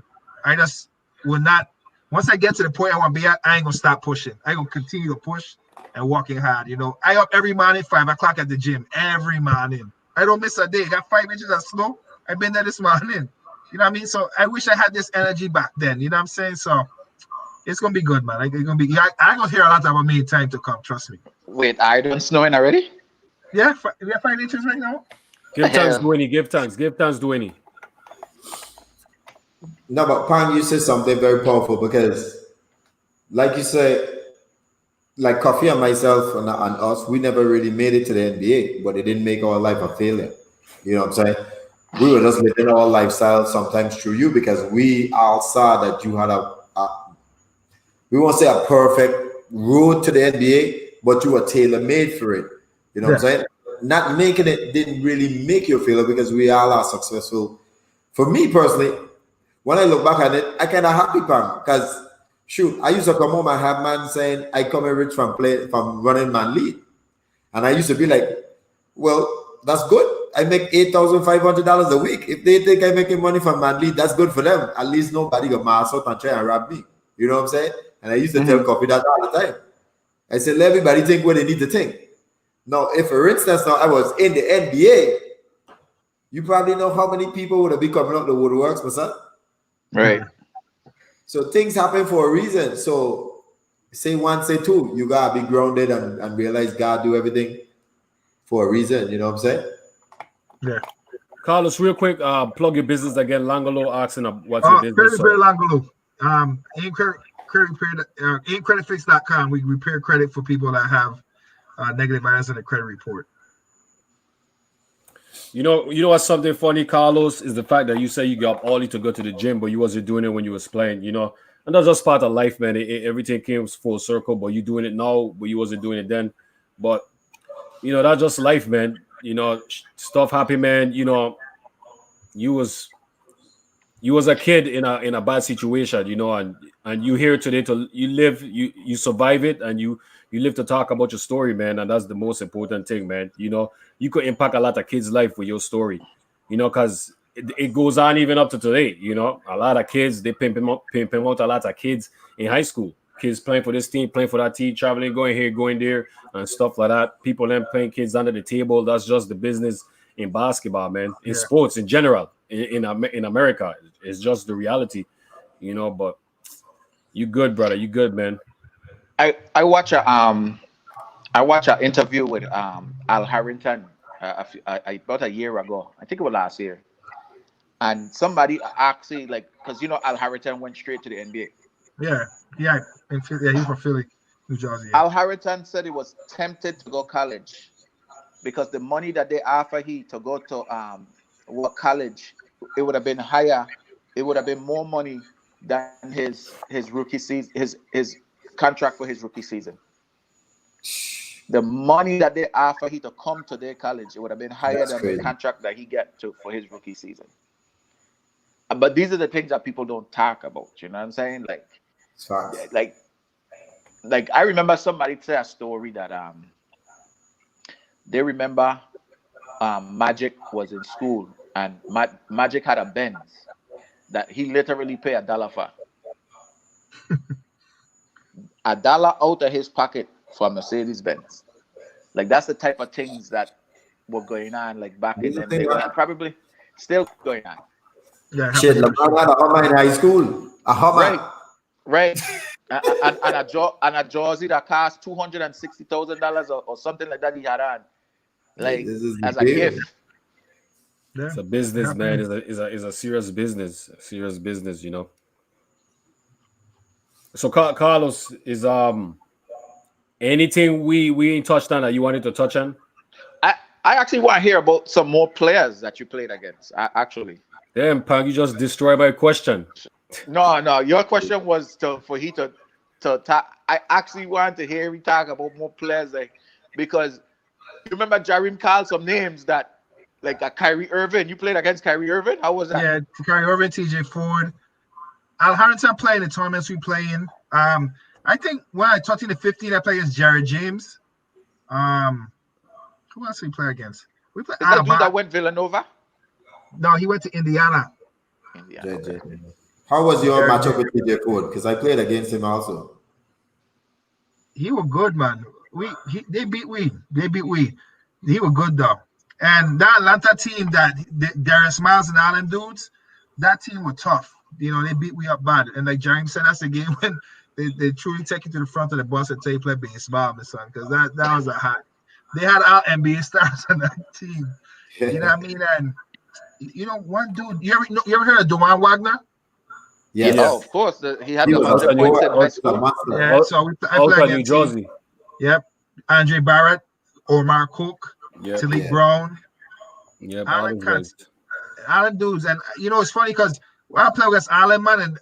I just will not. Once I get to the point I want to be at, I ain't gonna stop pushing. I gonna continue to push and working hard. I up every morning 5 o'clock at the gym every morning. I don't miss a day. Got 5 inches of snow. I've been there this morning. You know what I mean? So I wish I had this energy back then. You know what I'm saying? So it's gonna be good, man. It's gonna be. I'm gonna hear a lot about me in time to come. Trust me. Wait, I don't snowing already? Yeah, we have 5 inches right now. Give thanks, Dwayne. Give thanks, Dwayne. No, but Pang, you said something very powerful, because, like you said, like Coffee and myself and us, we never really made it to the NBA, but it didn't make our life a failure. You know what I'm saying? We were just living our lifestyle sometimes through you because we all saw that you had we won't say a perfect road to the NBA, but you were tailor made for it. You know what I'm saying? Not making it didn't really make you a failure because we all are successful. For me personally, when I look back at it, I kind of happy, Pam, because shoot, I used to come home and have man saying I come in rich from running man lead. And I used to be like, well, that's good. I make $8,500 a week. If they think I'm making money from man lead, that's good for them. At least nobody got mass out and try and rob me. You know what I'm saying? And I used to tell Coffee that all the time. I said, let everybody think what they need to think. Now, if for instance now I was in the NBA, you probably know how many people would have been coming up the woodworks, my son. Right. So things happen for a reason. So say one, say two, you gotta be grounded and realize God do everything for a reason. You know what I'm saying? Yeah. Carlos, real quick, plug your business again. Langolo asking what's your business. Langolo. Creditfix.com. We repair credit for people that have negative items in the credit report. You know what's something funny, Carlos, is the fact that you say you got all to go to the gym, but you wasn't doing it when you was playing, and that's just part of life, man. Everything came full circle, but you doing it now, but you wasn't doing it then. But that's just life, man. Stuff happen, man. You was a kid in a bad situation, and you here today to you live, you survive it, and you live to talk about your story, man, and that's the most important thing, man. You could impact a lot of kids' life with your story, because it goes on even up to today. A lot of kids, they pimping out a lot of kids in high school. Kids playing for this team, playing for that team, traveling, going here, going there, and stuff like that. People then playing kids under the table. That's just the business in basketball, man. In sports in general, in America, it's just the reality, But you good, brother. You good, man. I watch an interview with Al Harrington about a year ago. I think it was last year. And somebody actually, because Al Harrington went straight to the NBA. Yeah, he's from Philly, New Jersey. Al Harrington said he was tempted to go college because the money that they offer he to go to what college, it would have been higher. It would have been more money than his rookie season, his contract for his rookie season. The money that they offer he to come to their college, it would have been higher than the contract that he get for his rookie season. But these are the things that people don't talk about. You know what I'm saying? Like I remember somebody say a story that they remember Magic was in school and Magic had a Benz that he literally paid $1 for. $1 out of his pocket for a Mercedes Benz. That's the type of things that were going on back in the day, and probably still going on. Yeah, shit, LeBron had a Hummer in high school. A Hummer. Right. and a jersey that cost $260,000 or something like that he had on. As a gift. Yeah. It's a business, man. It's a serious business. Serious business, So Carlos, is anything we ain't touched on that you wanted to touch on? I actually want to hear about some more players that you played against. Actually. Damn, Pang, you just destroyed my question. No. Your question was for he to talk. I actually wanted to hear him talk about more players, because you remember Jareem called some names that Kyrie Irving. You played against Kyrie Irving. How was that? Yeah, Kyrie Irving, TJ Ford. Al Harrington playing the tournaments we play in. I think when I talked in the 15, I played against Jared James. Who else we play against? We played that dude that went Villanova. No, he went to Indiana. How was your matchup with TJ Ford? Because I played against him also. He was good, man. They beat we. He was good though. And that Atlanta team, that Darius Miles and all them dudes, that team was tough. They beat we up bad. And like Jeremy said, that's the game when they truly take you to the front of the bus and tell you play being smart, my son. Because that was a hot. They had our NBA stars on that team. You know what I mean? And one dude, you ever heard of Dewan Wagner? Yes. Oh, of course. He had the 100 points in high school. Yeah, so I played New Jersey. Yep. Andre Barrett, Omar Cook, Yep. Talik Yeah. Brown, Yep. all All them those cats, guys. all them dudes. And it's funny because when I play against Allen man, and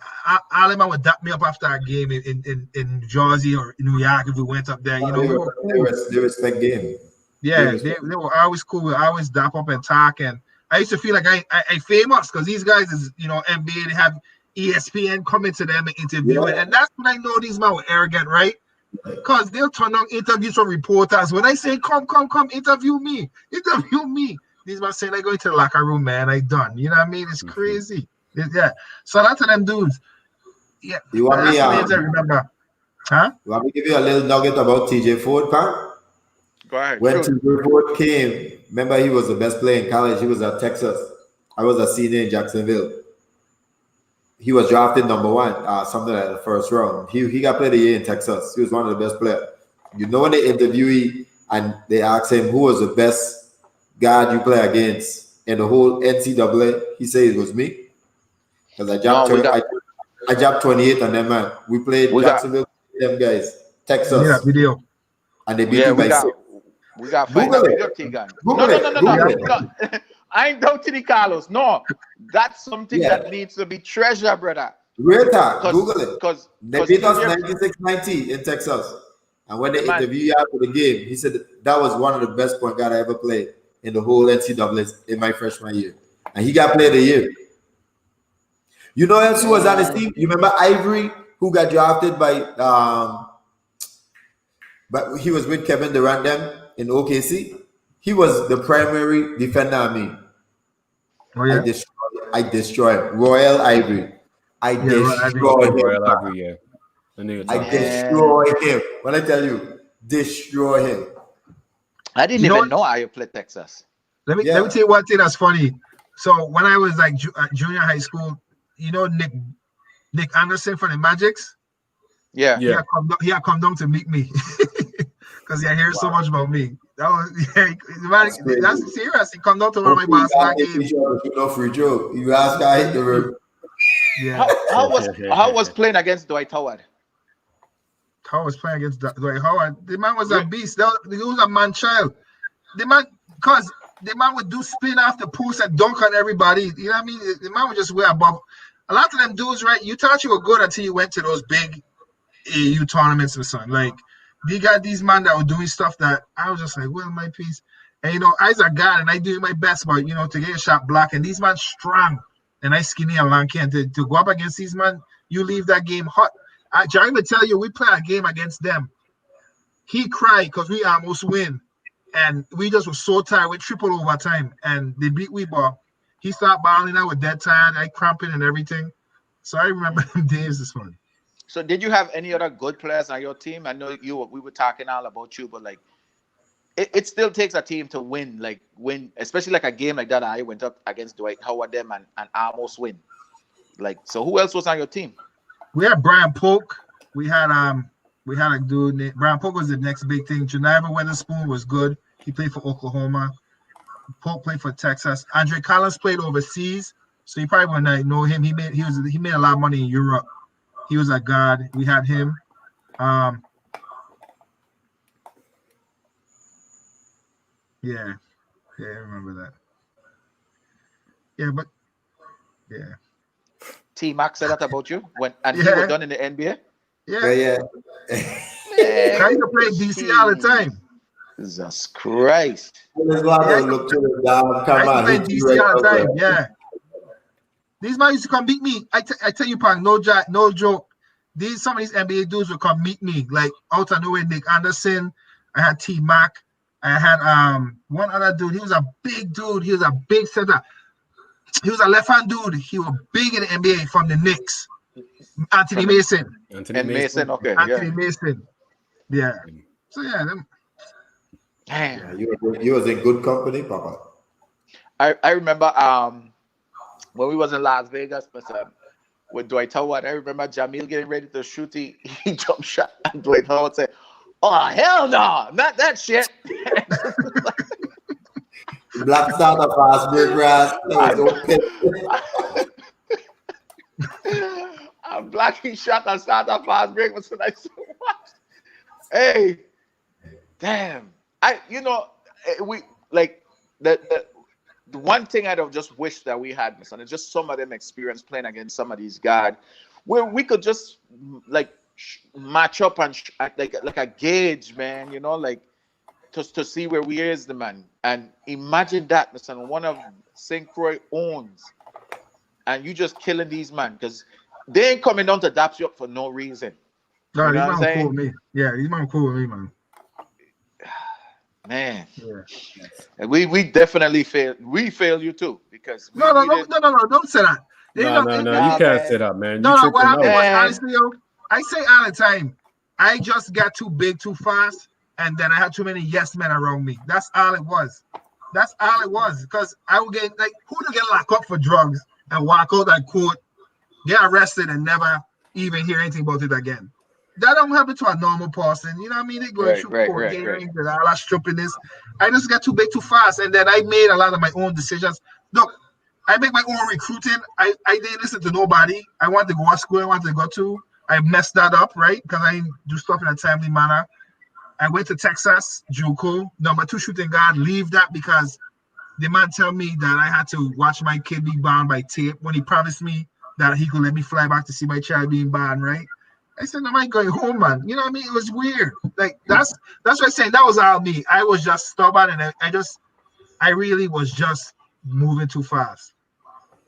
Allen man would dap me up after a game in Jersey or in New York if we went up there. No, We were cool. they respect game. Yeah, they were always cool. We always dap up and talk. And I used to feel like I famous because these guys is, NBA, they have ESPN coming to them and interviewing. Yeah. And that's when I know these men were arrogant, right? Because they'll turn on interviews from reporters. When I say, come, interview me. These men saying, I go into the locker room, man. I done. You know what I mean? It's crazy. Yeah. So that's to them dudes. Yeah. You want That's me? the names I remember. Huh? You want me to give you a little nugget about TJ Ford, Pat? Go ahead. When Shoot. TJ Ford came, remember he was the best player in college. He was at Texas. I was a senior in Jacksonville. He was drafted number 1, something like the first round. He got played a year in Texas. He was one of the best players. When they interview him and they ask him who was the best guard you play against in the whole NCAA, he said it was me. Because I dropped 28 on them, man. We played Jacksonville, them guys, Texas. Yeah, video. And they beat me by 6. We got to find out video, Tegan. No. I ain't doubting the Carlos. No, that's something that needs to be treasured, brother. Real talk. Google it. Because they beat us 96-90 in Texas. And when they interviewed you after the game, he said that was one of the best point guard I ever played in the whole NCAA in my freshman year. And he got played a year. You know else who was on his team? You remember Ivory, who got drafted but he was with Kevin Durant them in OKC. He was the primary defender on me. Oh, yeah. I destroyed Royal Ivory. I destroyed him. Royal Ivory, yeah. I destroyed him. When I tell you, destroy him. I didn't even know I played Texas. Let me tell you one thing that's funny. So when I was like junior high school, Nick Anderson from the Magics. Yeah. He had come down to meet me because he had heard so much about me. That was that's serious. He come down to one of my basketball games. No free joke. You ask guy hit the room. Yeah. How was playing against Dwight Howard? How was playing against Dwight Howard? The man was a beast. He was a man child. The man would do spin off the post and dunk on everybody. You know what I mean? The man would just wear above. A lot of them dudes, right? You thought you were good until you went to those big AU tournaments or something. Like, they got these men that were doing stuff that I was just like, well, my piece. And, I's a guy, and I do my best, but, to get a shot block. And these men strong, and I skinny and lanky. And to go up against these men, you leave that game hot. Jerry would tell you, we play a game against them. He cried because we almost win. And we just were so tired. We triple overtime. And they beat we ball. He started balling out with dead tired, I cramping and everything. So I remember them days this morning. So did you have any other good players on your team? I know we were talking all about you, but like it still takes a team to win, especially like a game like that. I went up against Dwight Howard them and almost win. Like, so who else was on your team? We had Brian Polk. We had a dude named Brian Polk was the next big thing. Geneva Weatherspoon was good. He played for Oklahoma. Polk played for Texas. Andre Collins played overseas, so you probably wouldn't know him. He made a lot of money in Europe. He was a god. We had him. Yeah, I remember that. Yeah. T Mac said that about you you were done in the NBA. Yeah. I used to play DC all the time. Jesus Christ. I used to play DC all the time. Yeah. These men used to come beat me. I tell you, Pang, no joke. Some of these NBA dudes would come meet me, like out of nowhere. Nick Anderson. I had T Mac. I had one other dude. He was a big dude. He was a big center. He was a left-hand dude. He was big in the NBA from the Knicks. Anthony Mason. Mason, okay. Anthony Mason. Yeah. So yeah, them. Damn. Yeah, you was in good company, Papa. I remember when we was in Las Vegas with Dwight Howard. I remember Jamil getting ready to shoot. He jump shot, and Dwight Howard said, "Oh hell no, not that shit." Black starter fast break grass. I'm blocking shot and starter fast break. Was when I said, "What?" Hey, damn. We like the one thing I'd have just wished that we had, son, is just some of them experience playing against some of these guys, where we could just like match up and like a gauge, man. Like to see where we is the man. And imagine that, son, one of St. Croix owns, and you just killing these man because they ain't coming down to dap you up for no reason. No, You know these what I'm man saying? cool with me. Yeah, these man cool with me, man. Man, Yeah. we definitely failed. We failed you too because No, didn't. don't say that. No, you Nah, can't man. say that, man. You No, what tripping happened out. was, Man. honestly, yo, I say all the time, I just got too big too fast, and then I had too many yes men around me. That's all it was. That's all it was. Because I would get, like, who to get locked up for drugs and walk out that court, get arrested, and never even hear anything about it again. That don't happen to a normal person. You know what I mean? They go through court hearings and all that stupidness. I just got too big too fast, and then I made a lot of my own decisions. Look, I make my own recruiting. I didn't listen to nobody. I wanted to go to school. I wanted to go to. I messed that up, right? Because I didn't do stuff in a timely manner. I went to Texas, JUCO. Number 2 shooting guard. Leave that because the man tell me that I had to watch my kid be born by tape when he promised me that he could let me fly back to see my child being born, right? I said, I ain't going home, man. You know what I mean? It was weird. Like that's what I'm saying. That was all me. I was just stubborn, and I really was just moving too fast.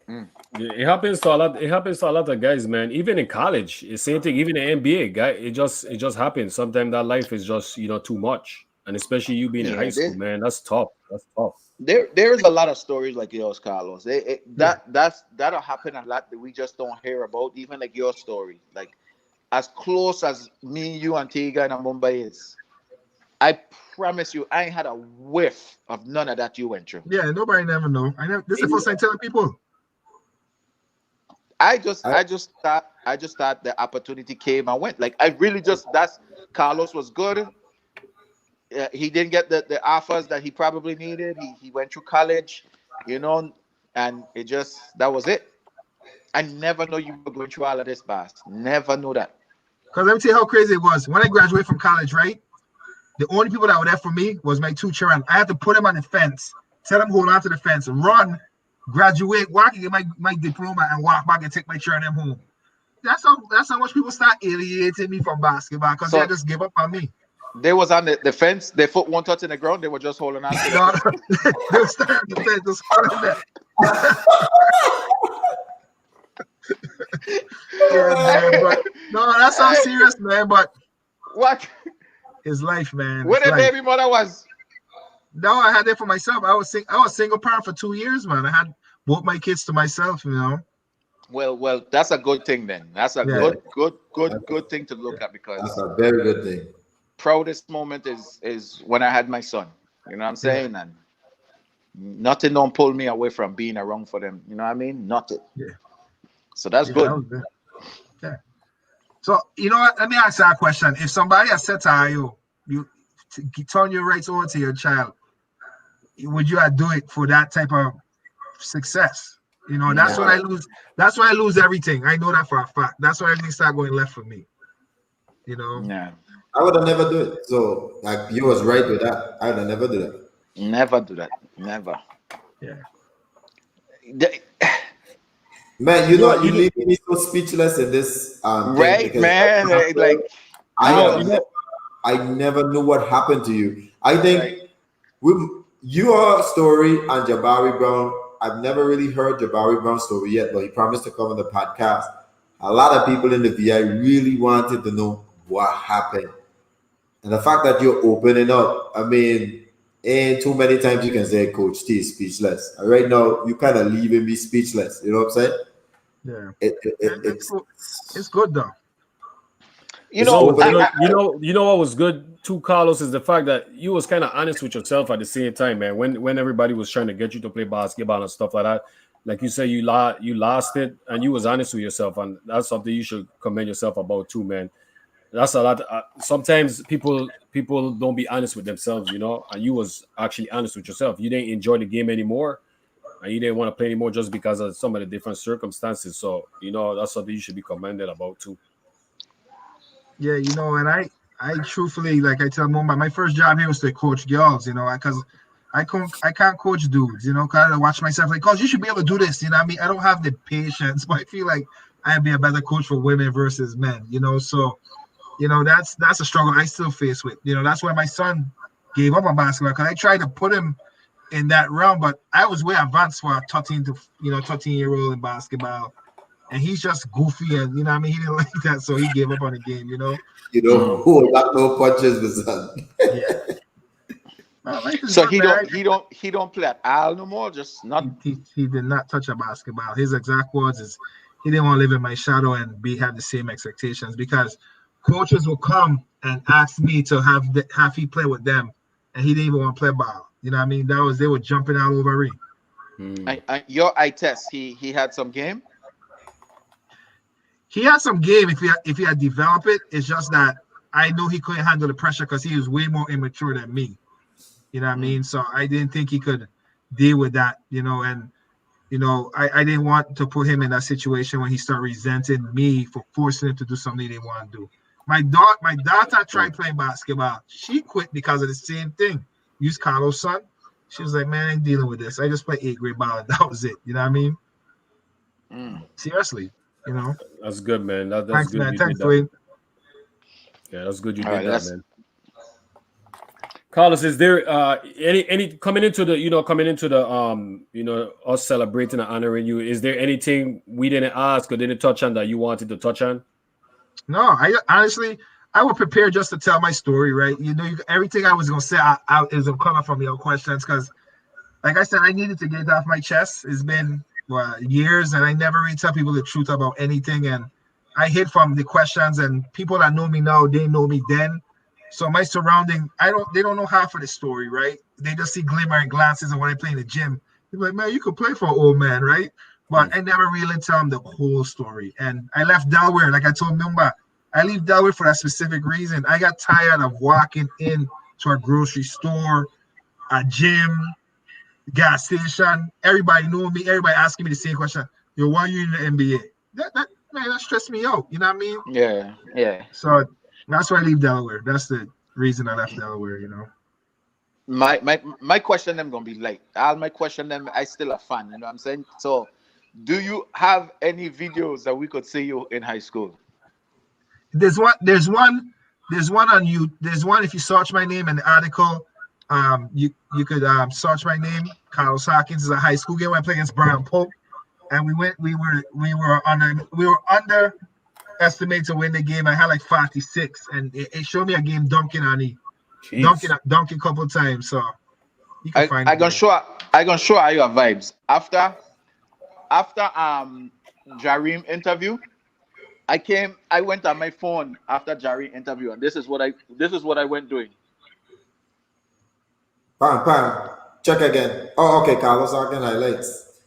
It happens to a lot. It happens to a lot of guys, man. Even in college, it's same thing. Even in NBA, guy, it just happens. Sometimes that life is just too much, and especially you being in high school, man. That's tough. That's tough. There's a lot of stories like yours, Carlos. That'll happen a lot that we just don't hear about. Even like your story, like as close as me, you, Antigua, and Mumbai is. I promise you, I ain't had a whiff of none of that you went through. Yeah, nobody never know. This is the first time telling people. I just thought the opportunity came and went. Like I really that's Carlos was good. He didn't get the offers that he probably needed. He went through college, and that was it. I never know you were going through all of this, boss. Never knew that. Because let me tell you how crazy it was. When I graduated from college, right? The only people that were there for me was my 2 children. I had to put them on the fence, tell them hold on to the fence, run, graduate, walk and get my diploma, and walk back and take my children home. That's how much people start alienating me from basketball because they just give up on me. They was on the fence. Their foot won't touch in the ground. They were just holding on to it. They were starting on the fence, just holding that. Yeah, man, but no, that's not serious, man. But what? His life, man. Where the baby mother was? No, I had it for myself. I was single parent for 2 years, man. I had both my kids to myself, Well, that's a good thing then. That's a good thing to look at because that's a very good thing. Proudest moment is when I had my son. You know what I'm saying? And nothing don't pull me away from being around for them. You know what I mean? Nothing. Yeah. So that's good. That was good. Okay. So you know what? Let me ask you a question. If somebody has said to you turn your rights over to your child, would you do it for that type of success? That's when I lose. That's when I lose everything. I know that for a fact. That's when everything started going left for me. Yeah. I would have never do it. So like you was right with that. I would have never do that. Never do that. Never. Yeah. Man, you leave me so speechless in this right, man. I never knew what happened to you. I think with your story and Jabari Brown, I've never really heard Jabari Brown's story yet, but he promised to come on the podcast. A lot of people in the VI really wanted to know what happened. And the fact that you're opening up, I mean, ain't too many times you can say Coach T is speechless. And right now, you kind of leaving me speechless. You know what I'm saying? Yeah. It's good though. You know what was good too, Carlos, is the fact that you was kind of honest with yourself at the same time, man. When everybody was trying to get you to play basketball and stuff like that, like you said, you lost it, and you was honest with yourself, and that's something you should commend yourself about too, man. That's a lot. Sometimes people don't be honest with themselves, and you was actually honest with yourself. You didn't enjoy the game anymore, and you didn't want to play anymore just because of some of the different circumstances. So, that's something you should be commended about too. Yeah, and I truthfully, like I tell Mumba, my first job here was to coach girls, you know, because I can't coach dudes, you know, kind of watch myself like, coach, you should be able to do this, you know what I mean? I don't have the patience, but I feel like I'd be a better coach for women versus men, you know. So, you know, that's a struggle I still face with. You know, that's why my son gave up on basketball because I tried to put him in that realm, but I was way advanced for a 13-year-old in basketball. And he's just goofy and you know what I mean, he didn't like that, so he gave up on the game, you know. You know, who got no punches, the son. Yeah. Life is So good, man. he don't play at all no more. Just not. He did not touch a basketball. His exact words is he didn't want to live in my shadow and have the same expectations because coaches will come and ask me to have he play with them, and he didn't even want to play ball. You know what I mean? They were jumping all over him. Your eye test. He had some game. He had some game if he had developed it. It's just that I know he couldn't handle the pressure because he was way more immature than me. You know what I mean? So I didn't think he could deal with that, you know, and you know, I didn't want to put him in that situation when he started resenting me for forcing him to do something he didn't want to do. My daughter tried playing basketball. She quit because of the same thing. Use Carlos' son. She was like, man, I ain't dealing with this. I just play 8th grade ball. That was it. You know what I mean? Seriously, you know. That's good, man. That's Thanks, good. man. You Thanks, did that. Dwayne. Yeah, that's good. You All did right, that, man. Carlos, is there any coming into the us celebrating and honoring you? Is there anything we didn't ask or didn't touch on that you wanted to touch on? No, I honestly I was prepared just to tell my story, right? You know, everything I was gonna say is gonna come up from your questions because, like I said, I needed to get it off my chest. It's been years, and I never really tell people the truth about anything, and I hid from the questions. And people that know me now, they know me then. So my surrounding, they don't know half of the story, right? They just see glimmer and glances, and when I play in the gym, they're like, man, you could play for an old man, right? But I never really tell them the whole story. And I left Delaware, like I told Mumba, I leave Delaware for that specific reason. I got tired of walking in to a grocery store, a gym, gas station. Everybody knowing me, everybody asking me the same question. Yo, why are you in the NBA? That stressed me out. You know what I mean? Yeah. So that's why I leave Delaware. That's the reason I left Delaware, you know. My question them gonna be like all my question them I still a fan, you know what I'm saying? So do you have any videos that we could see you in high school? There's one on you. There's one if you search my name in the article, you could search my name. Carlos Hawkins is a high school game where I played against Brian Pope, and we were underestimated to win the game. I had like 46, and it showed me a game dunking on the dunking a couple times. So you can find. I gonna show how your vibes after Jareem interview. I went on my phone after Jareem interview, and this is what I went doing. Pam, check again. Oh, okay, Carlos Hawkins highlights.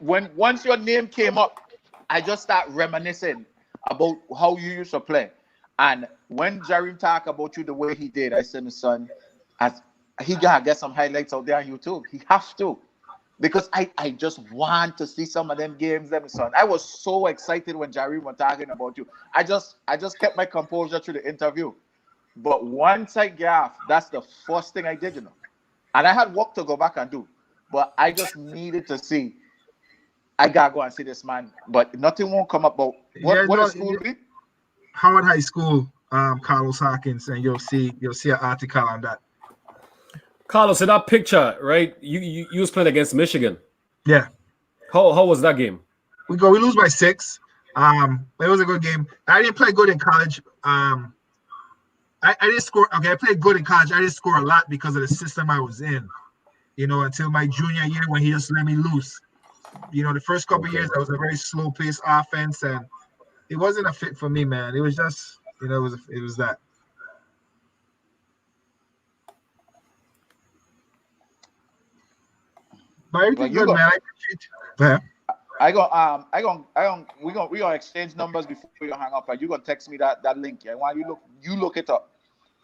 Once your name came up, I just start reminiscing about how you used to play. And when Jareem talked about you the way he did, I said, son, he gotta get some highlights out there on YouTube. He has to. Because I just want to see some of them games, son. I was so excited when Jareem was talking about you. I just kept my composure through the interview. But once I gaffed, that's the first thing I did, you know. And I had work to go back and do. But I just needed to see. I gotta go and see this man. But nothing won't come up about what is school be? Howard High School, Carlos Hawkins, and you'll see an article on that. Carlos, in that picture, right? You was playing against Michigan. Yeah. How was that game? We lose by 6. It was a good game. I didn't play good in college. I didn't score. Okay, I played good in college. I didn't score a lot because of the system I was in. You know, until my junior year when he just let me loose. You know, the first couple years I was a very slow-paced offense, and it wasn't a fit for me, man. It was just, you know, it was that. But everything good, man. We gonna exchange numbers before we hang up, and you gonna text me that link. I want you look it up.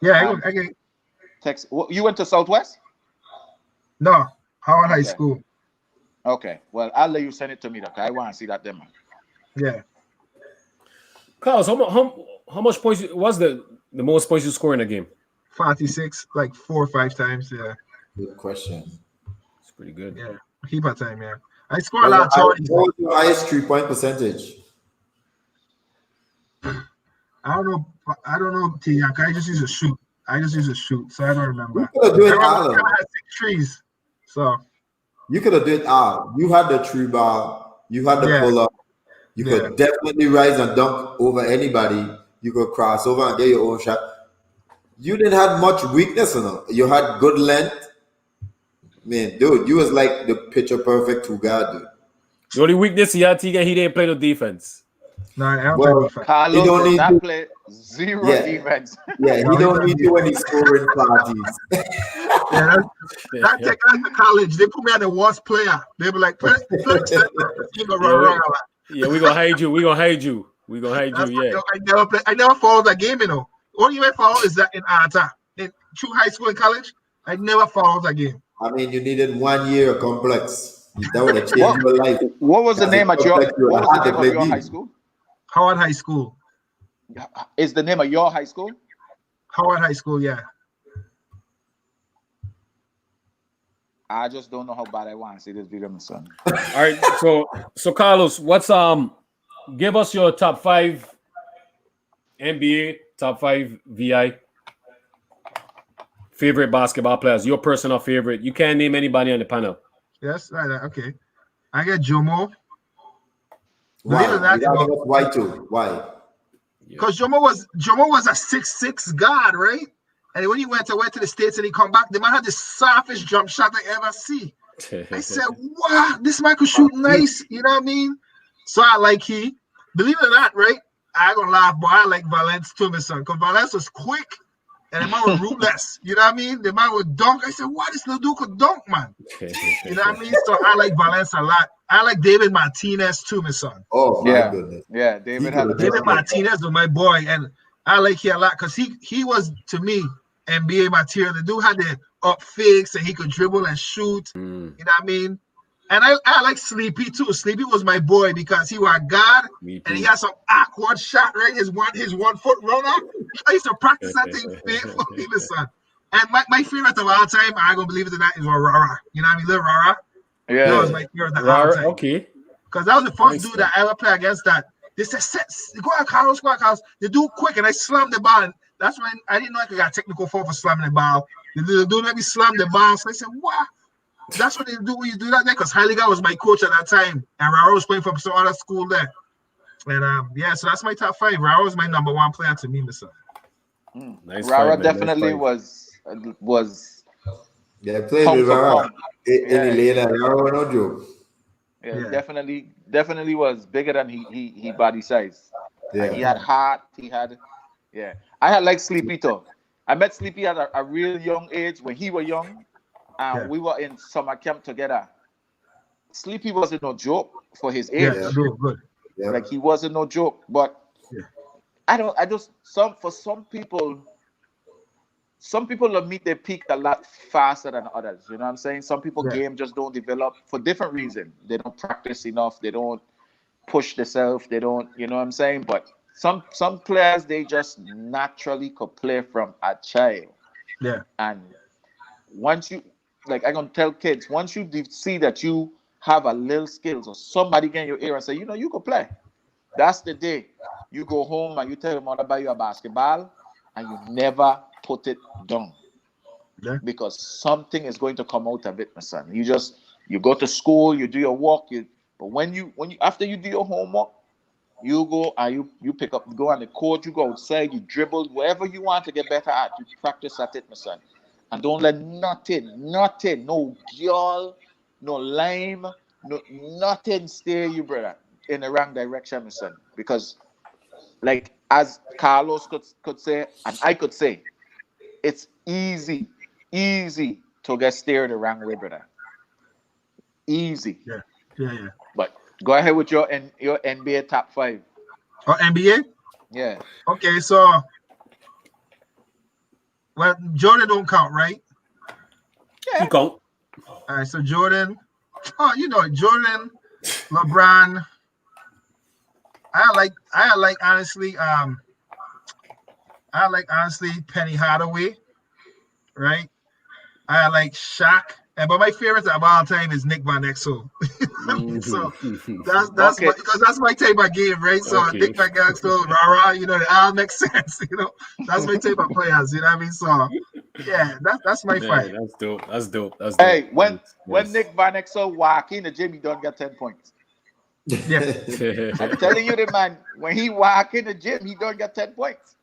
Yeah, I can text. You went to Southwest? No, Howard High School. Okay, well I'll let you send it to me. Okay, I want to see that demo. Yeah. Carlos, How much points was the most points you score in a game? 46, like 4 or 5 times. Yeah, Good question. It's pretty good. yeah. Keep our time. Yeah, I score a lot of 30s. What was your highest 3-point percentage? I don't know. Tiak. I just used to shoot. So I don't remember. You could have done I all of had them. 6 trees. So You could have done all. You had the tree ball. You had the Yeah. pull up. You could definitely rise and dunk over anybody. You could cross over and get your own shot. You didn't have much weakness in it. You had good length. Man, dude, you was like the picture perfect two guard, dude. The only weakness he had, Tiga, he didn't play no defense. no, I don't Well, play defense. Carlos don't did need not to- play zero Yeah. defense. Yeah, he No, he don't don't need need you when he's scoring parties. Yeah, that take us to college. They put me on the worst player. They be like, play center. You go run around. Yeah, we gonna hide you. We gonna hide you. We gonna hide That's you. Yeah. I never play. I never followed that game, you know. Only way I follow is that in Arta. In true high school and college, I never followed that game. I mean, you needed 1 year of complex. That would have changed your life. What was the As a name of your complex, you What was had the to name play of your D. high school? Howard High School. Is the name of your high school? Howard High School, yeah. I just don't know how bad I want to see this video, my son. All right. So Carlos, what's give us your top 5 NBA, top 5 VI favorite basketball players. Your personal favorite. You can't name anybody on the panel. Yes, right. Okay. I get Jomo. Why? Believe it or not, You gotta give us why too? Why? because Jomo was a 6'6" guard, right? And when he went to the States and he come back, the man had the softest jump shot I ever see. I said, wow, this man could shoot nice. You know what I mean? So I like he. Believe it or not, right? I gonna laugh, but I like Valence too, my son. Because Valence was quick and the man was ruthless. You know what I mean? The man would dunk. I said, what, this little dude could dunk, man. You know what I mean? So I like Valence a lot. I like David Martinez too, my son. Oh my goodness. Yeah, David had a David Martinez was my boy, and I like him a lot because he was, to me, NBA material. The dude had the up fakes and he could dribble and shoot. You know what I mean? And I like Sleepy too. Sleepy was my boy because he was a guard and he had some awkward shot, right? His 1 foot runner. I used to practice that thing faithfully, son. And my favorite of all time, I gonna believe it or not, is Aurora. You know what I mean? Little Aurora. Yeah. That was my favorite of all time. Okay. Because that was the first dude that I ever played against that. They said, go on, Carlos, go on, Carlos. They do quick, and I slammed the ball. And that's when I didn't know I could get technical foul for slamming the ball. The dude let me slam the ball. So I said, what? That's what they do when you do that there. Because Heiliger was my coach at that time. And Raul was playing for some other school there. And yeah, so that's my top 5. Raul was my number 1 player to me, Mr. Nice Rara fight, man. definitely Nice was Yeah, play Pump with for Rara. pump. Any later, Rara no joke. yeah, definitely was bigger than he body size. Yeah. And he had heart. He had I had like Sleepy too. I met Sleepy at a real young age when he was young, and we were in summer camp together. Sleepy wasn't no joke for his age. Yeah, good. Yeah. Like he wasn't no joke. But some people will meet their peak a lot faster than others. You know what I'm saying? Some people game just don't develop for different reasons. They don't practice enough. They don't push themselves. They don't, you know what I'm saying? But some players, they just naturally could play from a child. Yeah. And once you, like I'm gonna tell kids, once you see that you have a little skills or somebody get in your ear and say, you know, you can play. That's the day you go home and you tell your mother about your basketball and you never put it down. Yeah. Because something is going to come out of it, my son. You go to school, you do your work, but when you after you do your homework, you go and you pick up, go on the court, you go outside, you dribble, wherever you want to get better at, you practice at it, my son. And don't let nothing, no girl, no lime, nothing steer you, brother, in the wrong direction, my son. Because, like, as Carlos could say, and I could say, it's easy to get steered the wrong way, brother. Easy. Yeah. But go ahead with your NBA top 5. Oh, NBA? Yeah. Okay, so well, Jordan don't count, right? He count. All right, so Jordan. Oh, you know, Jordan, LeBron. I like honestly I like honestly Penny Hardaway, right? I like Shaq, but my favorite of all time is Nick Van Exel. So that's my Okay. because that's my type of game, right? So Okay. Nick Van Exel, rah, they all make sense, That's my type of players, you know what I mean? So yeah, that's my fight. Man, that's dope. That's dope. That's dope. Hey, when Nice. Nick Van Exel walk in the gym, he don't get 10 points. Yeah, I'm telling you, the man, when he walk in the gym, he don't get 10 points.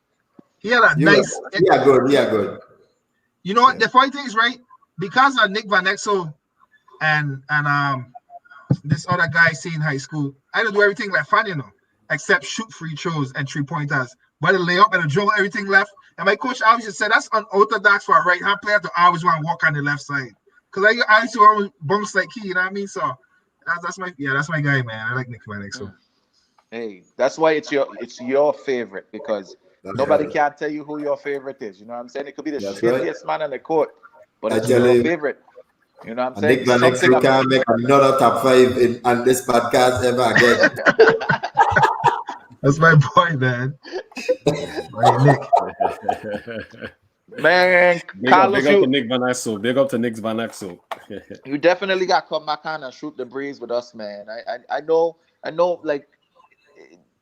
he had a You are, nice. yeah, good. Yeah, good. You know what? The funny thing is, right? Because of Nick Van Exel and this other guy see in high school, I don't do everything like fun, except shoot free throws and 3-pointers. But the layup and the dribble, everything left. And my coach always just said that's unorthodox for a right hand player to always want to walk on the left side. Because I used to always bounce like he, you know what I mean? So that's my guy, man. I like Nick Van Exel. Hey, that's why it's your favorite, because That's nobody right. can tell you who your favorite is. You know what I'm saying? It could be the That's right. shittiest man on the court, but I it's tell your you, favorite. You know what I'm and saying? Nick Van Something Exel can't make another top 5 on this podcast ever again. That's my boy, man. Right, Nick. Man, Big Carlos, up to Nick Van Exel. Big up to Nick Van Exel. you definitely got to come back on and shoot the breeze with us, man. I know, like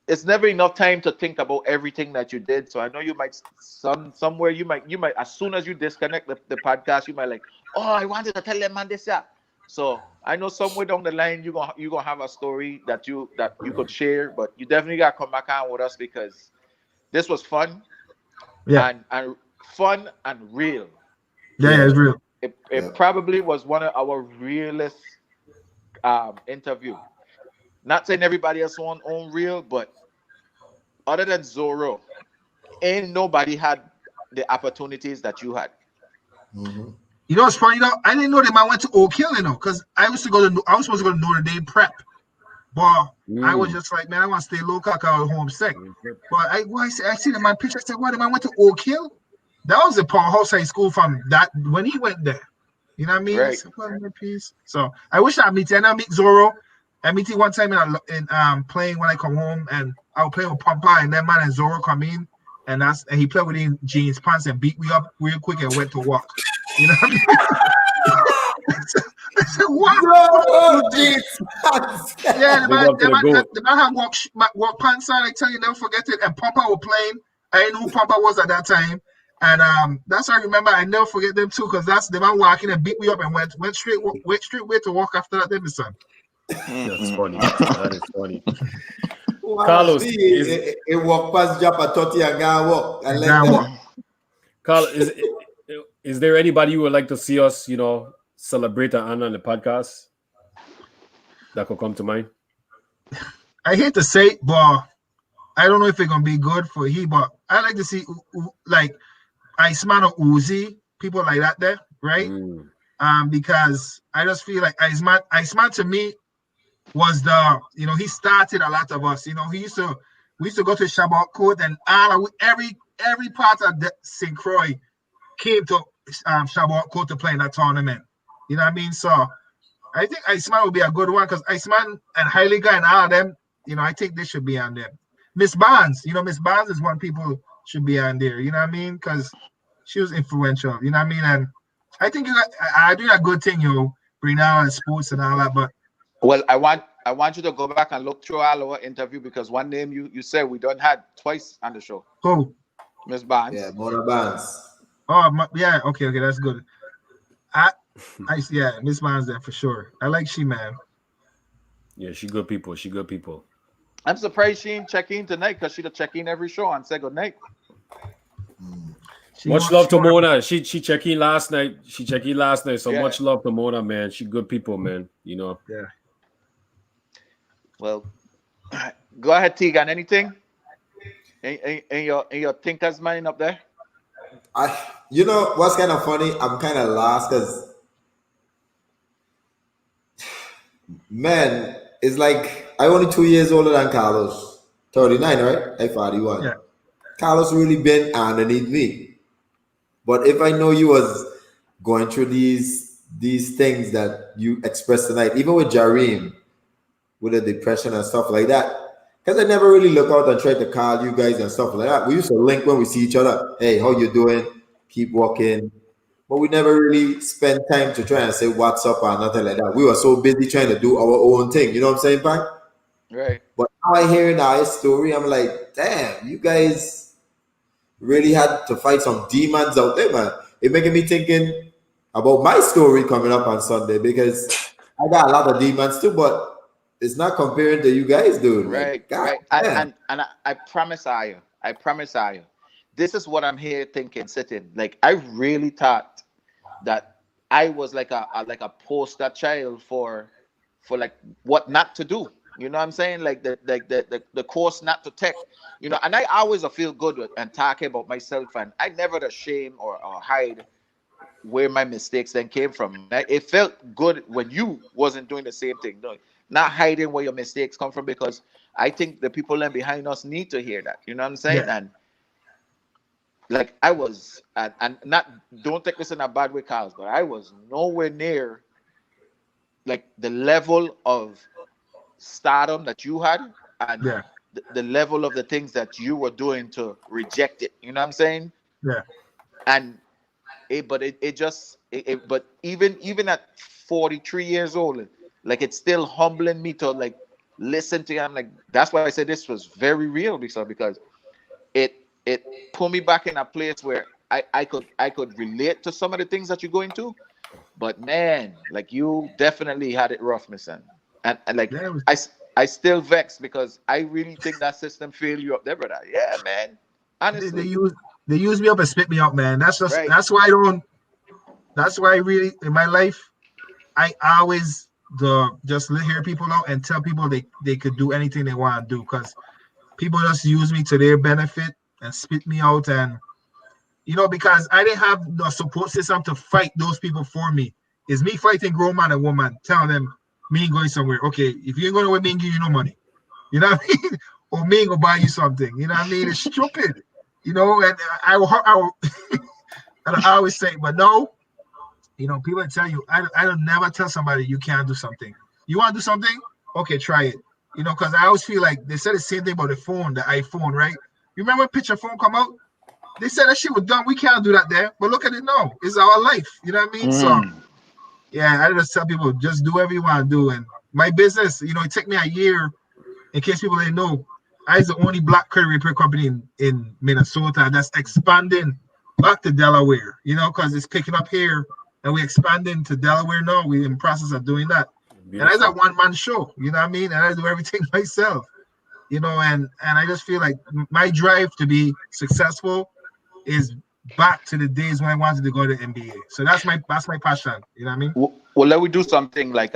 it's never enough time to think about everything that you did. So I know you might somewhere you might as soon as you disconnect the podcast, you might like, oh, I wanted to tell them man this, yeah. So I know somewhere down the line you gonna have a story that you could share, but you definitely gotta come back on with us because this was fun Yeah. and fun and real. Yeah, it's real. It probably was one of our realest interview. Not saying everybody else on real, but other than Zorro, ain't nobody had the opportunities that you had. Mm-hmm. You know, it's funny, I didn't know that man went to Oak Hill, because I was supposed to go to Notre Dame prep, but I was just like, man, I want to stay local because I was homesick. But I see the man picture. I said, why the man went to Oak Hill? That was the powerhouse high school from that when he went there. You know what I mean? Right. I said, well, my piece. So I wish I meet you. And I meet Zorro. I meet you one time in playing when I come home, and I was playing with Pampa, and then man and Zorro come in, and he played with him jeans pants and beat me up real quick and went to walk. You know what I mean? I said, what? Oh, jeez. Yeah, the man had walk pants on. I tell you, never forget it. And Pampa was playing. I didn't know who Pampa was at that time. And that's what I remember. I never forget them too, because that's the man walking and beat me up and went straight way to walk after that, then son. That's funny. That is funny. Well, Carlos, it walk past Japa Totti and go walk. And let them. Carlos, is there anybody you would like to see us, celebrate and honor on the podcast that could come to mind? I hate to say it, but I don't know if it's gonna be good for he, but I like to see like Iceman or Uzi, people like that there, right? Because I just feel like Iceman to me was he started a lot of us. We used to go to Shabbat Court, and every part of the St. Croix came to Shabbat Court to play in that tournament. You know what I mean? So I think Iceman would be a good one, because Iceman and Heiliger and all of them, I think they should be on there. Miss Barnes, Miss Barnes is one people should be on there. You know what I mean? Because she was influential. You know what I mean? And I think I do a good thing, bring out sports and all that. But well, I want you to go back and look through all our interview, because one name you said we done had twice on the show. Who? Miss Barnes. Yeah, Mona Barnes. Oh, yeah. Okay, that's good. Yeah, Miss Barnes there for sure. I like she, man. Yeah, she good people. I'm surprised she didn't check in tonight, because she'd check in every show and say good night. Much love to Mona. She checked in last night. So Yeah. much love to Mona, man. She good people, man. Yeah. Well, go ahead, Tegan. Anything in your thinker's mind up there? What's kind of funny? I'm kind of lost because, man, it's like I'm only 2 years older than Carlos. 39, right? I'm 41. Yeah. Carlos really been underneath me. But if I know you was going through these things that you expressed tonight, even with Jareem, with the depression and stuff like that, Because I never really look out and try to call you guys and stuff like that. We used to link when we see each other. Hey, how you doing? Keep walking. But we never really spend time to try and say what's up or nothing like that. We were so busy trying to do our own thing. You know what I'm saying, Pat? Right. But now I hear now his story, I'm like, damn, you guys really had to fight some demons out there, man. It making me thinking about my story coming up on Sunday because I got a lot of demons too, but it's not comparing to you guys, dude. Right, Like, God right. damn. And I promise I promise this is what I'm here thinking, sitting. Like I really thought that I was like a poster child for like what not to do. You know what I'm saying? Like the course not to take. You know, and I always feel good with and talking about myself, and I never shame or hide where my mistakes then came from. It felt good when you wasn't doing the same thing, no, not hiding where your mistakes come from, because I think the people then behind us need to hear that. You know what I'm saying? Yeah. And like I was, and not don't take this in a bad way, Carlos, but I was nowhere near like the level of stardom that you had, and Yeah. the level of the things that you were doing to reject it. You know what I'm saying? Yeah. And but even at 43 years old, like it's still humbling me to like listen to him. Like that's why I said this was very real, because it put me back in a place where I could relate to some of the things that you're going to. But man, like you definitely had it rough, my son. And like Yeah, it was, I still vexed because I really think that system failed you up there, brother. Yeah, man. they Honestly. use me up and spit me out, man. Right. That's why I don't. That's why I really in my life I always just hear people out and tell people they could do anything they want to do, because people just use me to their benefit and spit me out. And because I didn't have the support system to fight those people for me. It's me fighting grown man and woman, telling them me ain't going somewhere. Okay, if you ain't going with me, ain't give you no money. You know what I mean? Or me ain't gonna buy you something. You know what I mean? It's stupid. And I always say, but no, people tell you, I don't never tell somebody you can't do something. You want to do something? Okay, try it. Because I always feel like they said the same thing about the phone, the iPhone, right? You remember when picture phone come out? They said that shit was done. We can't do that there. But look at it now. It's our life. You know what I mean? So, yeah, I just tell people, just do whatever you want to do. And my business, it took me a year, in case people didn't know, I was the only black credit repair company in Minnesota that's expanding back to Delaware, because it's picking up here and we're expanding to Delaware now. We're in the process of doing that. And that's a one-man show, you know what I mean? And I do everything myself, and I just feel like my drive to be successful is back to the days when I wanted to go to the NBA. So that's my passion, you know what I mean? Well, let me do something like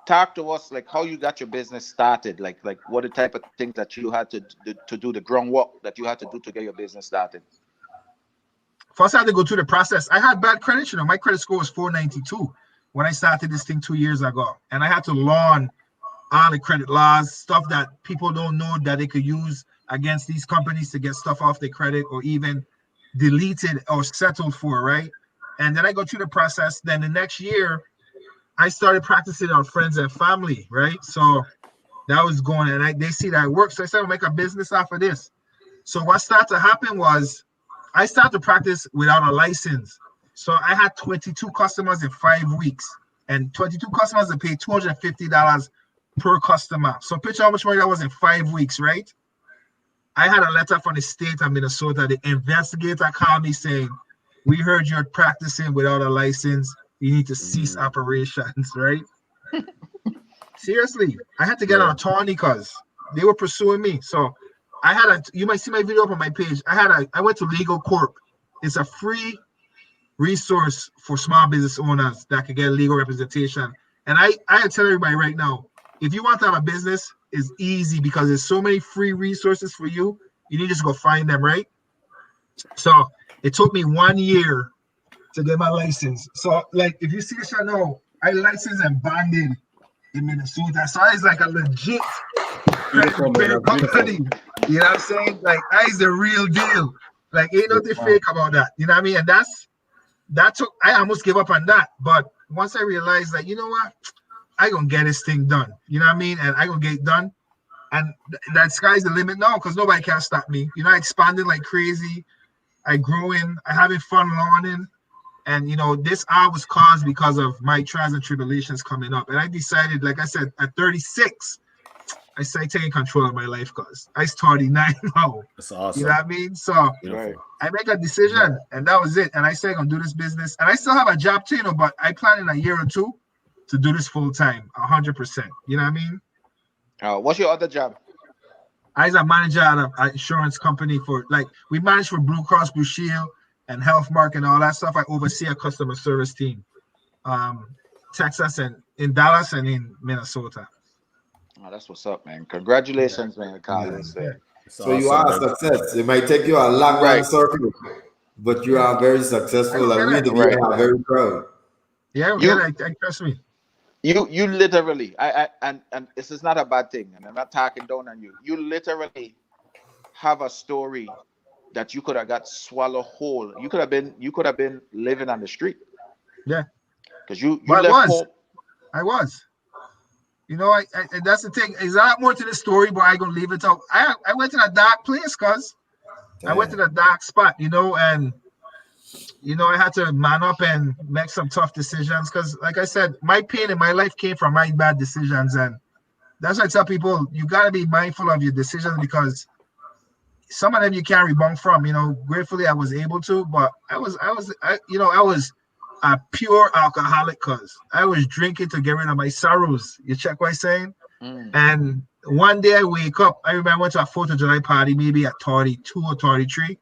talk to us like how you got your business started, like what the type of things that you had to do, the groundwork that you had to do to get your business started. First, I had to go through the process. I had bad credit. My credit score was 492 when I started this thing 2 years ago. And I had to learn all the credit laws, stuff that people don't know that they could use against these companies to get stuff off their credit or even deleted or settled for, right? And then I go through the process. Then the next year, I started practicing on friends and family, right? So that was going, and they see that it works. So I said, I'll make a business off of this. So what started to happen was I started to practice without a license. So I had 22 customers in 5 weeks, and 22 customers that paid $250 per customer. So picture how much money that was in 5 weeks, right? I had a letter from the state of Minnesota. The investigator called me saying, we heard you're practicing without a license. You need to cease operations, right? Seriously, I had to get an attorney because they were pursuing me. So you might see my video up on my page. I went to Legal Corp. It's a free resource for small business owners that can get legal representation. And I tell everybody right now, if you want to have a business, it's easy because there's so many free resources for you. You need to just go find them, right? So it took me 1 year to get my license. So like, if you see this right now, I licensed and bonded in Minnesota. So it's like a legit credit repair company. You know what I'm saying? Like, is the real deal. Like, ain't nothing fake about that. You know what I mean? And I almost gave up on that. But once I realized that, you know what? I gonna get this thing done. You know what I mean? And I gonna get it done. And that sky's the limit now because nobody can stop me. You know, I expanded like crazy. I growing. I having fun learning. And, you know, this hour was caused because of my trials and tribulations coming up. And I decided, like I said, at 36, I started taking control of my life because I started 39 now. That's awesome. You know what I mean? So Beautiful. I make a decision, and that was it. And I said I'm gonna do this business, and I still have a job too, you know, but I plan in a year or two to do this full time, 100%. You know what I mean? What's your other job? I was a manager at an insurance company for we manage for Blue Cross Blue Shield and Health Mark and all that stuff. I oversee a customer service team, Texas and in Dallas and in Minnesota. Oh, that's what's up, man. Congratulations, man, Carlos. Yeah. So you are a success. It might take you a long circle, but you are very successful, and we are very proud. Yeah, I trust me. You literally, and this is not a bad thing, and I'm not talking down on you. You literally have a story that you could have got swallowed whole. You could have been living on the street. Yeah, because you left home. I was. You know, I that's the thing. There's a lot more to the story, but I gonna leave it out. I went to a dark place, cuz I went to the dark spot, you know, and you know, I had to man up and make some tough decisions because, like I said, my pain in my life came from my bad decisions, and that's why I tell people you gotta be mindful of your decisions because some of them you can't rebound from. You know, gratefully I was able to, but I was a pure alcoholic because I was drinking to get rid of my sorrows. You check what I'm saying? And one day I wake up, I remember I went to a 4th of July party, maybe at 32 or 33,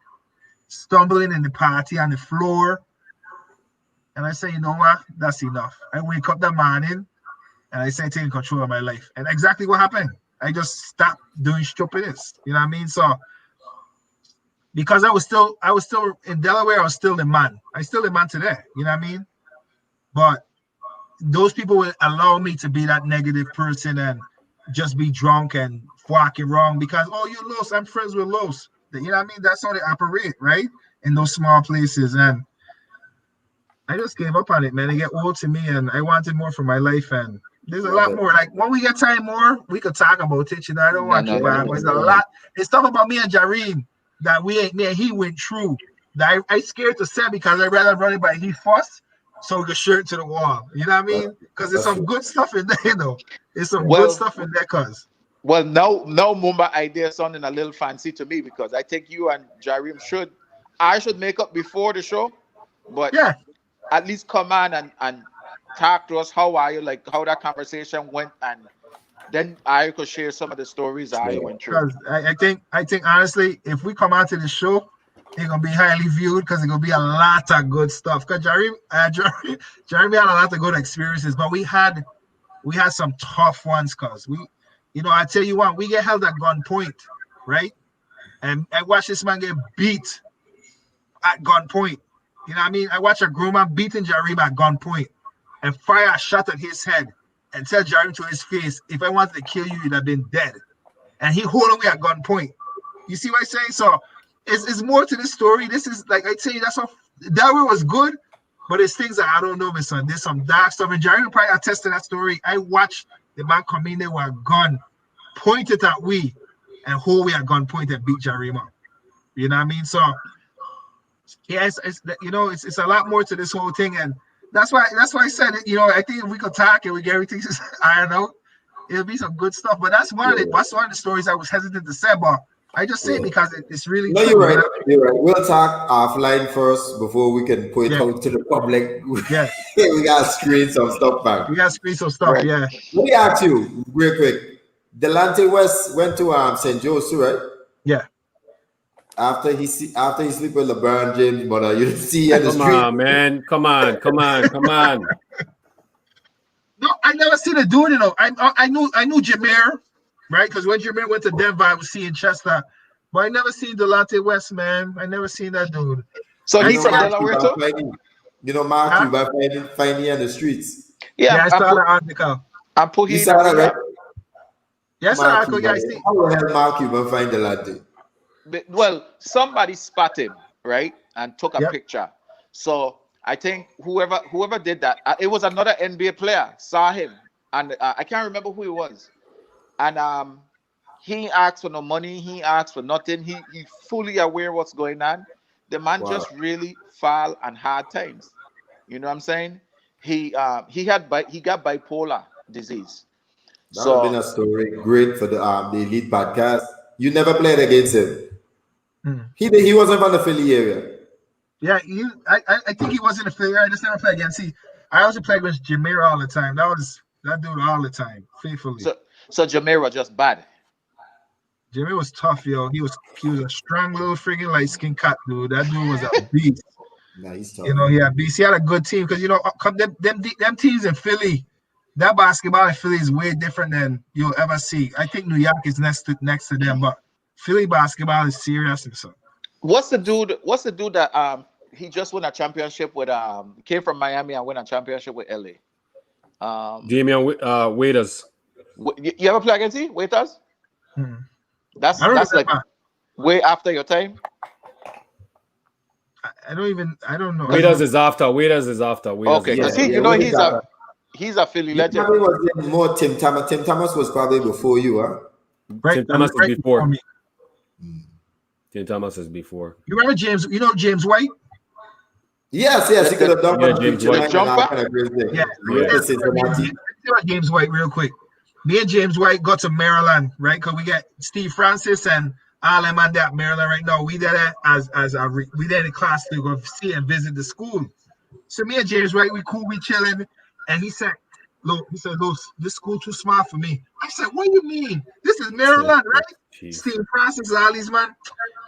stumbling in the party on the floor. And I say, you know what? That's enough. I wake up that morning and I say, taking control of my life. And exactly what happened. I just stopped doing stupidness. You know what I mean? So because I was still in Delaware, I was still the man. I still the man today. You know what I mean? But those people will allow me to be that negative person and just be drunk and walking wrong because, oh, you're Los, I'm friends with Los. You know what I mean? That's how they operate, right? In those small places. And I just gave up on it, man. It get old to me and I wanted more for my life. And there's a lot more. Like when we get time more, we could talk about it. You know, I don't want to but there's a lot. It's stuff about me and Jareem that me and he went through that I scared to say because I'd rather run it by he first so we could share it to the wall. You know what I mean? Because there's some good stuff in there, you know. There's some good stuff in there, cuz. Well, no Mumba idea sounding a little fancy to me because I think you and Jareem should make up before the show, but at least come on and talk to us. How are you? Like how that conversation went, and then I could share some of the stories I went through. I think honestly, if we come out to the show, it's gonna be highly viewed because it's gonna be a lot of good stuff. Because Jeremy had a lot of good experiences, but we had some tough ones. Cause we, you know, I tell you what, we get held at gunpoint, right? And I watched this man get beat at gunpoint. You know what I mean? I watched a grown man beating Jeremy at gunpoint and fire a shot at his head and tell Jeremy to his face, if I wanted to kill you, you'd have been dead. And he hold me at gunpoint. You see what I'm saying? So it's more to this story. This is like I tell you, that's what Delaware was good, but it's things that I don't know, my son. There's some dark stuff. And Jeremy probably attested that story. I watched the man come in there with a gun, pointed at we, and hold we at gunpoint and beat Jeremy up. You know what I mean? So yeah, it's a lot more to this whole thing, and that's why I said it. You know, I think if we could talk and we get everything ironed out, it'll be some good stuff. But that's one of the stories I was hesitant to say, but I just say it because it's really true. You're right. You're right. We'll talk offline first before we can put it out to the public. Yeah. We gotta screen some stuff back. We gotta screen some stuff, right. Yeah. Let me ask you real quick. Delonte West went to St. Joe's too, right? Yeah. After he sleep with LeBron James, but you see in the street. Come on, man. Come on. No, I never seen it doing it. You know, I knew Jameer, right? Because when Jameer went to Denver, I was seeing Chester, but I never seen Delonte West, man. I never seen that dude. So he's from Delaware too. You know, Mark, you by finding in the streets. Yeah, I saw the article. I'm putting. You saw that, right? Yes, I article. Yeah, I see. How the hell Mark you by find Delonte? Well, somebody spotted him, right, and took a picture. So I think whoever did that, it was another NBA player saw him, and I can't remember who it was, and He ain't asked for no money. He ain't asked for nothing. He fully aware what's going on. The man just really fall on hard times. You know what I'm saying? He got bipolar disease. That would have been So a story great for the Elite podcast. You never played against him. He wasn't from the Philly area. Yeah, I think he was in the Philly. I just never played against. See, I also played against Jameer all the time. That dude all the time, faithfully. So Jameer was just bad. Jameer was tough, yo. He was a strong little freaking light skin cut dude. That dude was a beast. Nah, he's tough. You know, he had beast. He had a good team because them teams in Philly, that basketball in Philly is way different than you'll ever see. I think New York is next to them, but Philly basketball is serious. So what's the dude that he just won a championship with came from Miami and won a championship with LA? Damian Waiters. You ever play against him? Waiters? That's like way after your time. I don't know. Waiters is after. Okay, because he's a Philly legend. Probably was in more Tim Thomas. Tim Thomas was probably before you, huh? Right, Tim Thomas is before. Me. Tim Thomas is before. You remember James? You know James White? Yes, he could have done James White. James White, real quick. Me and James White got to Maryland, right? Because we got Steve Francis and all them at that Maryland right now. We did it we did a class to go see and visit the school. So me and James White, we cool, we chilling, and he said, "Look, this school too smart for me." I said, "What do you mean? This is Maryland, right?" Jeez. Steve Francis, all these man.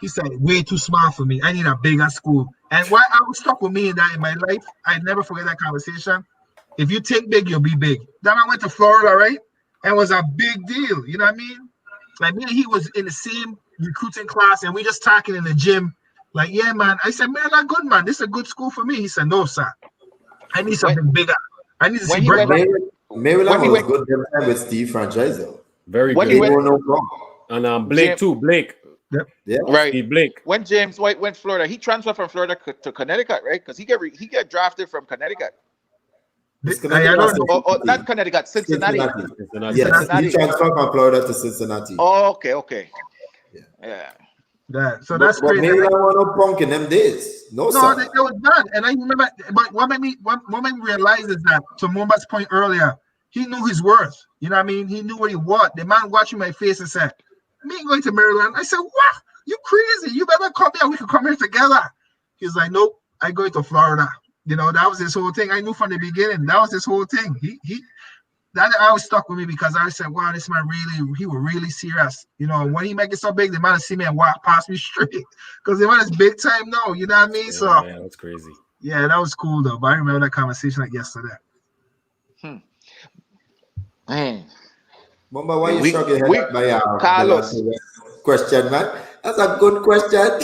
He said, "Way too smart for me. I need a bigger school." And why I was stuck with me in my life, I never forget that conversation. If you think big, you'll be big. Then I went to Florida, right? And it was a big deal. You know what I mean? Like me and he was in the same recruiting class, and we just talking in the gym. Like, yeah, man. I said, "Maryland, good man. This is a good school for me." He said, "No, sir. I need something bigger. I need to see breakfast." Maryland was good with Steve Franchise. Very good. And Blake too. Blake. Yep. Yeah. Right. Steve Blake. When James White went Florida, he transferred from Florida to Connecticut, right? Because he get drafted from Connecticut. Not Connecticut, Cincinnati. Yes, he transferred from Florida to Cincinnati. Oh, okay. Yeah. So that's crazy. Maybe I want no punk in them days. No, sir. It was bad. And I remember, but what made me realize is that, to Momba's point earlier, he knew his worth. You know what I mean? He knew what he wanted. The man watching my face and said, "Me going to Maryland." I said, "What? You crazy? You better come here. We can come here together." He's like, "Nope, I going to Florida." You know, that was his whole thing. I knew from the beginning. That was his whole thing. That always stuck with me because I said, "Wow, this man he was really serious." You know, when he make it so big, the man see me and walk past me straight because the man is big time now. You know what I mean? Yeah, that's crazy. Yeah, that was cool though. But I remember that conversation like yesterday. Man, Mamba, why you struck your head at my Carlos question, man? That's a good question.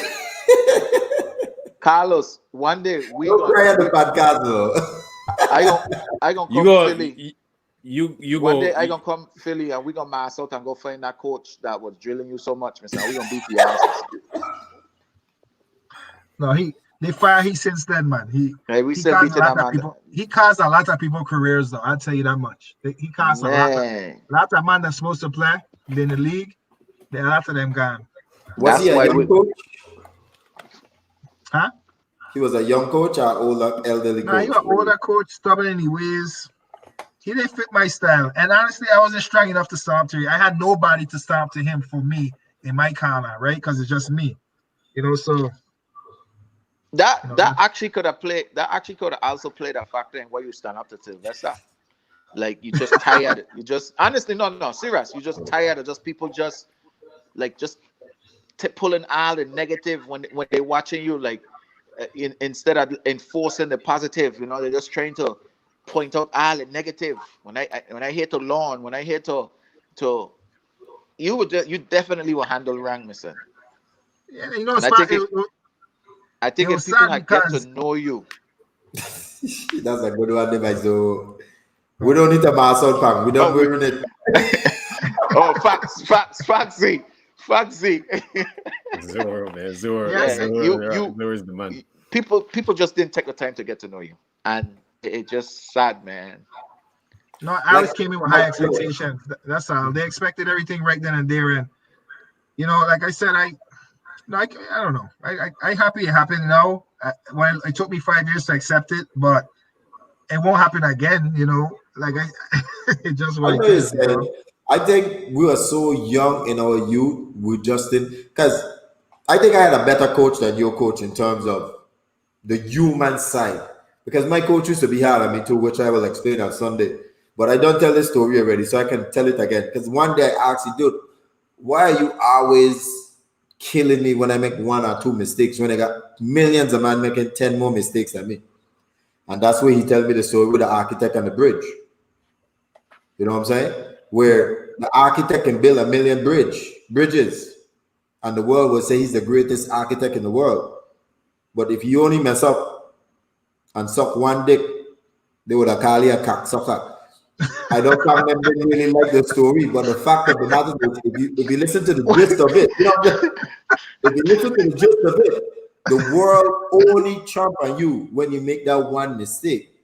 Carlos, one day we don't cry at the podcast though. I gonna come to Philly. You one day I gonna come to Philly and we gonna mass out and go find that coach that was drilling you so much, Mister. We gonna beat the asses. No, they fired he since then, man. He caused a lot of people's careers though. I'll tell you that much. He caused a lot of man that's supposed to play in the league. A lot of them gone. Was he a young coach? Huh? He was a young coach or elderly coach? He was an older coach, stubborn in his ways. He didn't fit my style. And honestly, I wasn't strong enough to stop to him. I had nobody to stop to him for me in my corner, right? Because it's just me. You know, so that actually could have also played a factor in why you stand up to Sylvester. Like you just tired. You just honestly no, serious. You just tired of just people just pulling all the negative when they're watching you, like instead of enforcing the positive, you know, they're just trying to point out all the negative. When I hear to lawn, when I hear to you definitely will handle wrong, Mister. Yeah, you know, I think if people had get to know you. That's a good one, device. So we don't need a mass out, Pam. We don't ruin it. Oh, Foxy. Zero, man. Zero. Yeah, Zero is the man. People just didn't take the time to get to know you, and it's just sad, man. No, Alex came in with high expectations. That's all. They expected everything right then and there, and you know, like I said, I don't know. I happy it happened now. Well, it took me 5 years to accept it, but it won't happen again. You know, like it just I what know it what you're is. You know. saying. I think we were so young in our youth. We just didn't, because I think I had a better coach than your coach in terms of the human side. Because my coach used to be hard on me too, which I will explain on Sunday. But I don't tell this story already, so I can tell it again. Because one day I asked you, dude, why are you always killing me when I make one or two mistakes when I got millions of men making 10 more mistakes than me? And that's where he told me the story with the architect and the bridge. You know what I'm saying? Yeah. Where the architect can build a million bridges, and the world will say he's the greatest architect in the world. But if you only mess up and suck one dick, they would have called you a cocksucker. I don't think them didn't really like the story, but the fact of the matter is, if you listen to the gist of it, you know what I'm saying? If you listen to the gist of it, the world only trump on you when you make that one mistake.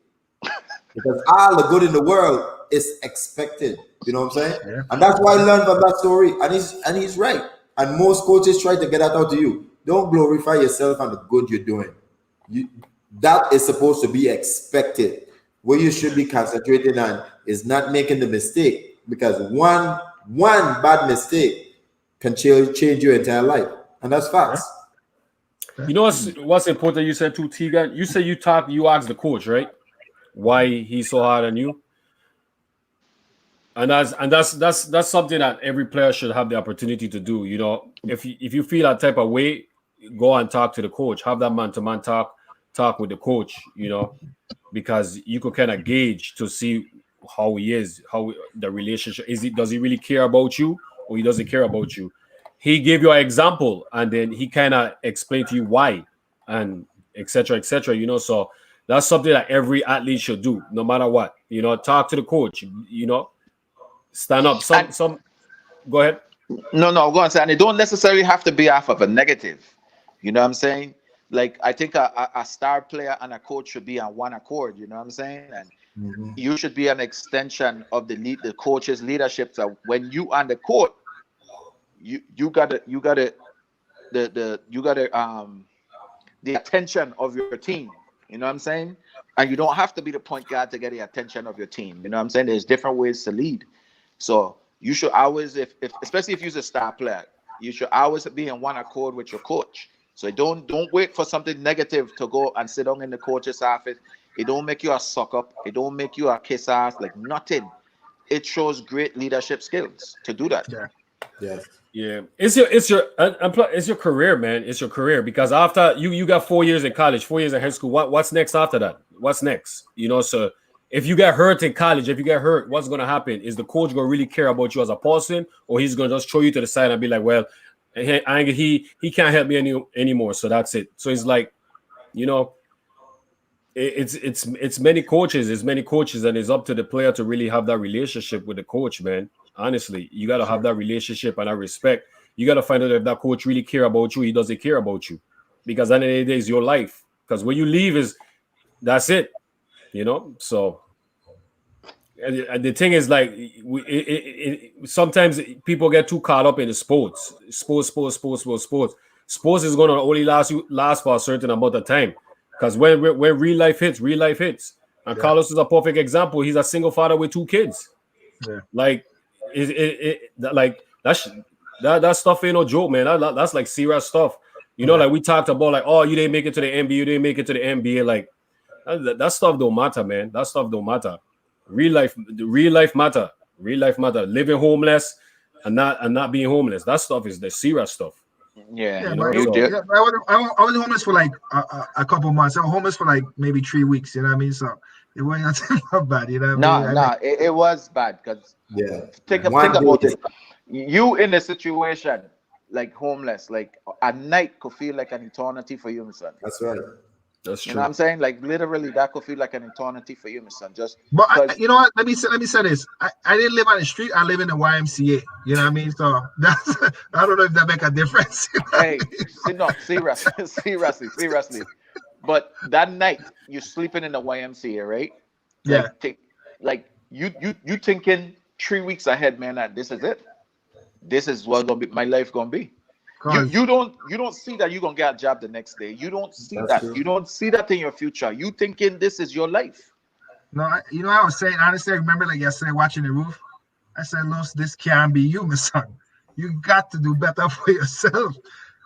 Because all the good in the world is expected. You know what I'm saying? Yeah. And that's why I learned from that story. And he's right. And most coaches try to get that out to you. Don't glorify yourself and the good you're doing. That is supposed to be expected. What you should be concentrating on is not making the mistake, because one bad mistake can change your entire life. And that's facts. You know what's important? You said to Tegan. You said you asked the coach, right? Why he's so hard on you, and that's something that every player should have the opportunity to do. You know, if you feel that type of way, go and talk to the coach. Have that man-to-man talk with the coach. You know, because you could kind of gauge to see how he is, the relationship is. Does he really care about you, or he doesn't care about you? He gave you an example, and then he kind of explained to you why, and etc. etc. You know, so that's something that every athlete should do, no matter what. You know, talk to the coach. You know, stand up. And Some. Go ahead. no, go on, say, and it don't necessarily have to be off of a negative. You know what I'm saying? Like I think a star player and a coach should be on one accord. You know what I'm saying? And you should be an extension of the coach's leadership. So when you on the court, you gotta the attention of your team. You know what I'm saying? And you don't have to be the point guard to get the attention of your team. You know what I'm saying? There's different ways to lead. So you should always, if especially if you're a star player, you should always be in one accord with your coach. So don't wait for something negative to go and sit down in the coach's office. It don't make you a suck up. It don't make you a kiss ass, like nothing. It shows great leadership skills to do that. Yeah. Yes. Yeah, it's your career, man. It's your career, because after you got 4 years in college, 4 years in high school. What's next after that? What's next? You know, so if you get hurt in college, if you get hurt, what's gonna happen? Is the coach gonna really care about you as a person, or he's gonna just throw you to the side and be like, well, he can't help me anymore, so that's it. So it's like, you know, it's many coaches, and it's up to the player to really have that relationship with the coach, man. Honestly, you got to have that relationship and that respect. You got to find out if that coach really care about you. He doesn't care about you, because at the end of the day, it's your life. Because when you leave, that's it, you know. So, and the thing is, like, sometimes people get too caught up in the sports. Sports is going to only last for a certain amount of time. Because when real life hits, And Yeah. Carlos is a perfect example. He's a single father with 2 kids. Yeah. Like, that stuff ain't no joke, man. That's like serious stuff. You know, like we talked about, like, oh, you didn't make it to the NBA, you didn't make it to the NBA. Like, that stuff don't matter, man. That stuff don't matter. Real life matter. Real life matter. Living homeless and not being homeless. That stuff is the serious stuff. Yeah, Yeah, You but know, so yeah, I was homeless for like a couple months. I was homeless for like maybe 3 weeks. You know what I mean? So it wasn't that bad. You know what I mean? no, it was bad because Yeah. think One about day. it. You in a situation like homeless, like a night could feel like an eternity for you, my son. That's right. that's You know what true. I'm saying? Like literally, that could feel like an eternity for you, my son. Just But because. you know what? Let me say this. I didn't live on the street. I live in the YMCA. You know what I mean? So that's I don't know if that make a difference. You know what I Hey, mean? no, seriously. But that night you're sleeping in the YMCA, right? Yeah. Like, you thinking 3 weeks ahead, man. That this is it. this is what gonna be my life gonna be. You don't see that you're gonna get a job the next day. You don't see That's that. true. You don't see that in your future. You thinking this is your life. No, you know, I was saying, honestly, I remember like yesterday watching the roof. I said, Los, this can't be you, my son. You got to do better for yourself.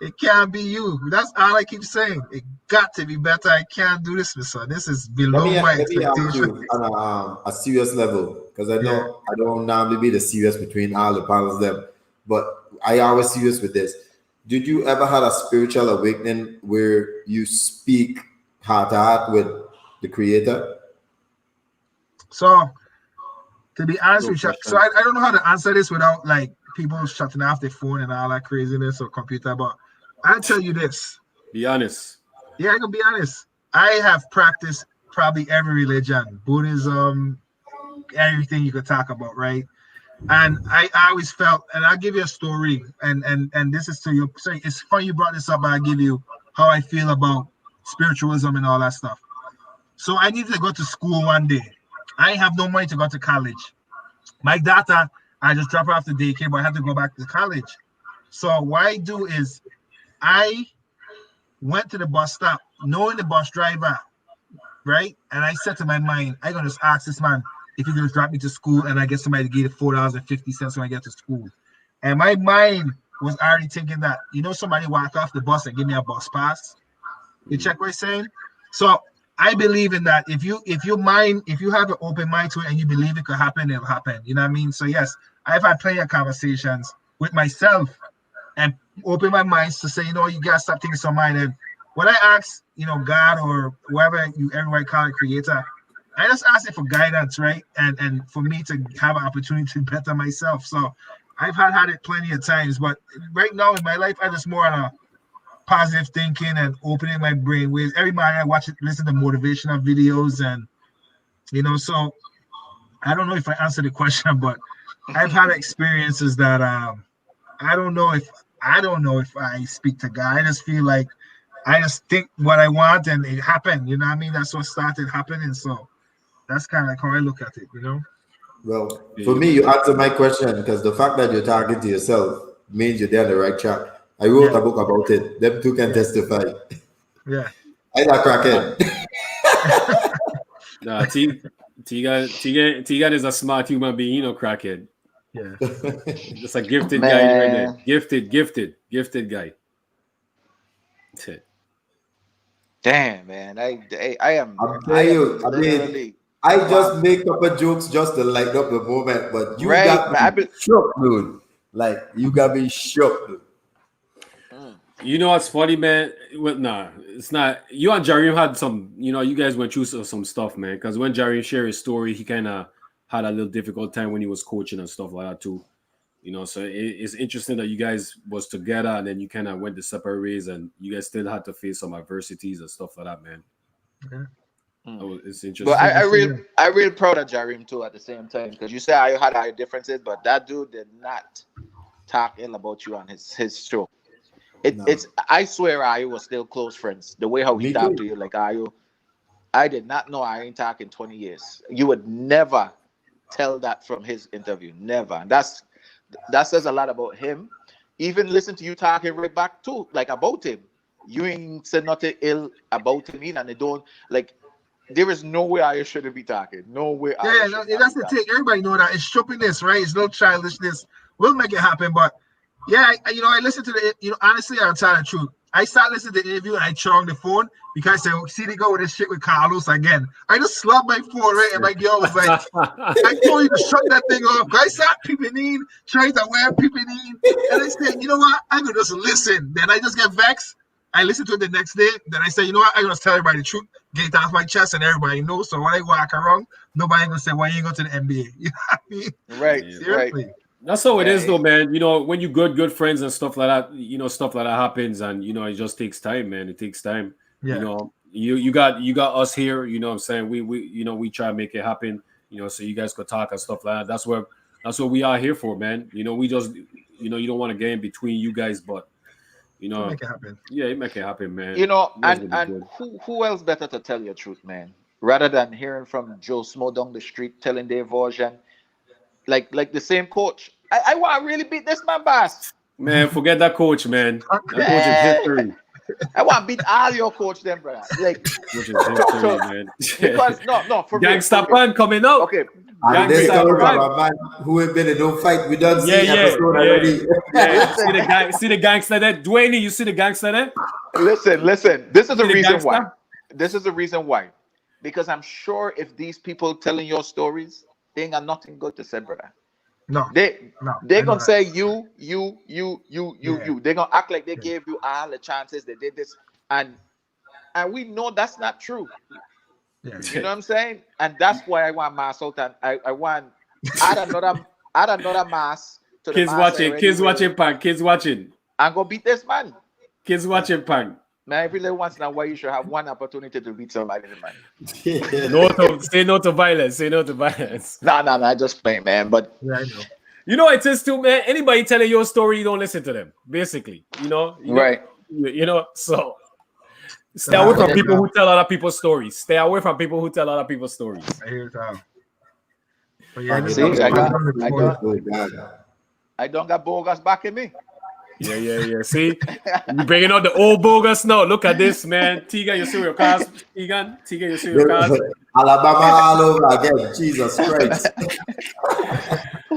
It can't be you. That's all I keep saying. It got to be better. I can't do this, my son. This is below my Let me ask expectation. you on a serious level, because I Yeah. know I don't normally be the serious between all the panels them, but I always serious with this. Did you ever had a spiritual awakening where you speak heart to heart with the Creator? So, to be honest No with you, question. so I don't know how to answer this without like people shutting off their phone and all that craziness or computer, but I'll tell you this. Be honest. Yeah, I can be honest. I have practiced probably every religion, Buddhism, everything you could talk about, right? And I always felt, and I'll give you a story, and this is to you. So it's funny you brought this up, but I'll give you how I feel about spiritualism and all that stuff. So I needed to go to school one day. I have no money to go to college. My daughter, I just dropped her off to daycare, but I had to go back to college. So what I do is I went to the bus stop, knowing the bus driver, right? And I said to my mind, I'm gonna just ask this man if he can just drop me to school, and I get somebody to give it $4.50 when I get to school. And my mind was already thinking that, you know, somebody walk off the bus and give me a bus pass. You check what I'm saying? So I believe in that. If you have an open mind to it and you believe it could happen, it'll happen. You know what I mean? So yes, I've had plenty of conversations with myself and open my minds to say, you know, you gotta stop thinking so mind. And when I ask, you know, God or whoever everybody call it creator, I just ask it for guidance, right? And for me to have an opportunity to better myself. So I've had it plenty of times, but right now in my life, I just more on a positive thinking and opening my brain with every morning I watch it, listen to motivational videos, and you know, so I don't know if I answered the question, but I've had experiences that I don't know if I speak to God. I just feel like I just think what I want and it happened. You know what I mean? That's what started happening. So that's kind of like how I look at it, you know? Well, Yeah, for you me, know, you answer my question because the fact that you're talking to yourself means you're there on the right track. I wrote Yeah, a book about it. Them two can yeah, testify. yeah. I got nah, crackhead. nah, T-Gan is a smart human being, you know, crackhead. Yeah. Just a gifted guy right there. Man, Gifted guy. That's it. damn, man. I'm I telling am you, I mean, literally I wow. just make up a jokes just to lighten up the moment, but you Right, got man. me shook, dude. Like you got me shook, dude. Mm. You know what's funny, man? Well, nah, it's not. You and Jareem had some, you know, you guys went through some stuff, man. Because when Jareem shared his story, he kind of had a little difficult time when he was coaching and stuff like that too. You know, so it's interesting that you guys was together and then you kind of went to separate ways and you guys still had to face some adversities and stuff like that, man. Okay. Mm. It's But It's interesting. good to see you. I real proud of Jareem too at the same time because you say I had our differences, but that dude did not talk ill about you on his show. No, It's I swear I was still close friends. The way how he me talked too. to you, like I did not know I ain't talking 20 years. You would never tell that from his interview. Never. And that says a lot about him. Even listen to you talking right back too, like about him. You ain't said nothing ill about him, and they don't like there is no way I shouldn't be talking. No way Yeah, I yeah, should not that's be the thing. talking. Everybody know that it's stupidness, right? It's no childishness. We'll make it happen, but yeah, you know, I listened to the, you know, honestly, I'll tell the truth. I started listening to the interview and I chonged the phone because I said, well, see, they go with this shit with Carlos again. I just slapped my phone, right? And my girl was like, I told you to shut that thing off. I started peeping in, trying to wear peeping in. And I said, you know what? I'm going to just listen. Then I just get vexed. I listened to it the next day. Then I said, you know what? I'm going to tell everybody the truth, get it off my chest, and everybody knows. So when I walk around, nobody going to say, why you ain't go to the NBA? You know what I mean? Right, Yeah. right. Seriously. That's how it Yeah. is, though, man. You know, when you good friends and stuff like that, you know, stuff like that happens, and you know, it just takes time, man. It takes time. You Yeah. know, you got us here. You know, what I'm saying we you know we try to make it happen. You know, so you guys could talk and stuff like that. That's what we are here for, man. You know, we just you know you don't want to get in between you guys, but you We'll know, make it happen. yeah, it make it happen, You man. know, You guys will be and good. who else better to tell your truth, man? Rather than hearing from Joe Smo down the street telling their version, like the same coach. I want to really beat this man, boss. Man, forget that coach, man. That coach is history. I want to beat all your coach, them, brother. Like, Coach is history, man. because no, for real. Gangsta Pan coming out. Okay. And this Gangsta coming Pan. from a man who ain't been in no fight. We done Yeah, see episode already. Yeah. See the gangster there? Dwayne, you see the gangster there? Listen. This is the See the reason gangster? why. This is the reason why. Because I'm sure if these people telling your stories, they ain't got nothing good to say, brother. No. They're I know gonna that. say you. They're gonna act like they Yeah. gave you all the chances. They did this, and we know that's not true. Yeah. You know what I'm saying? And that's why I want mass out, and I want add another mass to the Kids mass watching, already kids with- watching Pan, kids watching. and go beat this man. Kids watching Pan. Man, every little once in a while you should have one opportunity to beat somebody, man. Say no to violence. Say no to violence. No, I just playing, man. But Yeah, I know. You know it is too, man. Anybody telling your story, you don't listen to them. Basically, you know, right. So stay away from people who tell other people's stories. Stay away from people who tell other people's stories. I hear it all. But yeah, See, I don't got bogus back in me. Yeah. See, you bringing out the old bogus now. Look at this, man. Tiga, you see your cars. Tiga, you see your cars. Alabama all over again. Jesus Christ.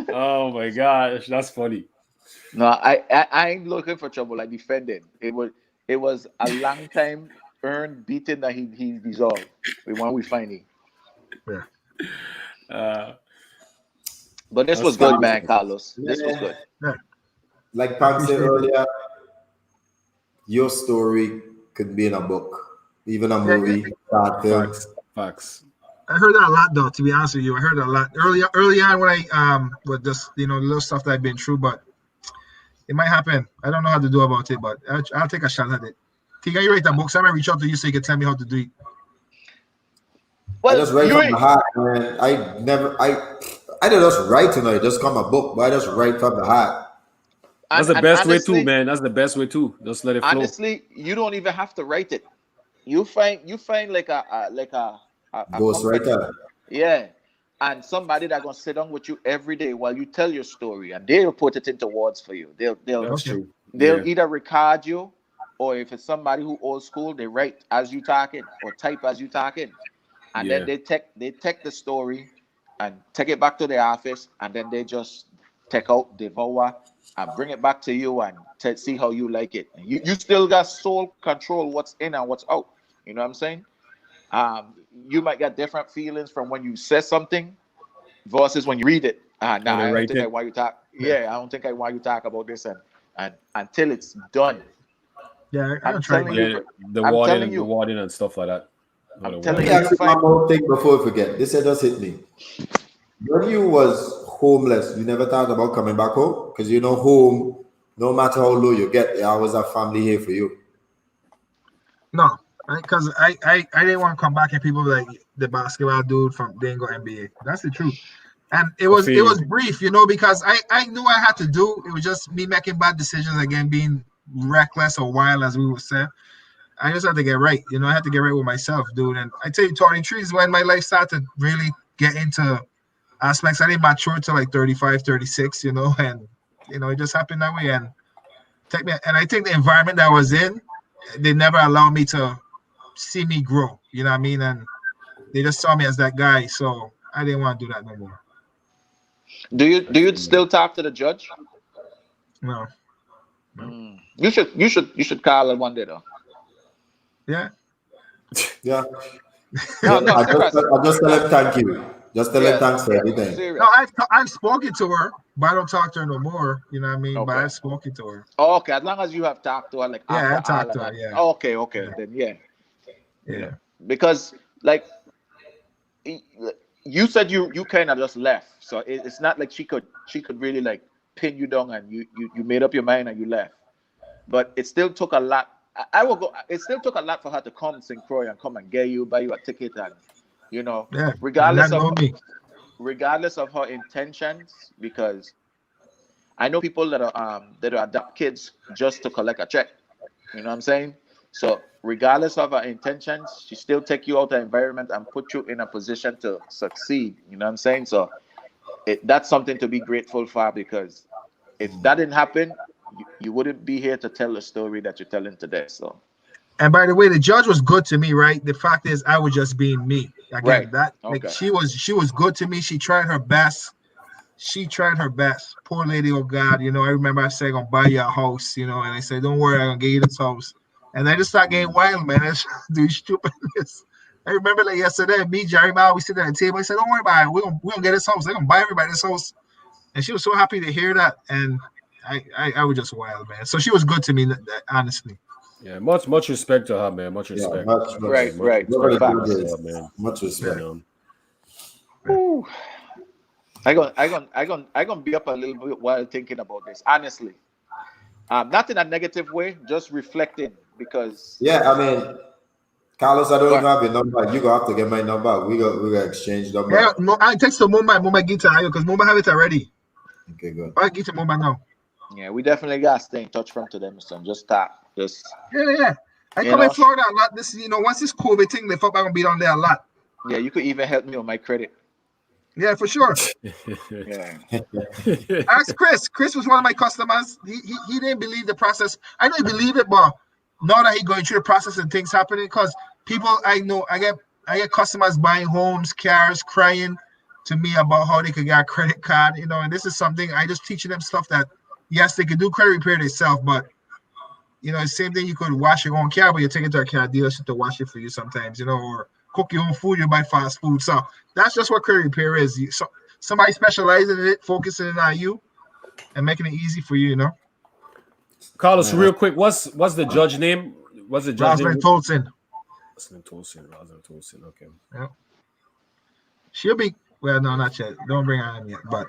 Oh my gosh, that's funny. No, I ain't looking for trouble. I defended. It was a long time earned beating that he deserved. We finally. Yeah. But this was good, man, Carlos. This was good. Like Pam said earlier, your story could be in a book, even a movie, short film. Facts. I heard that a lot, though. To be honest with you, I heard that a lot early on when I with this, the little stuff that I've been through. But it might happen. I don't know how to do about it, but I'll take a shot at it. Tiga, you write that book, so I'm gonna reach out to you so you can tell me how to do it. I just write from the heart, man. I don't just write, it just come a book, but I just write from the heart. That's the best way too, man. That's the best way too. Just let it flow. Honestly, you don't even have to write it. You find like a Ghostwriter. Yeah, and somebody that gonna sit down with you every day while you tell your story, and they'll put it into words for you. That's true. They'll either record you, or if it's somebody who old school, they write as you talking or type as you talking, and then they take the story and take it back to the office, and then they just take out, devour, and bring it back to you and see how you like it. And you still got sole control what's in and what's out. You know what I'm saying? You might get different feelings from when you say something versus when you read it. I don't think I want you talk. Yeah, I don't think I want you talk about this and until it's done. Yeah, I'm telling you. The warning and stuff like that. I'm telling you, one more thing before I forget. This just hit me. When you was homeless, you never thought about coming back home? Because home, no matter how low you get, there always a family here for you. No, because I didn't want to come back and people be like the basketball dude from didn't go NBA. That's the truth. And it was brief, because I knew I had to do. It was just me making bad decisions again, being reckless or wild, as we would say. I just had to get right. I had to get right with myself, dude. And I tell you, 23 is when my life started to really get into aspects. I didn't mature till like 35, 36, and it just happened that way. And I think the environment that I was in, they never allowed me to see me grow. You know what I mean? And they just saw me as that guy. So I didn't want to do that no more. Do you still talk to the judge? No. You should call it one day though. Yeah. Yeah. No, I just tell him thank you. Just tell him thanks for everything. Serious. No, I've spoken to her, but I don't talk to her no more. You know what I mean? Okay. But I've spoken to her. Oh, okay, as long as you have talked to her, like I talked to her. Yeah. Oh, okay, then Yeah. Because like you said, you kind of just left, so it's not like she could really like pin you down and you made up your mind and you left. But it still took a lot. It still took a lot for her to come to St. Croix and come and get you, buy you a ticket, and regardless of her intentions, because I know people that are adopt kids just to collect a check. You know what I'm saying? So regardless of her intentions, she still take you out of the environment and put you in a position to succeed. You know what I'm saying? So that's something to be grateful for, because if that didn't happen, you wouldn't be here to tell the story that you're telling today. So. And by the way, the judge was good to me, right? The fact is, I was just being me. Again, Right. that Okay. like she was good to me. She tried her best. Poor lady, oh God, I remember I said, I'm gonna buy you a house, and I said, don't worry, I'm gonna get you this house. And I just started getting wild, man. I do stupidness. I remember like yesterday, me, Jerry, we sit at the table. I said, don't worry about it. We're gonna get this house. They're gonna buy everybody this house. And she was so happy to hear that. And I was just wild, man. So she was good to me, honestly. Yeah, much respect to her, man. Much respect. Much Right. man. Much respect. Ooh. I gonna be up a little bit while thinking about this. Honestly, not in a negative way, just reflecting, because. Yeah, I mean, Carlos, I don't even have your number. You gonna have to get my number. We got exchange number. Yeah, no, I text the Mumba guitar because Mumba have it already. Okay, good. I get to Mumba now. Yeah, we definitely gotta stay in touch from today, Mr. Just talk. Yeah. I come in Florida a lot. This, once this COVID thing, the fuck, I'm gonna be down there a lot. Yeah, you could even help me with my credit. Yeah, for sure. Yeah. Ask Chris. Chris was one of my customers. He didn't believe the process. I don't believe it, but now that he's going through the process and things happening, because people I know, I get customers buying homes, cars, crying to me about how they could get a credit card, and this is something I just teaching them stuff that, yes, they can do credit repair themselves, but the same thing, you could wash your own car, but you take it to a car dealership to wash it for you sometimes, or cook your own food, you buy fast food. So that's just what credit repair is. So somebody specializing in it, focusing on you and making it easy for you, Carlos, real quick, what's the judge name? What's the judge name? Rosalind Tolson. Okay. Yeah. She'll be, well, no, not yet. Don't bring her in yet, but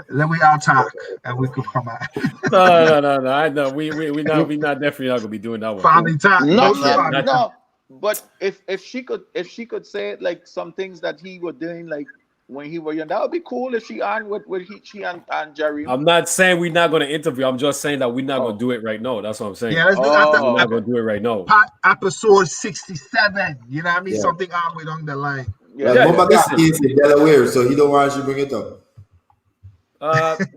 then we all talk and we could come out. No. I know we not definitely not gonna be doing that one. Family talk. No. But if she could say like some things that he was doing like when he was young, that would be cool if she on with she and Jerry. I'm not saying we're not gonna interview. I'm just saying that we're not gonna do it right now. That's what I'm saying. Yeah, let's do after. We're not gonna do it right now. Episode 67. You know what I mean? Yeah. Something on with on the line. Mama got kids in Delaware, so he don't want you to bring it up.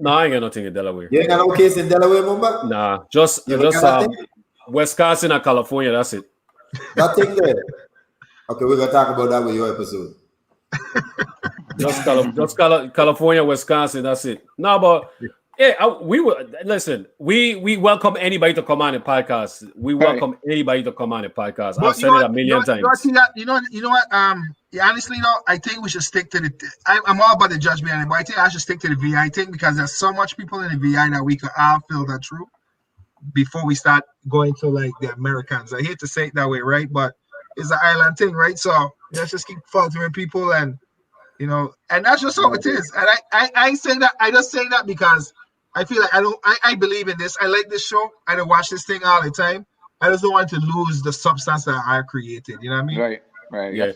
No, I ain't got nothing in Delaware. You ain't got no case in Delaware, Mumba? Nah, just Wisconsin and California. That's it. That thing there. Okay, we're gonna talk about that with your episode. just California, Wisconsin. That's it. No, but we will listen. We welcome anybody to come on the podcast. We welcome anybody to come on the podcast. I've said it a million times. You know what? Honestly, I think we should stick to the. I'm all about the judgment, but I think I should stick to the VI thing because there's so much people in the VI that we could all filter through before we start going to like the Americans. I hate to say it that way, right? But it's an island thing, right? So let's just keep filtering people, and and that's just how it is. And I ain't saying that. I just say that because I feel like I believe in this. I like this show. I don't watch this thing all the time. I just don't want to lose the substance that I created. You know what I mean? Right. Yeah.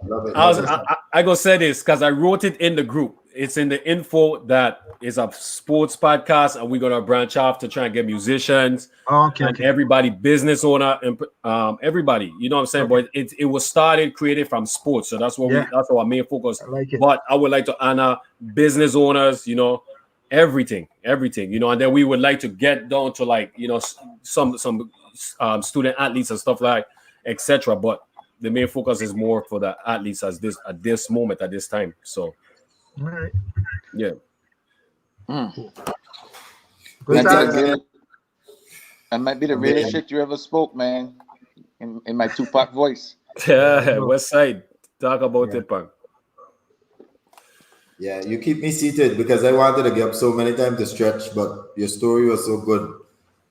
Love it. I gonna say this because I wrote it in the group. It's in the info that is a sports podcast, and we're gonna branch off to try and get musicians, and everybody, business owner, and everybody. You know what I'm saying? Okay. But it was created from sports, so that's what that's our main focus. I like it. But I would like to honor business owners. Everything. And then we would like to get down to like some student athletes and stuff like etc. But the main focus is more for the athletes at this moment at this time. So. All right. Yeah. That might be the realest shit you ever spoke, man. In my Tupac voice. Yeah, West Side. Talk about it, punk. Yeah, you keep me seated because I wanted to get up so many times to stretch, but your story was so good.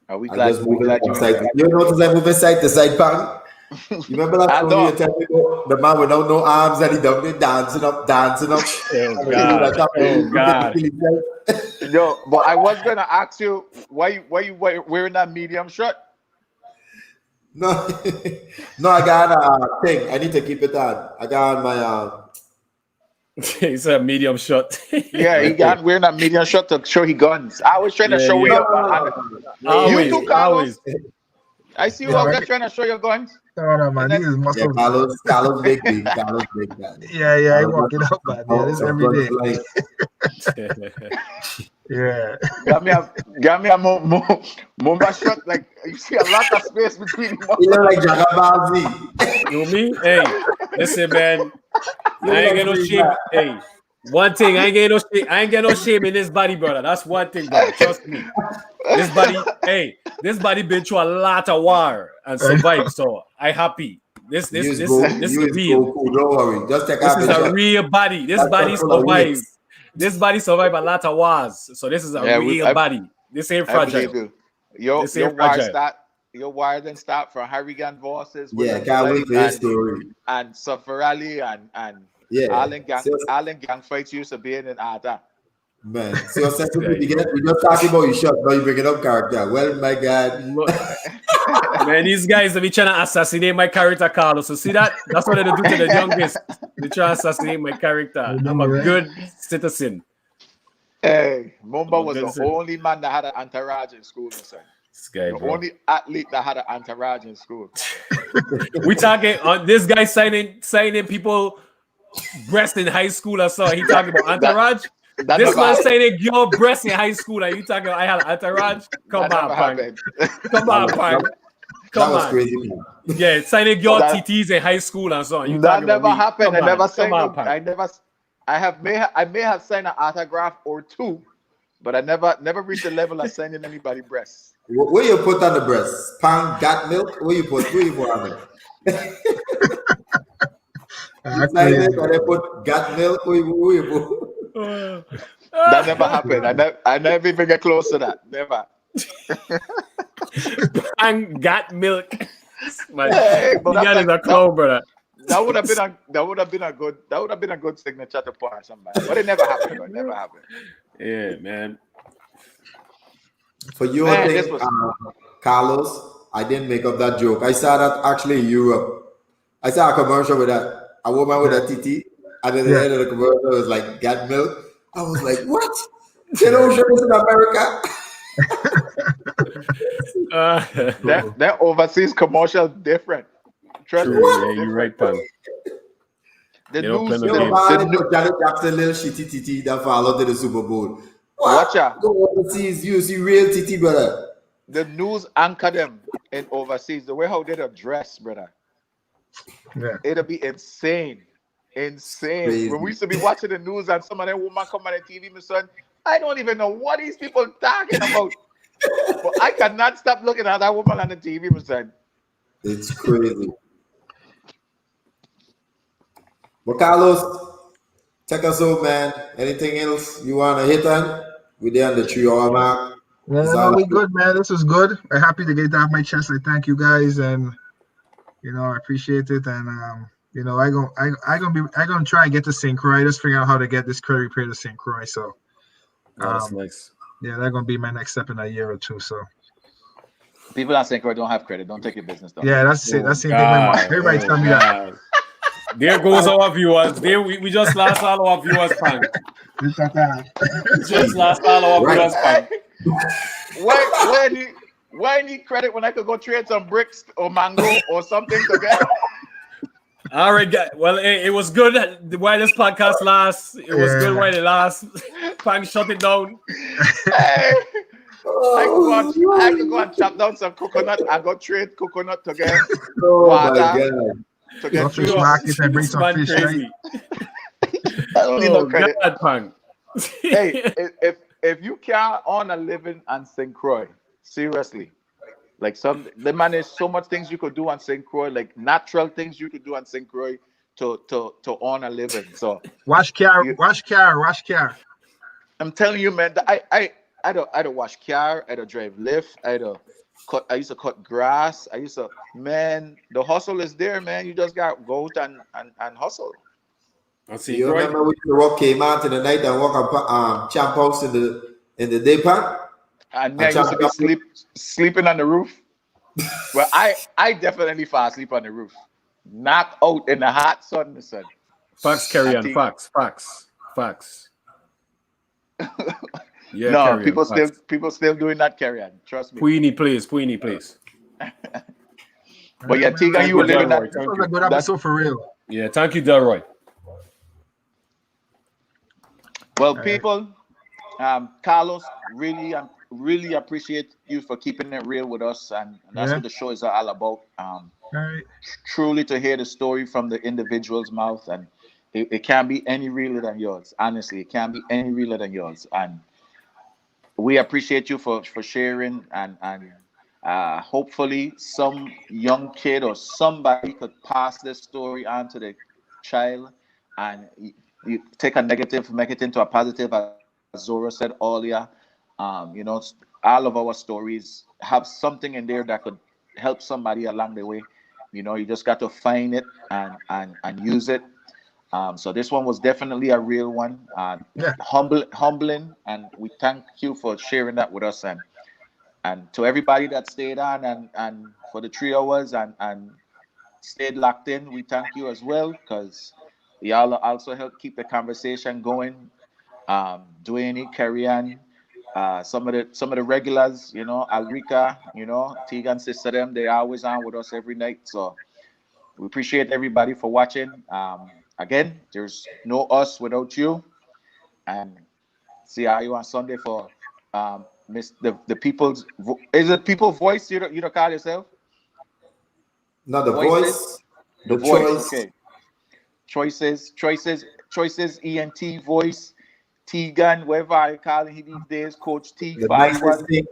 Are we glad you notice I moving side to side, punk? You remember that story you tell me the man without no arms and he done it dancing up. Oh God. Yo, but I was gonna ask you why you wearing that medium shirt? No, I got a thing. I need to keep it on. I got my He said medium shirt. Yeah, he got wearing that medium shirt to show he guns. I was trying to show you. Always. I see you out there trying to show your guns. No, man, these is muscles. Yeah, Carlos big man. Carlos big man. Yeah, I walk it up, man. Yeah, this is every day. Yeah. Got me a Mumba shot. Like you see a lot of space between them. You look like Jagabazi. You know me? Hey, listen, man. I ain't get no shame. Hey, one thing, I ain't get no shame in this body, brother. That's one thing, brother. Trust me. This body been through a lot of war and survived. So I happy. This is real. Don't worry. Just take this is a real body. This body survived. This body survived a lot of wars. So this is a real body. This ain't fragile. Your wire didn't start from Harrigan Voices. Yeah, can't wait for his story. And Safarali and Allen gang fights used to be in Ada. Man, so we just talking about your shot, now you bring it up character. Well, my God. Man, these guys be trying to assassinate my character, Carlos. So see that? That's what they do to the youngest. They try to assassinate my character. I'm a good citizen. Hey, Mumba was the only man that had an entourage in school, son. The only athlete that had an entourage in school. We talking on this guy signing people breast in high school or so. He talking about entourage. This man saying your breast in high school and you talking about I had an entourage. Come on, Pang. Come on, Pang. Come on. Crazy. Yeah, signing your TTs in high school and so on. That never happened. I never signed. I may have signed an autograph or two, but I never reached the level of signing anybody breasts. Where you put on the breast? Pang got milk? Where you put on it? They put got milk? Where you put? That never happened. I never even get close to that. Never. Pang got milk. Man, hey, you got is a clown, brother. That would have been a good signature to put on somebody. But it never happened. It never happened. Yeah, man. For your thing, Carlos, I didn't make up that joke. I saw that actually in Europe. I saw a commercial with that. A woman with a TT. And then the end of the commercial was like, "Got milk." I was like, "What? They don't show this in America." That overseas commercial different. Trust me. Yeah, you're right, Pang. The news, Janet Jackson, little shitty TT that followed to the Super Bowl. Watch out. Go overseas, you see real TT, brother. The news anchor them in overseas. The way how they dress, brother. Yeah. It'll be insane. Crazy. When we used to be watching the news and some of them women come on the TV, my son, I don't even know what these people talking about. But I cannot stop looking at that woman on the TV, my son. It's crazy. But Carlos, take us home, man. Anything else you want to hit on? We're there on the 3-hour mark. No, we good, man. This was good. I'm happy to get it off my chest. I thank you guys, and I appreciate it. And I gonna try and get to St. Croix. Just figure out how to get this curry repair to St. Croix. So that's nice. Yeah, that's gonna be my next step in a year or two. So people at St. Croix don't have credit. Don't take your business down. Yeah, that's it. That's the thing. Everybody tell me that. There goes our viewers. There we just lost all our viewers, Pang. We just lost all our viewers, Pang. Why need credit when I could go trade some bricks or mango or something together? All right, guys. Well, it was good while this podcast lasts. It was good while it lasts. Pang shut it down. Hey, I could go and chop down some coconut and go trade coconut together. Oh my God. To get fish market and bring some fish. Crazy. I don't need no credit. God, Pang. Hey, if you can't earn a living on St. Croix, seriously, like there's so much things you could do on St. Croix, like natural things you could do on St. Croix to earn a living. So wash car. I'm telling you, man, I don't wash car, I don't drive lift, I used to cut grass. The hustle is there, man. You just got to go out and hustle. I see. You remember we used to walk Cayman in the night and walk on Champ House in the day park? And then used to be sleeping on the roof. Well, I definitely fall asleep on the roof. Knock out in the hot sun, son. Facts, carry on. Facts. Yeah, no, people still doing that carry on. Trust me. Puini, please. But yeah, Tegan, Thank you were you, living Delroy. that. That Thank was a you. good episode for real. Yeah, thank you, Delroy. Well, people, Carlos, really appreciate you for keeping it real with us, and that's Yeah. what the show is all about. All right. Truly to hear the story from the individual's mouth, and it can't be any realer than yours. Honestly, it can't be any realer than yours, and we appreciate you for sharing, and hopefully some young kid or somebody could pass this story on to the child, and you take a negative, make it into a positive, as Zora said earlier. All of our stories have something in there that could help somebody along the way. You just got to find it and use it. So this one was definitely a real one, Yeah. humbling, and we thank you for sharing that with us, and to everybody that stayed on and for the 3 hours and stayed locked in, we thank you as well, because y'all also help keep the conversation going. Dwayne, Carrie Ann, some of the regulars, Alrika, Tegan, sister, them, they always on with us every night. So we appreciate everybody for watching. Again, there's no us without you. And see how you on Sunday for Miss the people's is it people voice you don't call yourself? Not the Voices? voice, The the voice, choice, okay. Choices, ENT voice, T gun, whatever I call him these days, Coach T the five nicest one, thing,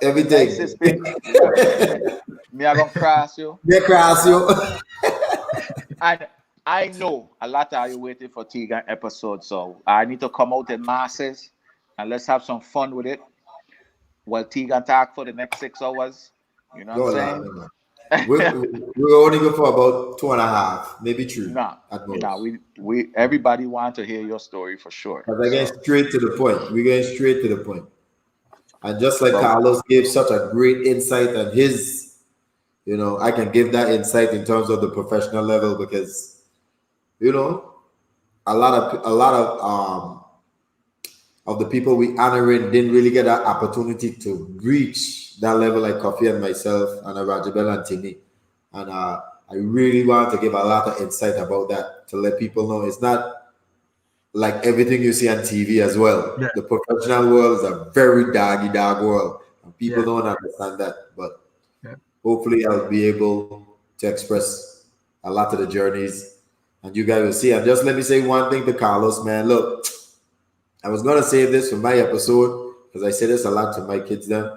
the everything. nicest thing. Yeah. Me I gonna cross you. They cross you. And I know a lot of you waiting for Tegan episode, so I need to come out in masses and let's have some fun with it. While Tegan talk for the next 6 hours. You know what No, I'm Lord, saying? no, no. We're only good for about 2.5, maybe 3 No, at no, most. we everybody want to hear your story for sure. Because I So, get straight to the point. We're getting straight to the point. And just like but Carlos gave such a great insight on his, I can give that insight in terms of the professional level because, you know, a lot of the people we honoring didn't really get that opportunity to reach that level like Coffee and myself and Rajabel and Timmy. And I really want to give a lot of insight about that to let people know it's not like everything you see on TV as well. Yeah. The professional world is a very doggy dog world. And people Yeah. don't understand that. But Yeah. hopefully I'll be able to express a lot of the journeys and you guys will see. And just let me say one thing to Carlos, man. Look, I was gonna save this for my episode because I say this a lot to my kids then.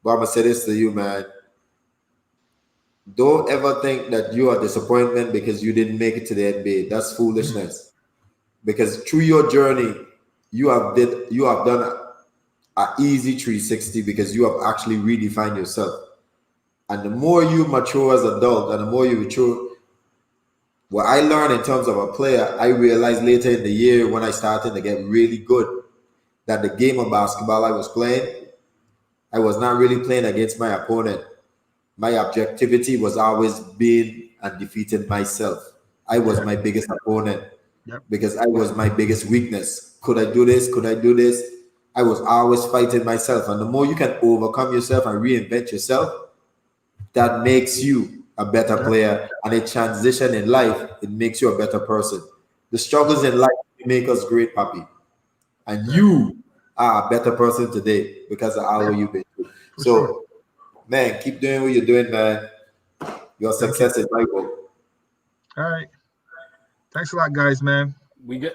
But I'm gonna say this to you, man. Don't ever think that you are disappointment because you didn't make it to the NBA. That's foolishness. Because through your journey, you have done an easy 360 because you have actually redefined yourself. And the more you mature as an adult and the more you mature, what I learned in terms of a player, I realized later in the year when I started to get really good that the game of basketball I was playing, I was not really playing against my opponent. My objectivity was always being and defeating myself. I was my biggest opponent Yep. because I was my biggest weakness. Could I do this? Could I do this? I was always fighting myself. And the more you can overcome yourself and reinvent yourself, that makes you a better player. And a transition in life, it makes you a better person. The struggles in life make us great, Papi. And you are a better person today because of all you've been through. For sure. So, man, keep doing what you're doing, man. Your Thank success is my goal. All right. Thanks a lot, guys, man. We got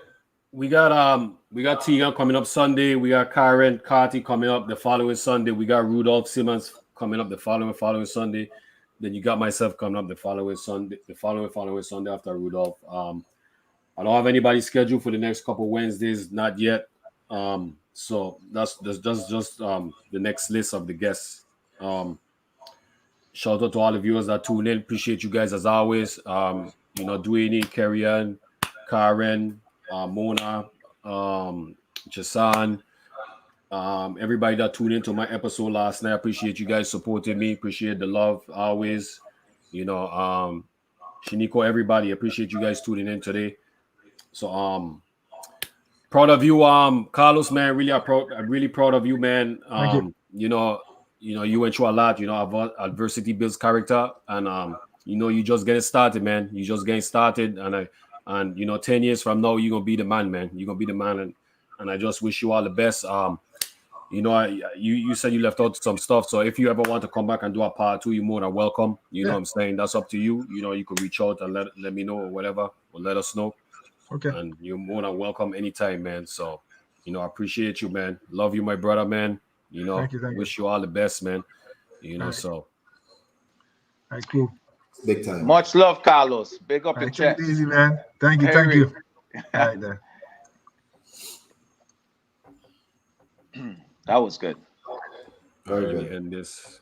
Tegan coming up Sunday. We got Karen Carty coming up the following Sunday. We got Rudolph Simmons coming up the following Sunday. Then you got myself coming up the following Sunday, the following Sunday after Rudolph. I don't have anybody scheduled for the next couple Wednesdays, not yet. So that's just the next list of the guests. Shout out to all the viewers that tune in. Appreciate you guys as always. Dwayne, Kerrian, Karen, Mona, Jason, everybody that tuned into my episode last night. Appreciate you guys supporting me. Appreciate the love always. Shiniko, everybody. Appreciate you guys tuning in today. So proud of you, Carlos, man. I'm really proud of you, man. Thank you. You went through a lot. Adversity builds character, and you know, you just getting started, man. You just getting started, and you know, 10 years from now, you're gonna be the man, man. You're gonna be the man, and I just wish you all the best. You know, you said you left out some stuff, so if you ever want to come back and do a part 2, you're more than welcome. You know what I'm saying? That's up to you. You know, you could reach out and let me know or whatever, or let us know. Okay. And you're more than welcome anytime, man. So, you know, I appreciate you, man. Love you, my brother, man. You know, Thank you. wish you all the best, man. You know, All right. so. All right, cool. Big time. Much love, Carlos. Big up All your right, take it chest. easy, man. Thank you. Harry. All right, then. That was good. Very Let me good. end this.